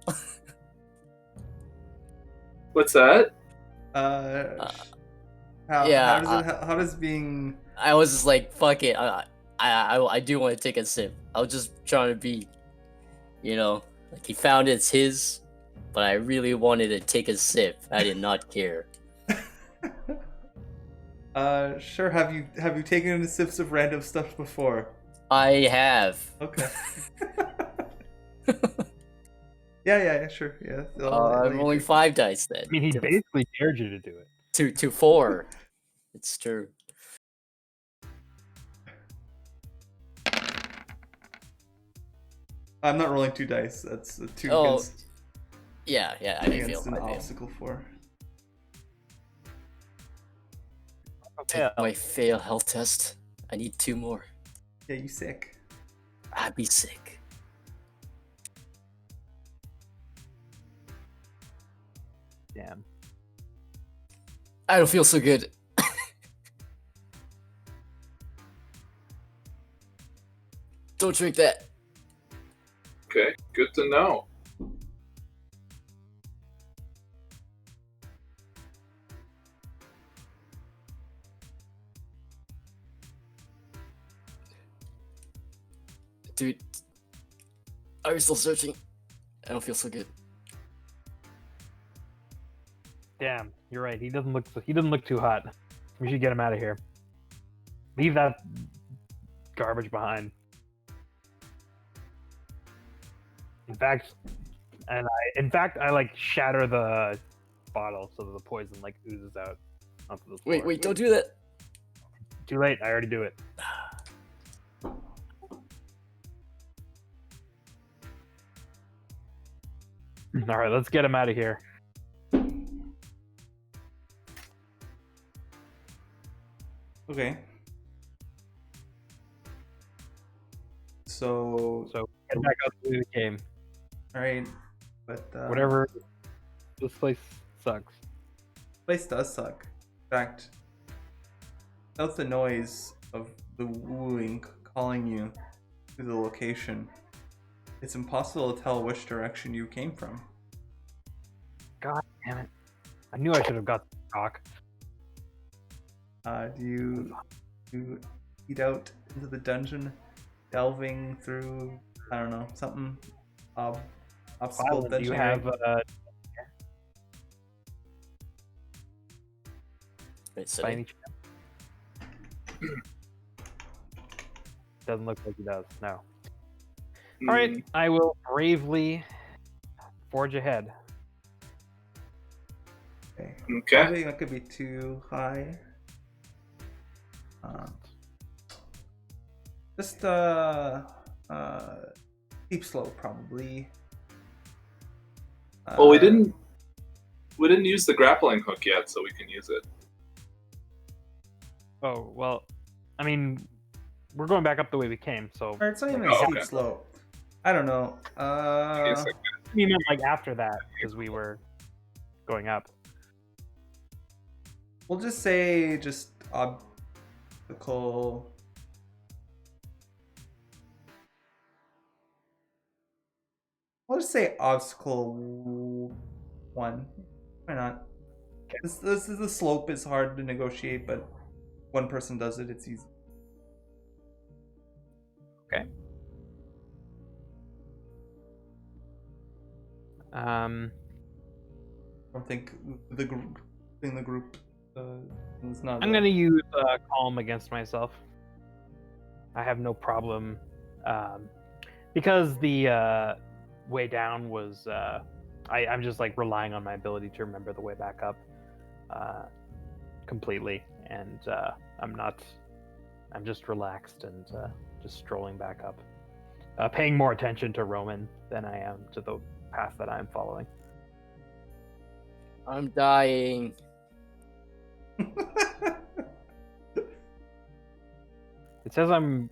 What's that? How does being... I was just like, fuck it. I do want to take a sip. I was just trying to be, like he found it's his, but I really wanted to take a sip. I did not care. Sure. Have you taken any sips of random stuff before? I have. Okay. yeah, sure. Yeah. I'm rolling 5 dice then. I mean, he basically dared you to do it. to 4. It's true. I'm not rolling 2 dice. That's a 2 Oh, against, yeah, I against feel. an obstacle 4. Take my fail health test. I need 2 more. Yeah, you sick. I'd be sick. Damn. I don't feel so good. Don't drink that. Okay, good to know. Dude, are you still searching? I don't feel so good. Damn, you're right. He doesn't look too hot. We should get him out of here. Leave that garbage behind. In fact, I like shatter the bottle so that the poison like oozes out onto the floor. Wait, don't do that. Too late. I already do it. All right, let's get him out of here. Okay. So Get back out to the game. all right, but Whatever. This place sucks. place does suck. In fact, without the noise of the wooing calling you to the location, it's impossible to tell which direction you came from. God damn it! I knew I should have got the talk. Do you eat out into the dungeon, delving through, I don't know, something obstacle Violet, do you dungeon? have Wait, by so any chance? Doesn't look like he does. No. All right, I will bravely forge ahead. Okay. Okay. Probably not gonna be too high. Just steep slope probably. Well, we didn't use the grappling hook yet, so we can use it. Oh well, I mean, we're going back up the way we came, so. Or it's not even Oh, a steep okay. slope. I don't know. Yes, I You meant like after that, because we were going up. We'll just say just obstacle. We'll just say obstacle 1. Why not? This is the slope is hard to negotiate, but one person does it, it's easy. Okay. I don't think the group is not. I'm gonna use calm against myself. I have no problem, because the way down was. I'm just like relying on my ability to remember the way back up, completely, and I'm just relaxed and just strolling back up, paying more attention to Roman than I am to the path that I'm following. I'm dying. It says I'm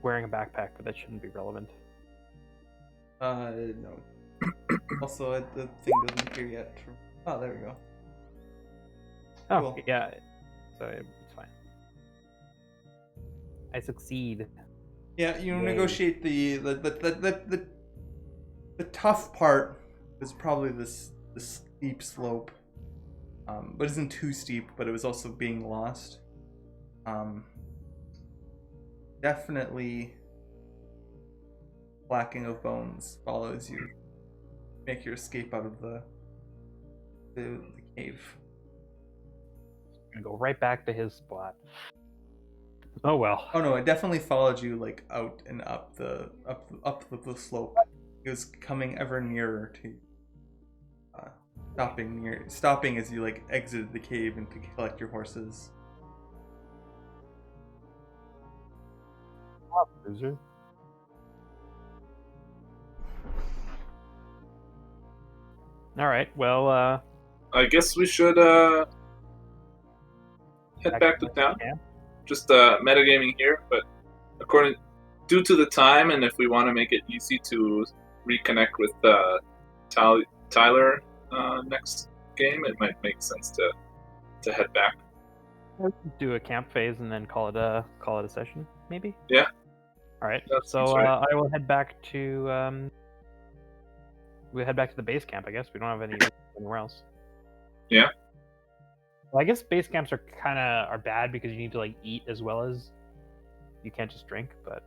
wearing a backpack, but that shouldn't be relevant. No. Also, the thing doesn't appear yet. Oh, there we go. Oh, Cool. yeah. So it's fine. I succeed. Yeah, you Yay. negotiate the tough part is probably this steep slope, but isn't too steep. But it was also being lost. Definitely, lacking of bones follows you. Make your escape out of the cave. Gonna go right back to his spot. Oh well. Oh no, it definitely followed you like out and up the slope. It was coming ever nearer to stopping as you like exited the cave and to collect your horses. Loser. All right. Well, I guess we should head back to town. camp. Just metagaming here, but due to the time, and if we want to make it easy to reconnect with Tyler next game, it might make sense to head back. Do a camp phase and then call it a session, maybe. Yeah. All right. That So seems right. I will head back to we head back to the base camp. I guess we don't have anywhere else. Yeah. Well, I guess base camps are bad because you need to like eat as well as you can't just drink, but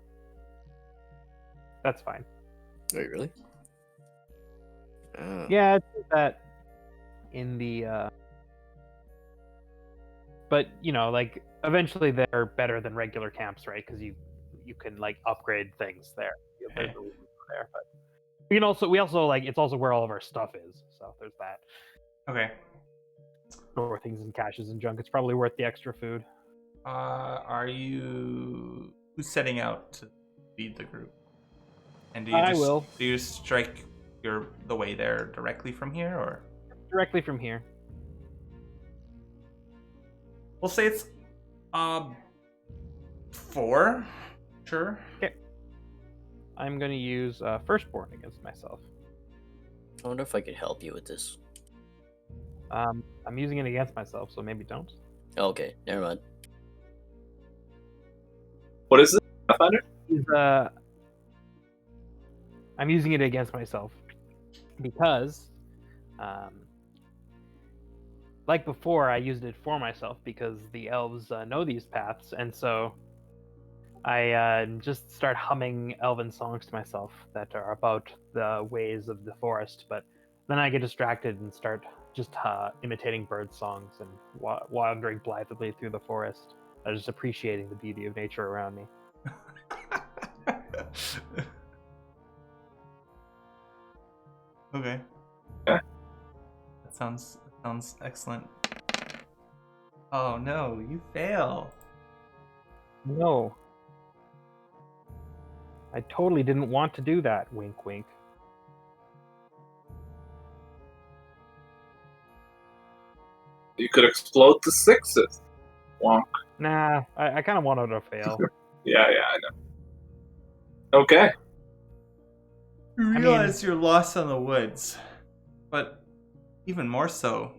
that's fine. Wait, really? Oh. Yeah, it's just that in the but you know, like eventually they're better than regular camps, right? Because you you can like upgrade things there. Okay. There's a reason there, but we also like it's also where all of our stuff is. So there's that. Okay. Store things in caches and junk. It's probably worth the extra food. Are you who's setting out to lead the group? And I will. Do you just strike the way there directly from here, or Directly from here. we'll say it's 4. Sure. Okay. I'm gonna use firstborn against myself. I wonder if I could help you with this. I'm using it against myself, so maybe don't. Okay, never mind. What is it? Pathfinder? I'm using it against myself because, like before, I used it for myself because the elves know these paths, and so I just start humming elven songs to myself that are about the ways of the forest. But then I get distracted and start just imitating bird songs and wandering blithely through the forest, just appreciating the beauty of nature around me. Okay. Yeah. That sounds excellent. Oh no, you fail. No. I totally didn't want to do that, wink wink. You could explode the 6s. Wonk. Nah, I kind of wanted to fail. Yeah, I know. Okay. You mean- realize you're lost in the woods, but even more so,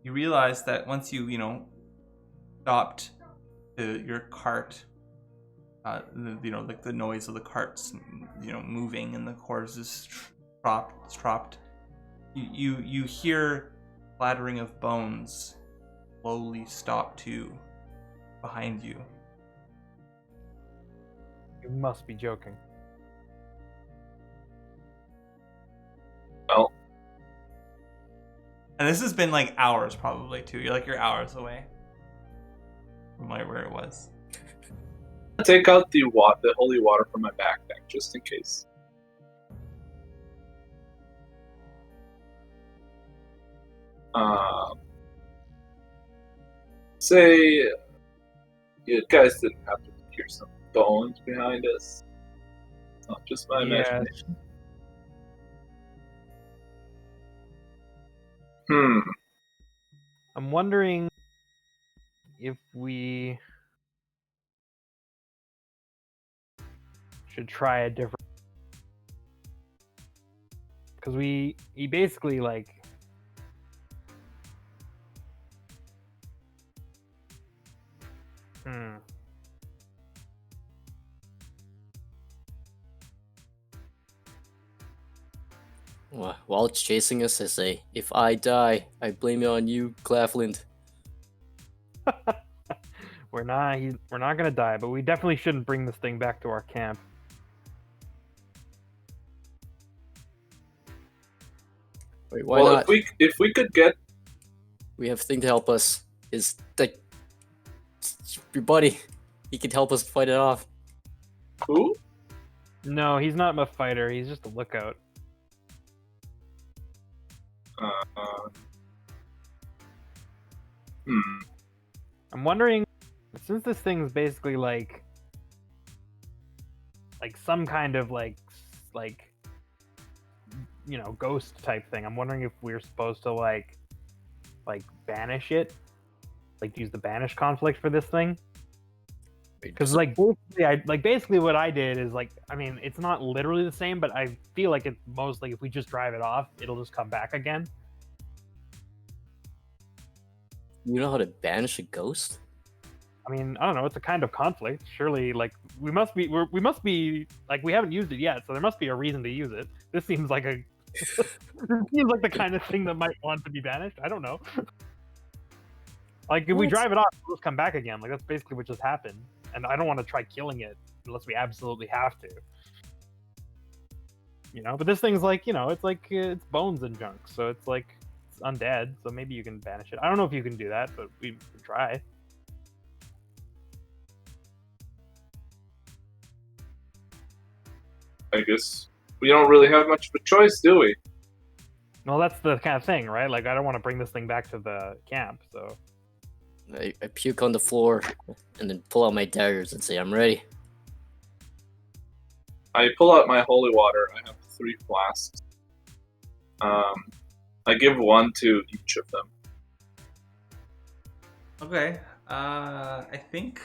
you realize that once you stopped your cart, like the noise of the carts, moving and the horses stropped. You hear clattering of bones slowly stop too behind you. You must be joking. Well, And this has been like hours probably too. You're hours away from like where it was. take out the holy water from my backpack just in case. Say you guys didn't have to hear some bones behind us. It's not just my Yes. imagination. I'm wondering if we should try a different, because he basically like While it's chasing us, I say, if I die, I blame it on you, Claflin. we're not gonna die, but we definitely shouldn't bring this thing back to our camp. Wait, why Well, not? if we could get We have a thing to help us. Is like your buddy. He could help us fight it off. who? No, he's not a fighter. He's just a lookout. I'm wondering, since this thing's basically like some kind of like ghost type thing. I'm wondering if we're supposed to like banish it, like use the banish conflict for this thing. Because basically what I did is it's not literally the same, but I feel like it's mostly if we just drive it off, it'll just come back again. You know how to banish a ghost? I mean, I don't know. It's a kind of conflict. Surely, we must be we haven't used it yet, so there must be a reason to use it. This seems like the kind of thing that might want to be banished. I don't know. If we drive it off, it'll just come back again. That's basically what just happened. And I don't want to try killing it unless we absolutely have to. But this thing's it's bones and junk, so it's undead. So maybe you can banish it. I don't know if you can do that, but we can try. I guess we don't really have much of a choice, do we? Well, that's the kind of thing, right? Like, I don't want to bring this thing back to the camp, so. I puke on the floor and then pull out my daggers and say, I'm ready. I pull out my holy water. I have 3 flasks. I give 1 to each of them. Okay. I think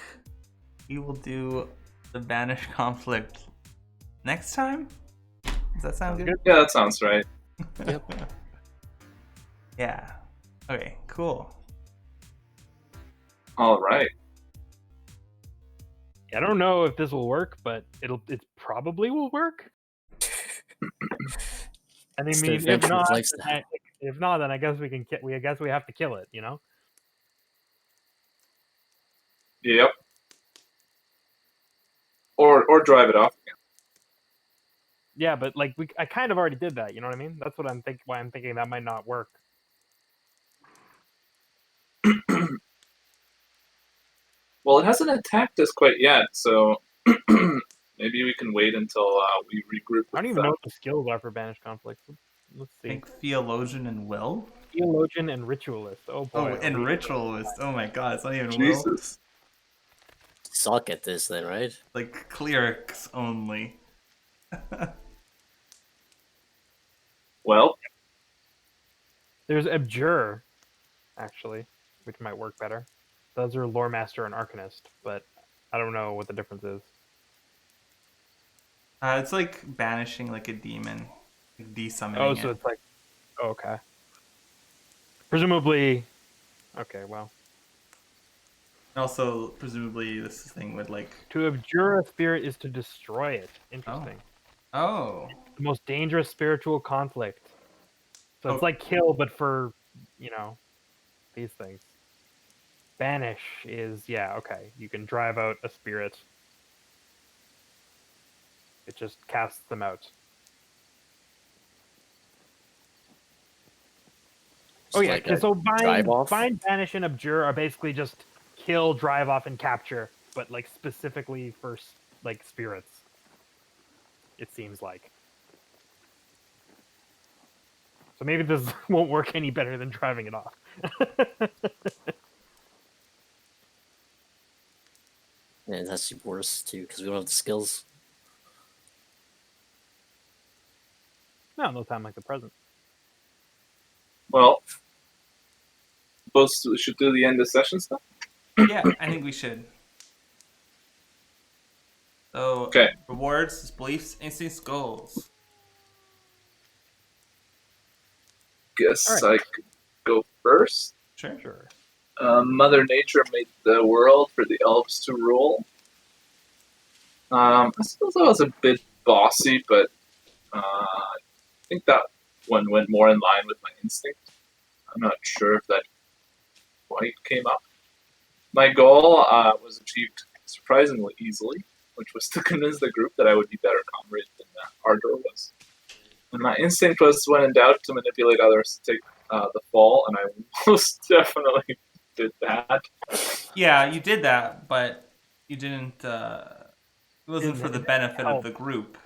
we will do the banish conflict next time. Does that sound good? Yeah, that sounds right. Yep. Yeah. Okay. Cool. All right. I don't know if this will work, but it probably will work. And I It's the mean, adventurer's lifestyle. if not, then I guess I guess we have to kill it, you know? Yep. Or drive it off again. Yeah, but like I kind of already did that. You know what I mean? That's what I'm why I'm thinking that might not work. Well, it hasn't attacked us quite yet, so maybe we can wait until we regroup. I don't even know what the skills are for Banish Conflict. Let's I see. think theologian and will. Theologian and Ritualist. Oh boy. Oh, and ritualist. Oh my god, it's not even will. Jesus. Suck at this then, right? Like clerics only. Well, There's Abjure, actually, which might work better. Those are Lore Master and Arcanist, but I don't know what the difference is. It's like banishing like a demon, like desummoning Oh, so it. it's like, oh, okay. Presumably, okay, well. And also, presumably, this thing would like. To abjure a spirit is to destroy it. Interesting. Oh. The most dangerous spiritual conflict. So it's Oh. like kill, but for, you know, these things. Banish is, yeah, okay. You can drive out a spirit. It just casts them out. Just Oh yeah, like a so drive off. bind, banish, and abjure are basically just kill, drive off, and capture, but like specifically for like spirits. It seems like. So maybe this won't work any better than driving it off. Yeah, that's worse too because we don't have the skills. No time like the present. well, suppose we should do the end of session stuff. Yeah, I think we should. So, Okay. rewards, beliefs, instincts, goals. Guess All right. I could go first. Sure. Mother Nature made the world for the elves to rule. I suppose that was a bit bossy, but I think that one went more in line with my instinct. I'm not sure if that quite came up. My goal was achieved surprisingly easily, which was to convince the group that I would be better comrade than Ardor was. And my instinct was, when in doubt, to manipulate others to take the fall, and I most definitely did that. Yeah, you did that, but you didn't. It wasn't for the benefit of the group.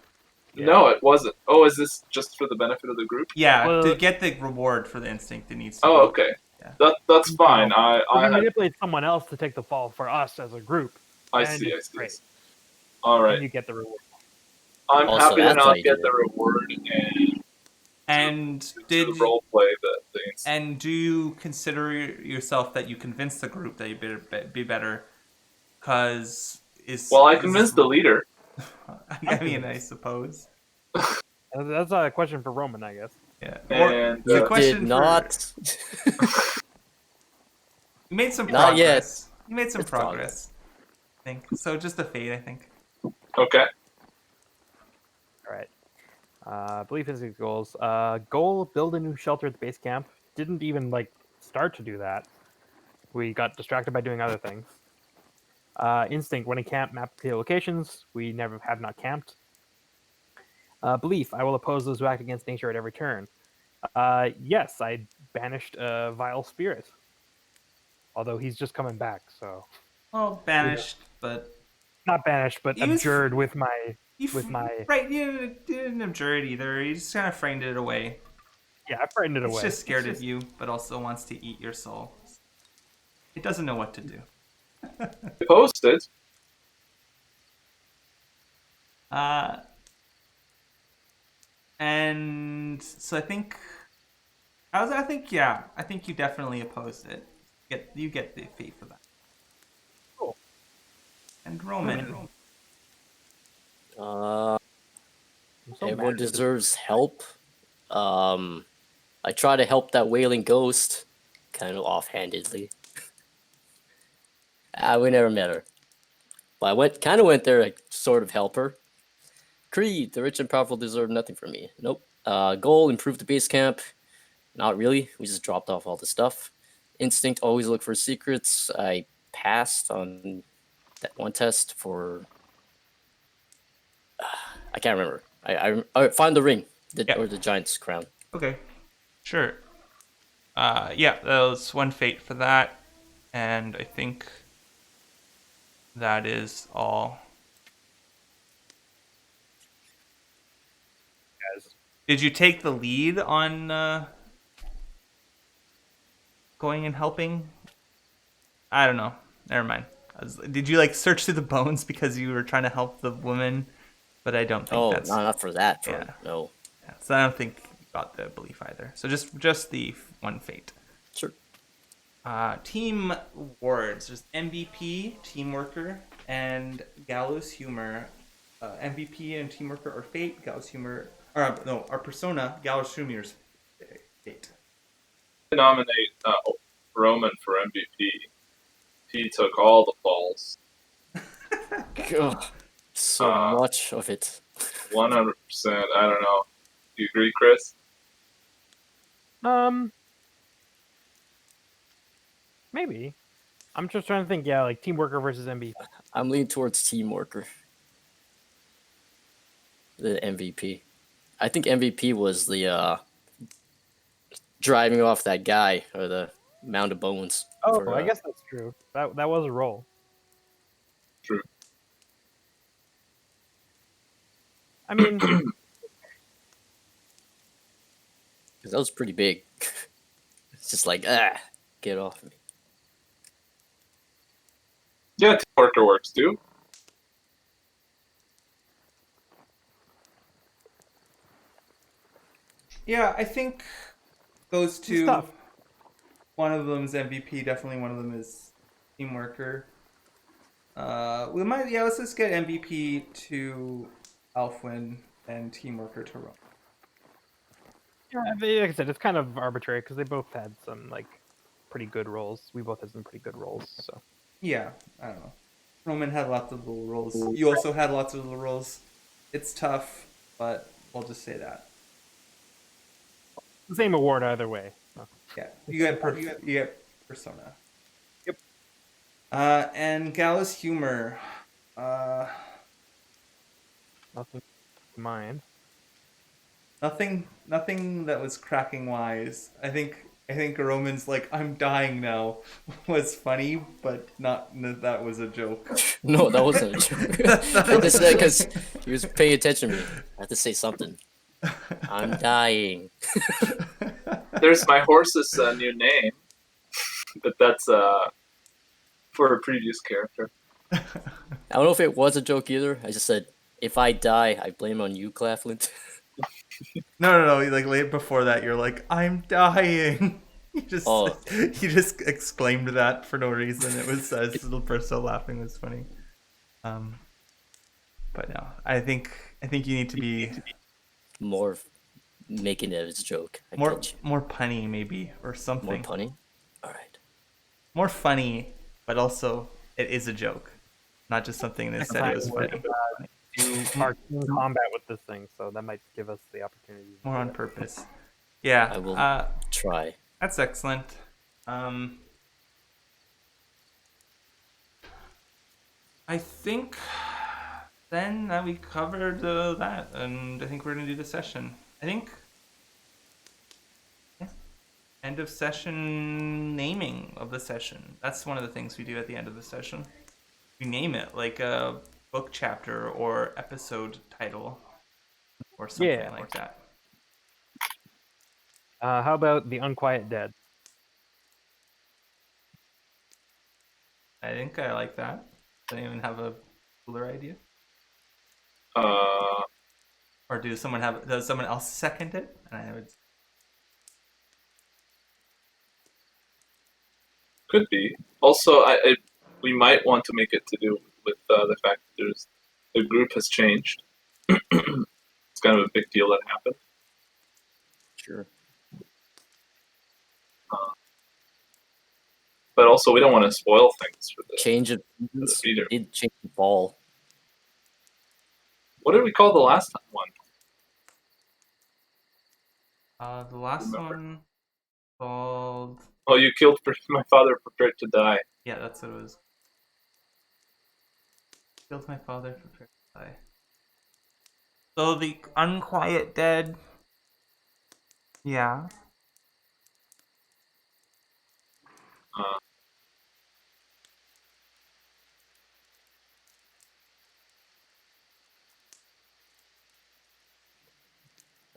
Yeah. No, it wasn't. Oh, is this just for the benefit of the group? Yeah, Well- to get the reward for the instinct, it needs to. Oh, be. okay. Yeah. That's fine. If I we had, manipulate someone else to take the fall for us as a group, I then see. it's great. All Then right. you get the reward. I'm Also, happy to that's why not you get did the it. reward and And to role play the instinct. and do you consider yourself that you convinced the group that you better be better? Because Well, I convinced the leader. I mean, I suppose. That's a question for Roman, I guess. Yeah. And, the You question Did for- not. You made some Not yet. progress. You made some It's progress. I think so. Just a fade, I think. Okay. All right. Belief instinct goals. Goal: build a new shelter at the base camp. Didn't even like start to do that. We got distracted by doing other things. Instinct: when in camp, map the locations. We have not camped. Belief: I will oppose those who act against nature at every turn. Yes, I banished a vile spirit. Although he's just coming back, so Well, banished, but not banished, but He was- abjured with my with my right. You didn't abjure it either. You just kind of framed it away. yeah, I frightened it It's away. just scared It's of you, but also wants to eat your soul. It doesn't know what to do. Post it. And so I think I think you definitely opposed it. You get the fate for that. Cool. And Roman. Uh, I'm so everyone mad at this. deserves help. I try to help that wailing ghost, kind of offhandedly. We never met her, but I went there to sort of help her. Creed, the rich and powerful deserve nothing from me. Nope. Goal, improve the base camp. Not really. We just dropped off all the stuff. Instinct, always look for secrets. I passed on that one test for. I can't remember. I find the ring, or the giant's crown. Okay. Sure. Yeah, that was one fate for that, and I think that is all. Guys. Did you take the lead on going and helping? I don't know. Never mind. Did you like search through the bones because you were trying to help the woman? But I don't think Oh, that's. no, not for that. Yeah. No. Yeah, so I don't think you got the belief either. So just the one fate. Sure. Team awards. There's MVP, team worker, and gallows humor. MVP and team worker are fate. Gallows humor. Or no, our persona. Gallows humor's fate. Nominate Roman for MVP. He took all the falls. God, so much of it. 100%. I don't know. Do you agree, Chris? Maybe. I'm just trying to think. Yeah, like team worker versus MVP. I'm leaning towards team worker. The MVP. I think MVP was the driving off that guy or the mound of bones. Oh, I guess that's true. That was a roll. True. I mean, because that was pretty big. It's just like get off me. Yeah, team worker works too. Yeah, I think those it's two. tough. One of them is MVP. Definitely, one of them is team worker. We might. Yeah, let's just get MVP to Alfwin and team worker to Rome. Yeah, like I said, it's kind of arbitrary because they both had some like pretty good rolls. We both had some pretty good rolls. So Yeah, I don't know. Roman had lots of little rolls. You also had lots of little rolls. It's tough, but we'll just say that. the same award either way. So. Yeah, you get persona. Yep. And Gallows humor. Nothing to mind. Nothing that was cracking wise. I think Roman's like, I'm dying now was funny, but not that was a joke. No, that wasn't a joke. I just said because he was paying attention to me. I had to say something. I'm dying. There's my horse's new name, but that's for a previous character. I don't know if it was a joke either. I just said, if I die, I blame on you, Claflin. No. Like late before that, you're like, I'm dying. You just exclaimed that for no reason. It was his little person laughing was funny. But no, I think you need to be more making it as a joke. more punny maybe or something. More punny. All right. More funny, but also it is a joke, not just something that said it was funny. Do our team combat with this thing, so that might give us the opportunity. More on purpose. Yeah. I will try. That's excellent. I think then that we covered that, and I think we're gonna do the session. I think end of session naming of the session. That's one of the things we do at the end of the session. We name it like book chapter or episode title or something Yeah. like that. How about the Unquiet Dead? I think I like that. I don't even have a cooler idea. Uh, Or does someone else second it? And I would. could be. Also, we might want to make it to do with the fact that the group has changed. It's kind of a big deal that happened. Sure. But also, we don't want to spoil things for the. Change of the reader. did change the ball. What did we call the last one? The last Remember. one called. Oh, you killed my father, prepared to die. Yeah, that's what it was. Killed my father, prepared to die. So the Unquiet Dead. Yeah. Uh,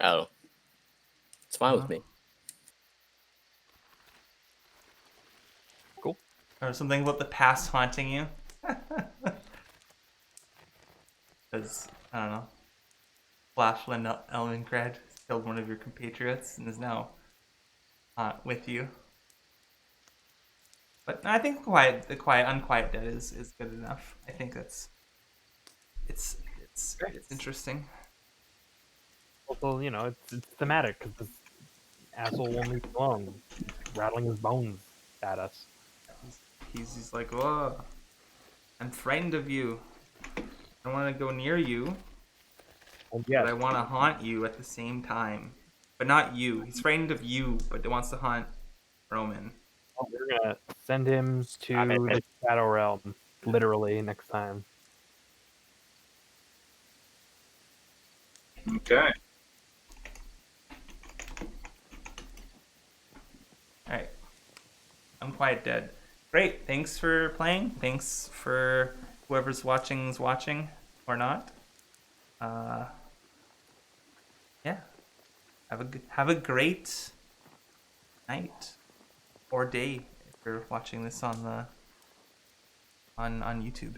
Oh, it's fine with me. Cool. Or something about the past haunting you. Because, I don't know. Flashland Elmengrad killed one of your compatriots and is now with you. But I think Unquiet Dead is good enough. I think it's interesting. Also, you know, it's thematic because this asshole won't leave me alone, rattling his bones at us. He's like, oh, I'm frightened of you. I want to go near you, And but I want to haunt you at the same time. But not you. He's frightened of you, but wants to haunt Roman. we're gonna send him to the Shadow Realm, literally, next time. okay. Alright. Unquiet Dead. Great. Thanks for playing. Thanks for whoever's watching is watching or not. Yeah. Have a great night or day if you're watching this on YouTube.